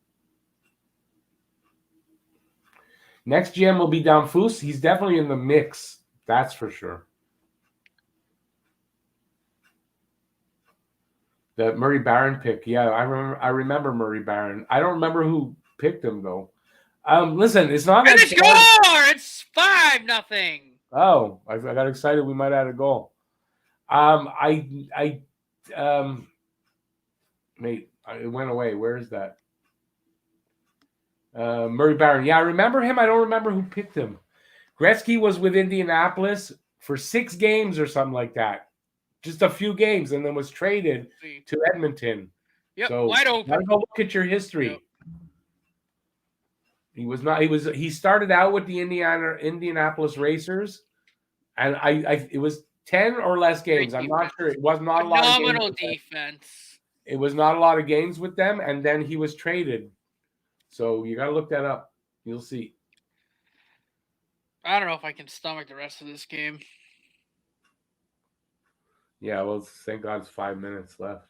Next GM will be Damphousse. He's definitely in the mix. That's for sure. The Murray Barron pick. Yeah, I remember Murray Barron. I don't remember who picked him, though. Listen, it's not. And score! It's 5-0. Oh, I got excited. We might add a goal. Mate, it went away. Where is that? Murray Barron. Yeah, I remember him. I don't remember who picked him. Gretzky was with Indianapolis for 6 games or something like that. Just a few games, and then was traded to Edmonton. Yep, so wide open. Go look at your history. Yep. He started out with the Indianapolis Racers, and it was 10 or less games. I'm not sure. It was not a lot of games. Phenomenal defense. It was not a lot of games with them, and then he was traded. So you got to look that up. You'll see. I don't know if I can stomach the rest of this game. Yeah, well, thank God it's 5 minutes left.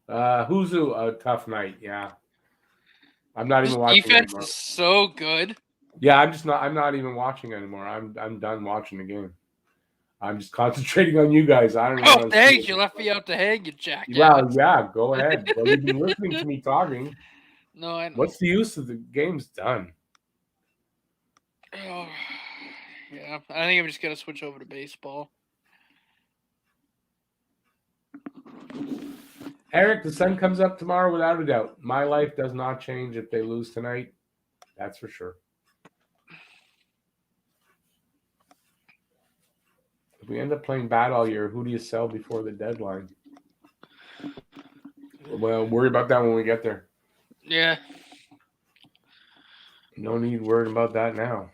Huzu, a tough night. Yeah, I'm not even watching. Defense is so good. Yeah, I'm not even watching anymore. I'm done watching the game. I'm just concentrating on you guys. I don't know. Oh, thanks. You left me out to hang, you jackass. Well, yeah, go ahead. Well, you've been listening to me talking. No, I know. What's the use of the game's done? Oh, yeah, I think I'm just gonna switch over to baseball. Eric, the sun comes up tomorrow without a doubt. My life does not change if they lose tonight. That's for sure. If we end up playing bad all year, who do you sell before the deadline? Well, worry about that when we get there. Yeah. No need worrying about that now.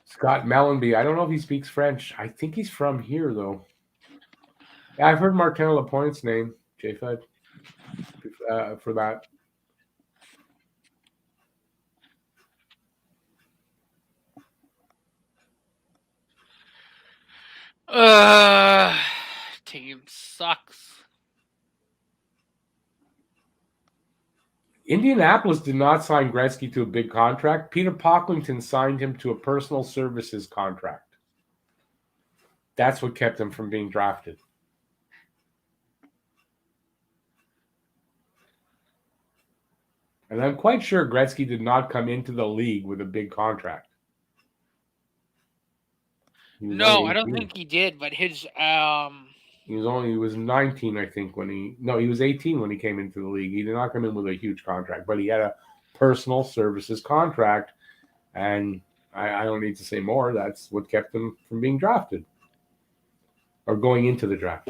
Scott Mellenby. I don't know if he speaks French. I think he's from here, though. Yeah, I've heard Martin Lapointe's name, J-Fed, for that. Team sucks. Indianapolis did not sign Gretzky to a big contract. Peter Pocklington signed him to a personal services contract. That's what kept him from being drafted. And I'm quite sure Gretzky did not come into the league with a big contract. No, I don't think he did, but his he was 19, I think, he was 18 when he came into the league. He did not come in with a huge contract, but he had a personal services contract, and I don't need to say more. That's what kept him from being drafted or going into the draft.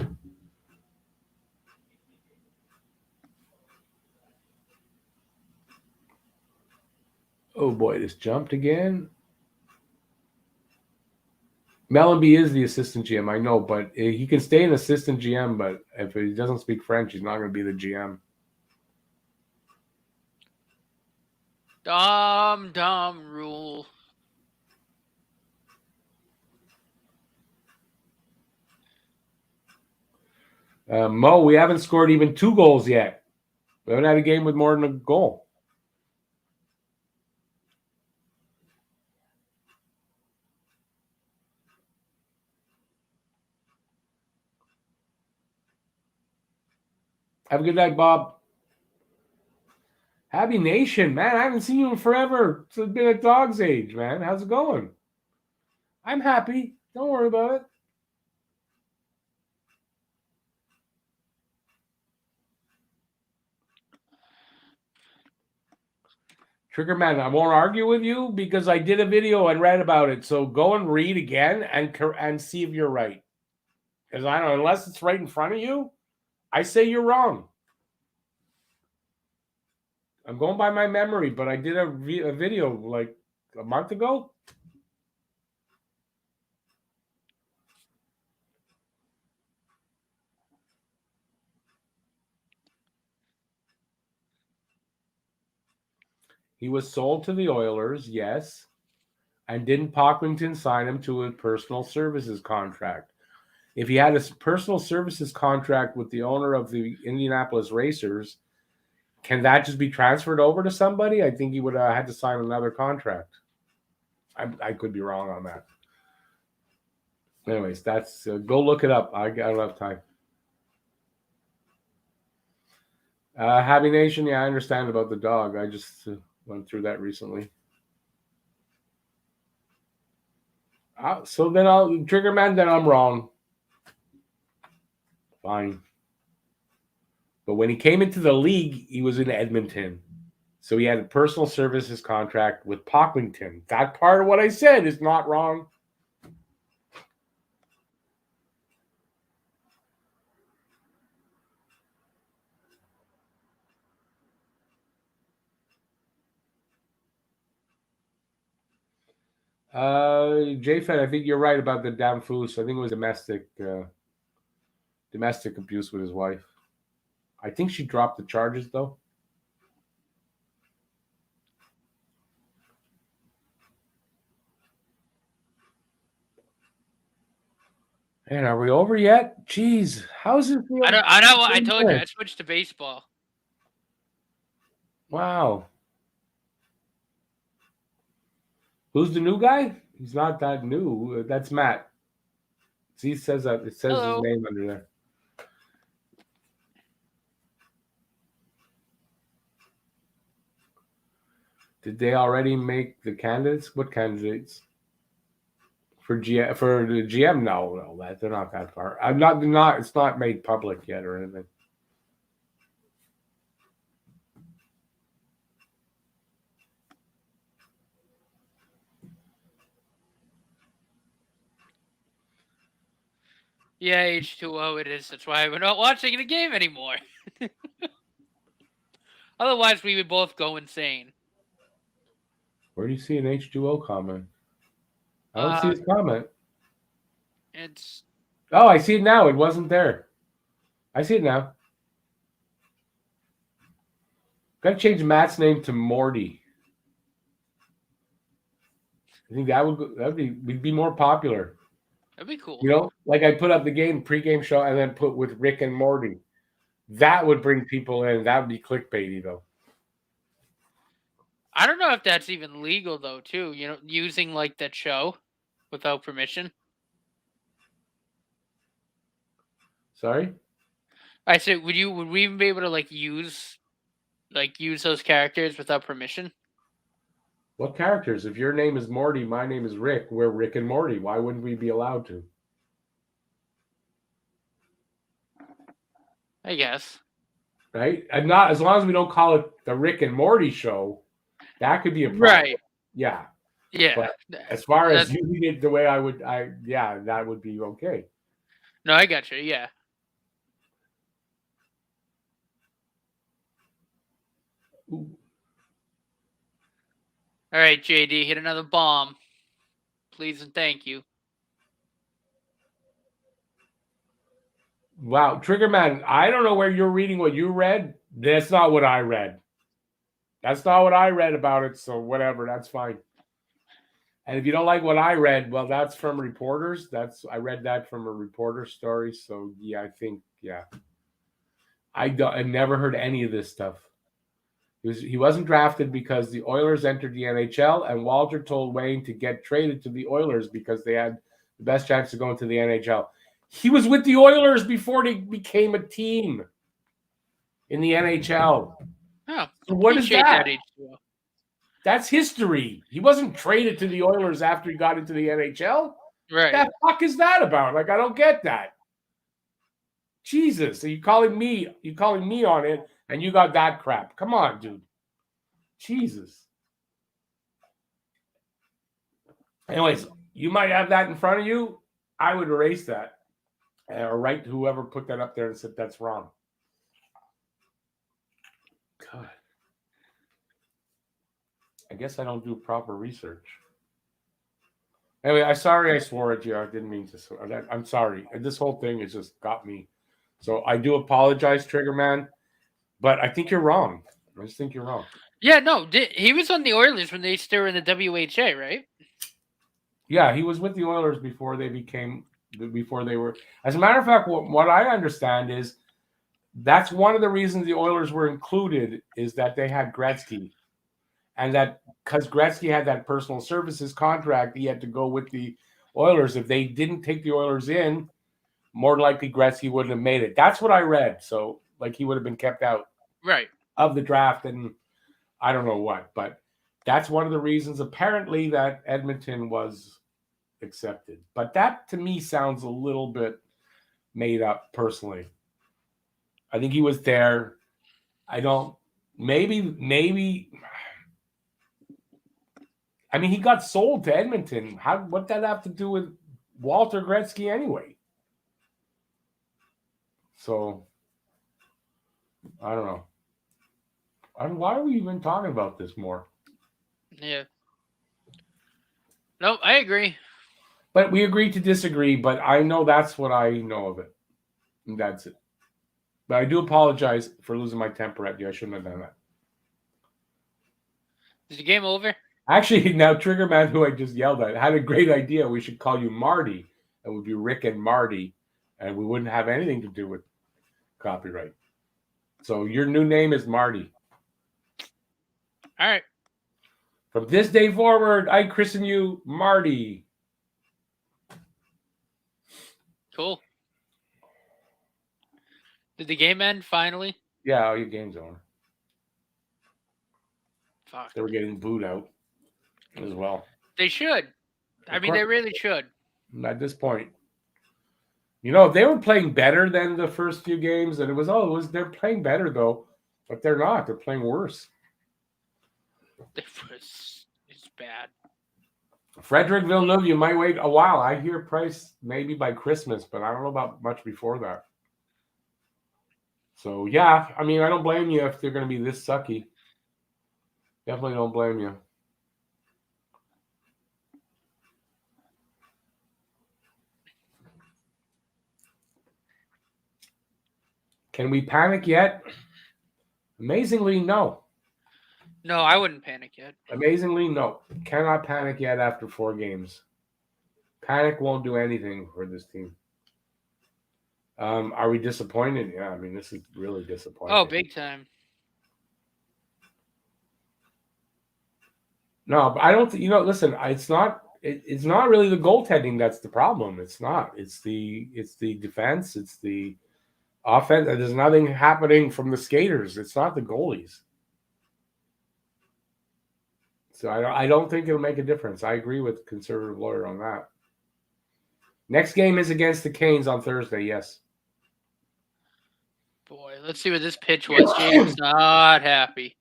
Oh boy, this jumped again. Mellenby is the assistant GM, I know, but he can stay an assistant GM, but if he doesn't speak French, he's not going to be the GM. Dumb rule. Mo, we haven't scored even 2 goals yet. We haven't had a game with more than a goal. Have a good night, Bob. Happy Nation, man. I haven't seen you in forever. It's been a dog's age, man. How's it going? I'm happy. Don't worry about it. Triggerman, I won't argue with you because I did a video and read about it. So go and read again and see if you're right. Because I don't know, unless it's right in front of you, I say you're wrong. I'm going by my memory, but I did a video like a month ago. He was sold to the Oilers, yes. And didn't Pocklington sign him to a personal services contract? If he had a personal services contract with the owner of the Indianapolis Racers, can that just be transferred over to somebody? I think he would have had to sign another contract. I could be wrong on that. Anyways, that's go look it up. I don't have time. Happy Nation, yeah, I understand about the dog. I just went through that recently. So then Triggerman, then I'm wrong. Fine. But when he came into the league, he was in Edmonton. So he had a personal services contract with Pocklington. That part of what I said is not wrong. J-Fed, I think you're right about the damn foos. I think it was domestic abuse with his wife. I think she dropped the charges, though. Man, are we over yet? Jeez, how's it feel? I know. I told you I switched to baseball. Wow. Who's the new guy? He's not that new. That's Matt. See, it says that. It says Hello. his name under there. Did they already make the candidates? What candidates? For the GM? No, they're not that far. I'm not. It's not made public yet or anything. Yeah, H2O it is. That's why we're not watching the game anymore. Otherwise, we would both go insane. Where do you see an H2O comment? I don't see his comment. It's. Oh, I see it now. It wasn't there. I see it now. Got to change Matt's name to Morty. I think we'd be more popular. That'd be cool. You know, like I put up the pregame show, and then put with Rick and Morty. That would bring people in. That would be clickbaity, though. I don't know if that's even legal though, too. You know, using like that show without permission. Sorry? I said, would we even be able to use those characters without permission? What characters? If your name is Morty, my name is Rick. We're Rick and Morty. Why wouldn't we be allowed to? I guess. Right? And not as long as we don't call it the Rick and Morty show, that could be a problem. Right. Yeah. Yeah. But as far as using it the way that would be okay. No, I got you. Yeah. Ooh. All right, JD, hit another bomb. Please and thank you. Wow, Triggerman, I don't know where you're reading what you read. That's not what I read. That's not what I read about it, so whatever, that's fine. And if you don't like what I read, well, that's from reporters. I read that from a reporter story, so yeah, I think, yeah. I never heard any of this stuff. He wasn't drafted because the Oilers entered the NHL, and Walter told Wayne to get traded to the Oilers because they had the best chance to go into the NHL. He was with the Oilers before they became a team in the NHL. Oh, so what is that? H2O. That's history. He wasn't traded to the Oilers after he got into the NHL. Right. What the fuck is that about? Like, I don't get that. Jesus, are you calling me on it, and you got that crap? Come on, dude. Jesus. Anyways, you might have that in front of you. I would erase that. Or write whoever put that up there and said that's wrong. God. I guess I don't do proper research. Anyway, I swore at you. I didn't mean to swear. I'm sorry. This whole thing has just got me. So I do apologize, Triggerman. But I think you're wrong. I just think you're wrong. Yeah, no. He was on the Oilers when they still were in the WHA, right? Yeah, he was with the Oilers before they were. As a matter of fact, what I understand is that's one of the reasons the Oilers were included is that they had Gretzky. And that because Gretzky had that personal services contract, he had to go with the Oilers. If they didn't take the Oilers in, more likely Gretzky wouldn't have made it. That's what I read. So, he would have been kept out of the draft, and I don't know what. But that's one of the reasons, apparently, that Edmonton was accepted. But that, to me, sounds a little bit made up, personally. I think he was there. Maybe... I mean, he got sold to Edmonton. What did that have to do with Walter Gretzky anyway? So, I don't know. Why are we even talking about this more? Yeah. No, I agree. But we agreed to disagree, but I know that's what I know of it. And that's it. But I do apologize for losing my temper at you. I shouldn't have done that. Is the game over? Actually, now Triggerman, who I just yelled at, had a great idea. We should call you Marty. It would be Rick and Marty, and we wouldn't have anything to do with copyright. So your new name is Marty. All right. From this day forward, I christen you Marty. Cool. Did the game end finally? Yeah, your game's over. Fuck. They were getting booed out as well. They should. I mean, they really should. At this point. If they were playing better than the first few games, and they're playing better, though. But they're not. They're playing worse. It's bad. Frederick Villeneuve, you might wait a while. I hear Price maybe by Christmas, but I don't know about much before that. So, yeah, I mean, I don't blame you if they're going to be this sucky. Definitely don't blame you. Can we panic yet? Amazingly, no. No, I wouldn't panic yet. Amazingly, no. Cannot panic yet after 4 games. Panic won't do anything for this team. Are we disappointed? Yeah, I mean, this is really disappointing. Oh, big time. No, but I don't. Listen, it's not. It's not really the goaltending that's the problem. It's not. It's the defense. It's the offense. There's nothing happening from the skaters. It's not the goalies. So I don't think it'll make a difference. I agree with conservative lawyer on that. Next game is against the Canes on Thursday. Yes. Boy, let's see what this pitch was. James not happy.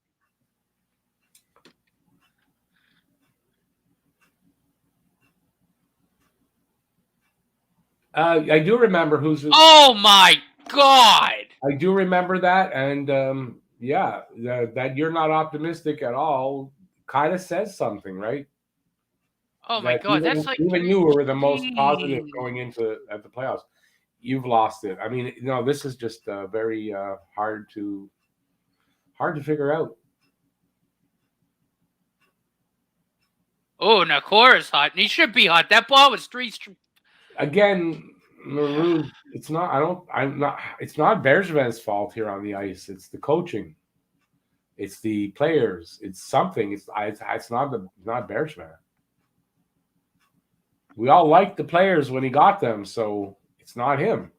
I do remember who's. Oh my God! I do remember that, and yeah, that you're not optimistic at all kind of says something, right? Oh my God, that's like even you were the most positive going into at the playoffs. You've lost it. I mean, this is just very hard to figure out. Oh, Nakora's hot. He should be hot. That ball was Again, Maroon, it's not. It's not Bergevin's fault here on the ice. It's the coaching. It's the players. It's something. It's not Bergevin. We all liked the players when he got them, so it's not him.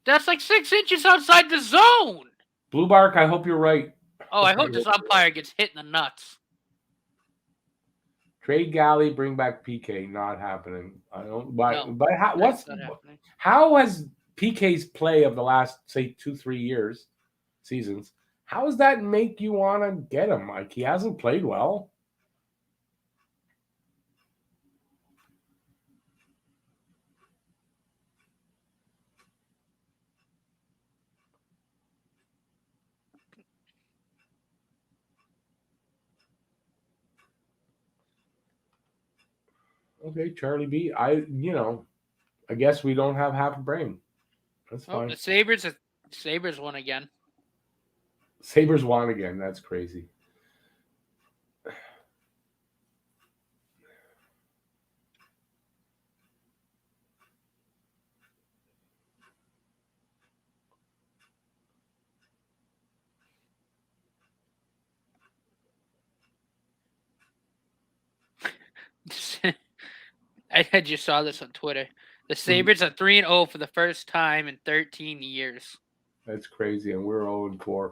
That's like 6 inches outside the zone. Blue Bark, I hope you're right. Oh, I hope this umpire gets hit in the nuts. Trade Galley, bring back PK. Not happening. I don't. But how has PK's play of the last, say, 2-3 seasons? How does that make you want to get him? Like, he hasn't played well. Okay, Charlie B. I guess we don't have half a brain. That's fine. The Sabres won again. Sabres won again. That's crazy. I just saw this on Twitter. The Sabres are 3-0 for the first time in 13 years. That's crazy, and we're 0-4.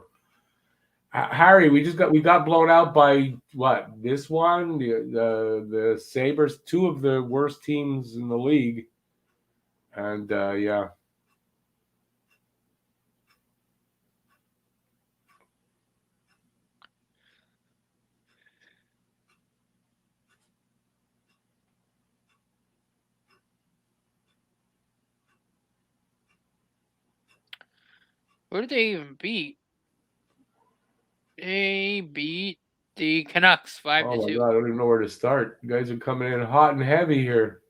Harry, we got blown out by what? This one, the Sabres, two of the worst teams in the league, and yeah. Who did they even beat? They beat the Canucks 5-2. Oh my God, I don't even know where to start. You guys are coming in hot and heavy here.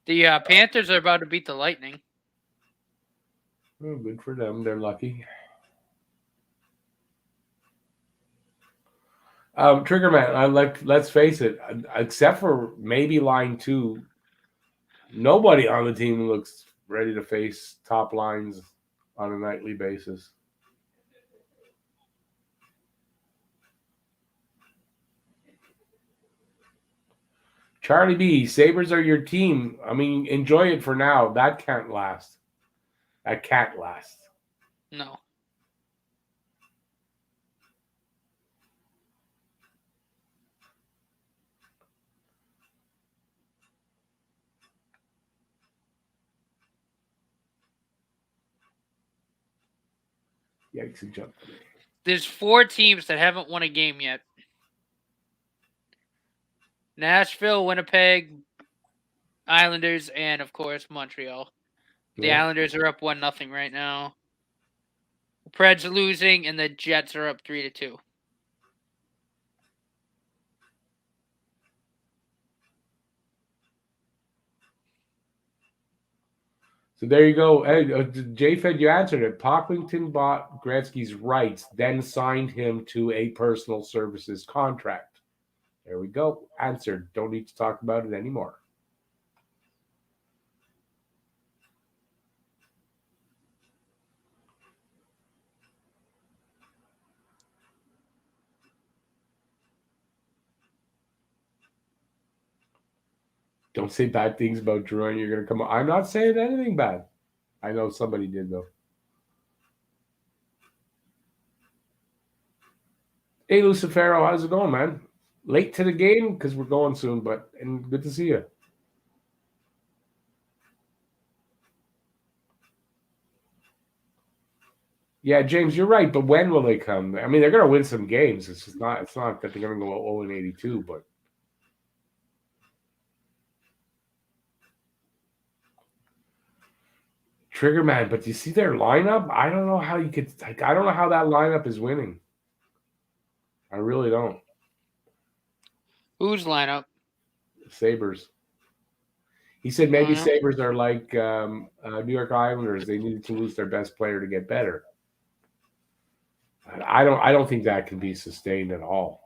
The Panthers are about to beat the Lightning. Oh, good for them. They're lucky. Triggerman, let's face it, except for maybe line 2, nobody on the team looks ready to face top lines on a nightly basis. Charlie B, Sabres are your team. I mean, enjoy it for now. That can't last. That can't last. No. Yikes and jump. There's 4 teams that haven't won a game yet. Nashville, Winnipeg, Islanders, and of course Montreal. The Islanders are up 1-0 right now. The Preds are losing, and the Jets are up 3-2. So there you go. Hey, J-Fed, you answered it. Pocklington bought Gretzky's rights, then signed him to a personal services contract. There we go. Answered. Don't need to talk about it anymore. Don't say bad things about Drouin. You're going to come on. I'm not saying anything bad. I know somebody did, though. Hey, Lucifero, how's it going, man? Late to the game because we're going soon, and good to see you. Yeah, James, you're right. But when will they come? I mean, they're going to win some games. It's not that they're going to go 0-82, but. Trigger man, but do you see their lineup? I don't know how you could. I don't know how that lineup is winning. I really don't. Whose lineup? Sabres. He said maybe Sabres are like New York Islanders. They needed to lose their best player to get better. I don't think that can be sustained at all.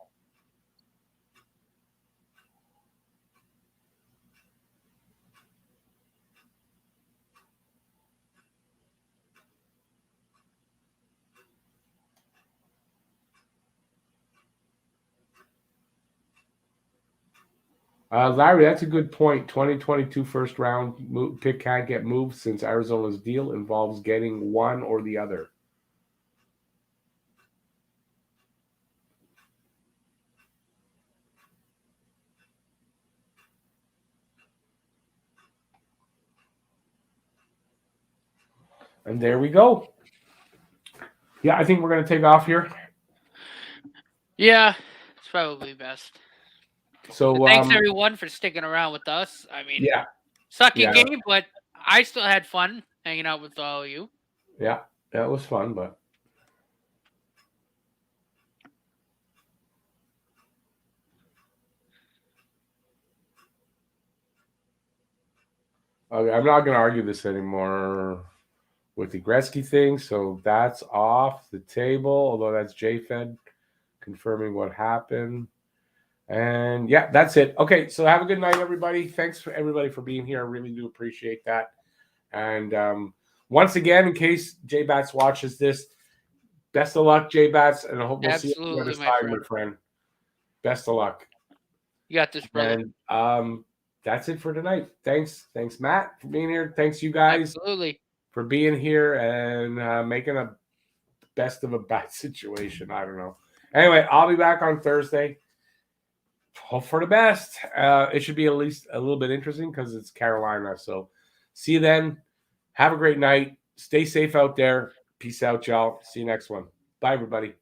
Larry, that's a good point. 2022 first round pick can't get moved since Arizona's deal involves getting one or the other. And there we go. Yeah, I think we're going to take off here. Yeah, it's probably best. So thanks everyone for sticking around with us. I mean, yeah, sucky game, but I still had fun hanging out with all of you. Yeah, that was fun, but okay, I'm not going to argue this anymore with the Gretzky thing, so that's off the table. Although that's JFed confirming what happened. And yeah, that's it. Okay, so have a good night, everybody. Thanks for everybody for being here. I really do appreciate that. And once again, in case J Bats watches this, best of luck, J Bats, and I hope we'll see you on the other side, my friend. Best of luck. You got this, brother. And that's it for tonight. Thanks, Matt, for being here. Thanks, you guys, absolutely, for being here and making a best of a bad situation. I don't know. Anyway, I'll be back on Thursday. Hope for the best. It should be at least a little bit interesting because it's Carolina. So see you then. Have a great night. Stay safe out there. Peace out, y'all. See you next one. Bye, everybody.